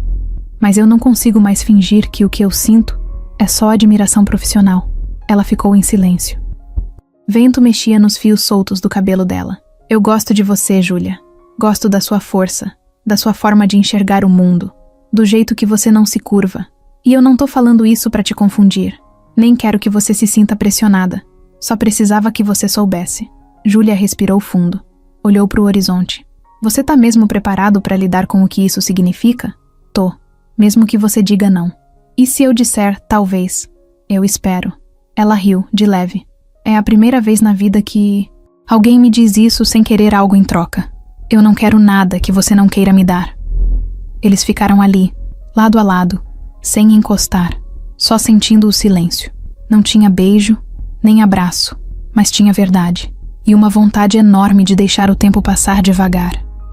[SPEAKER 1] Mas eu não consigo mais fingir que o que eu sinto é só admiração profissional. Ela ficou em silêncio. Vento mexia nos fios soltos do cabelo dela. Eu gosto de você, Júlia. Gosto da sua força, da sua forma de enxergar o mundo, do jeito que você não se curva. E eu não tô falando isso pra te confundir. Nem quero que você se sinta pressionada. Só precisava que você soubesse. Júlia respirou fundo. Olhou pro horizonte. Você tá mesmo preparado pra lidar com o que isso significa? Tô. Mesmo que você diga não. E se eu disser, talvez? Eu espero. Ela riu, de leve. É a primeira vez na vida que alguém me diz isso sem querer algo em troca. Eu não quero nada que você não queira me dar. Eles ficaram ali, lado a lado, sem encostar, só sentindo o silêncio. Não tinha beijo, nem abraço, mas tinha verdade. E uma vontade enorme de deixar o tempo passar devagar.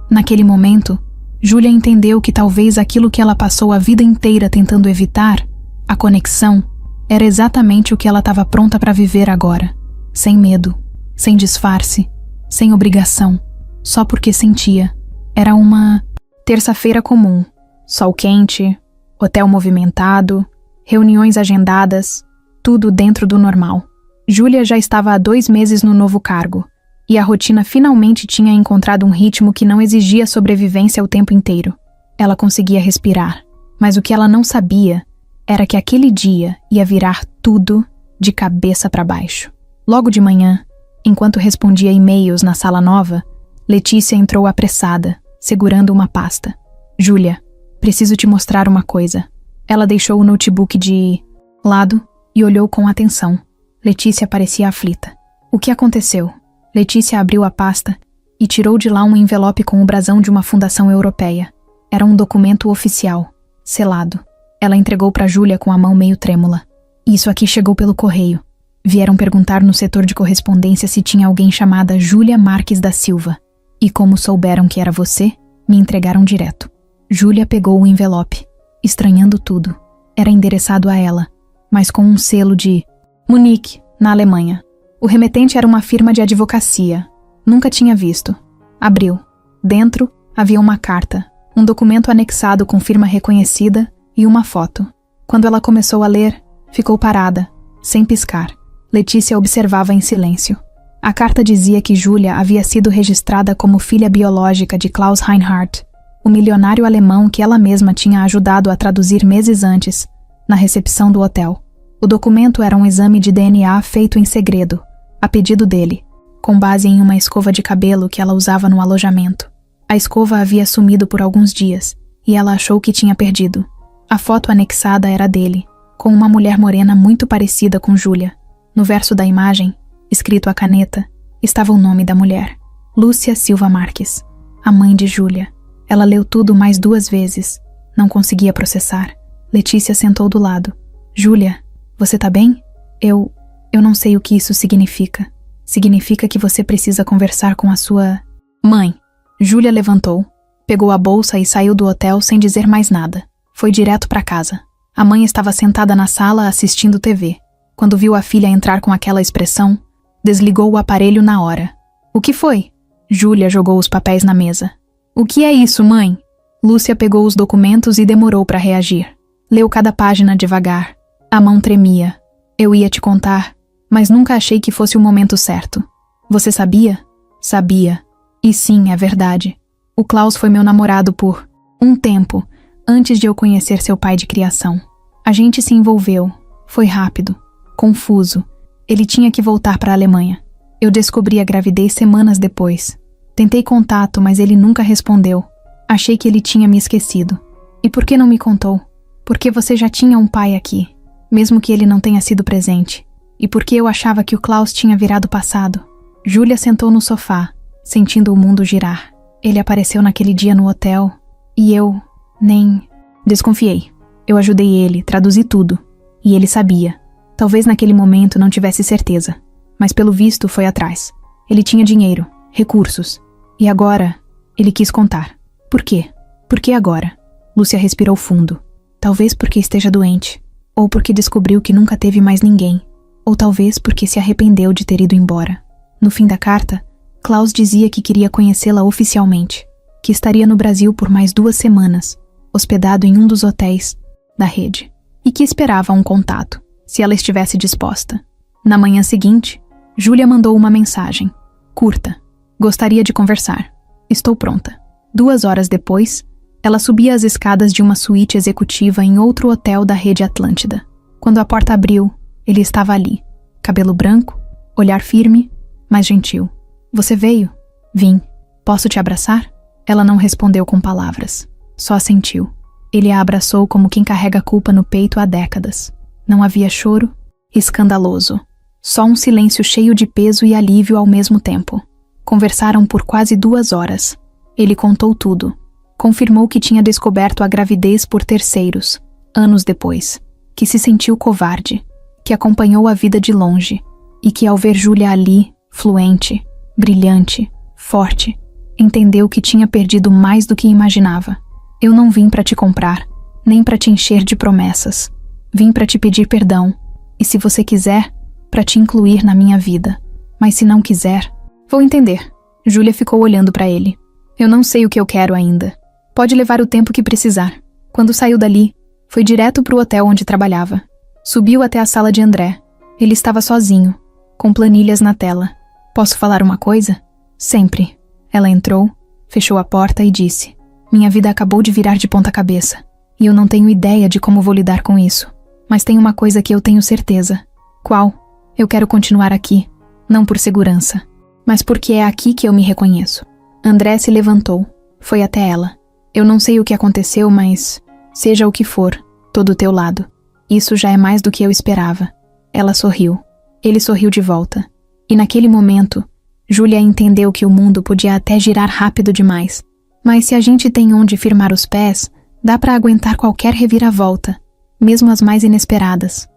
[SPEAKER 1] Naquele momento, Júlia entendeu que talvez aquilo que ela passou a vida inteira tentando evitar, a conexão, era exatamente o que ela estava pronta para viver agora. Sem medo, sem disfarce, sem obrigação, só porque sentia. Era uma terça-feira comum, sol quente, hotel movimentado, reuniões agendadas, tudo dentro do normal. Júlia já estava há 2 meses no novo cargo, e a rotina finalmente tinha encontrado um ritmo que não exigia sobrevivência o tempo inteiro. Ela conseguia respirar, mas o que ela não sabia era que aquele dia ia virar tudo de cabeça para baixo. Logo de manhã, enquanto respondia e-mails na sala nova, Letícia entrou apressada, segurando uma pasta. Júlia, preciso te mostrar uma coisa. Ela deixou o notebook de lado e olhou com atenção. Letícia parecia aflita. O que aconteceu? Letícia abriu a pasta e tirou de lá um envelope com o brasão de uma fundação europeia. Era um documento oficial, selado. Ela entregou para Júlia com a mão meio trêmula. Isso aqui chegou pelo correio. Vieram perguntar no setor de correspondência se tinha alguém chamada Júlia Marques da Silva. E como souberam que era você, me entregaram direto. Júlia pegou o envelope, estranhando tudo. Era endereçado a ela, mas com um selo de Munique, na Alemanha. O remetente era uma firma de advocacia. Nunca tinha visto. Abriu. Dentro havia uma carta, um documento anexado com firma reconhecida e uma foto. Quando ela começou a ler, ficou parada, sem piscar. Letícia observava em silêncio. A carta dizia que Júlia havia sido registrada como filha biológica de Klaus Reinhardt, o milionário alemão que ela mesma tinha ajudado a traduzir meses antes, na recepção do hotel. O documento era um exame de DNA feito em segredo, a pedido dele, com base em uma escova de cabelo que ela usava no alojamento. A escova havia sumido por alguns dias, e ela achou que tinha perdido. A foto anexada era dele, com uma mulher morena muito parecida com Júlia. No verso da imagem, escrito à caneta, estava o nome da mulher, Lúcia Silva Marques, a mãe de Júlia. Ela leu tudo mais 2 vezes. Não conseguia processar. Letícia sentou do lado. Júlia, você tá bem? Eu não sei o que isso significa. Significa que você precisa conversar com a sua mãe. Júlia levantou, pegou a bolsa e saiu do hotel sem dizer mais nada. Foi direto para casa. A mãe estava sentada na sala assistindo TV. Quando viu a filha entrar com aquela expressão, desligou o aparelho na hora. O que foi? Júlia jogou os papéis na mesa. O que é isso, mãe? Lúcia pegou os documentos e demorou para reagir. Leu cada página devagar. A mão tremia. Eu ia te contar, mas nunca achei que fosse o momento certo. Você sabia? Sabia. E sim, é verdade. O Klaus foi meu namorado por um tempo, antes de eu conhecer seu pai de criação. A gente se envolveu. Foi rápido. Confuso. Ele tinha que voltar para a Alemanha. Eu descobri a gravidez semanas depois. Tentei contato, mas ele nunca respondeu. Achei que ele tinha me esquecido. E por que não me contou? Porque você já tinha um pai aqui. mesmo que ele não tenha sido presente, e porque eu achava que o Klaus tinha virado passado. Júlia sentou no sofá, sentindo o mundo girar. Ele apareceu naquele dia no hotel, e eu nem... Desconfiei. Eu ajudei ele, traduzi tudo. E ele sabia. Talvez naquele momento não tivesse certeza, mas pelo visto foi atrás. Ele tinha dinheiro, recursos. E agora, ele quis contar. Por quê? Por que agora? Lúcia respirou fundo. Talvez porque esteja doente, ou porque descobriu que nunca teve mais ninguém, ou talvez porque se arrependeu de ter ido embora. No fim da carta, Klaus dizia que queria conhecê-la oficialmente, que estaria no Brasil por mais 2 semanas, hospedado em um dos hotéis da rede, e que esperava um contato, se ela estivesse disposta. Na manhã seguinte, Júlia mandou uma mensagem, curta. Gostaria de conversar. Estou pronta. 2 horas depois, ela subia as escadas de uma suíte executiva em outro hotel da rede Atlântida. Quando a porta abriu, ele estava ali. Cabelo branco, olhar firme, mas gentil. Você veio? Vim. Posso te abraçar? Ela não respondeu com palavras. Só assentiu. Ele a abraçou como quem carrega a culpa no peito há décadas. Não havia choro, escandaloso. Só um silêncio cheio de peso e alívio ao mesmo tempo. Conversaram por quase 2 horas. Ele contou tudo. Confirmou que tinha descoberto a gravidez por terceiros, anos depois. Que se sentiu covarde. Que acompanhou a vida de longe. E que ao ver Júlia ali, fluente, brilhante, forte, entendeu que tinha perdido mais do que imaginava. Eu não vim para te comprar, nem para te encher de promessas. Vim para te pedir perdão. E se você quiser, para te incluir na minha vida. Mas se não quiser... Vou entender. Júlia ficou olhando para ele. Eu não sei o que eu quero ainda. Pode levar o tempo que precisar. Quando saiu dali, foi direto pro hotel onde trabalhava. Subiu até a sala de André. Ele estava sozinho, com planilhas na tela. Posso falar uma coisa? Sempre. Ela entrou, fechou a porta e disse: minha vida acabou de virar de ponta cabeça. E eu não tenho ideia de como vou lidar com isso. Mas tem uma coisa que eu tenho certeza. Qual? Eu quero continuar aqui. Não por segurança, mas porque é aqui que eu me reconheço. André se levantou. Foi até ela. Eu não sei o que aconteceu, mas... seja o que for, tô do teu lado. Isso já é mais do que eu esperava. Ela sorriu. Ele sorriu de volta. E naquele momento, Júlia entendeu que o mundo podia até girar rápido demais. Mas se a gente tem onde firmar os pés, dá pra aguentar qualquer reviravolta, mesmo as mais inesperadas.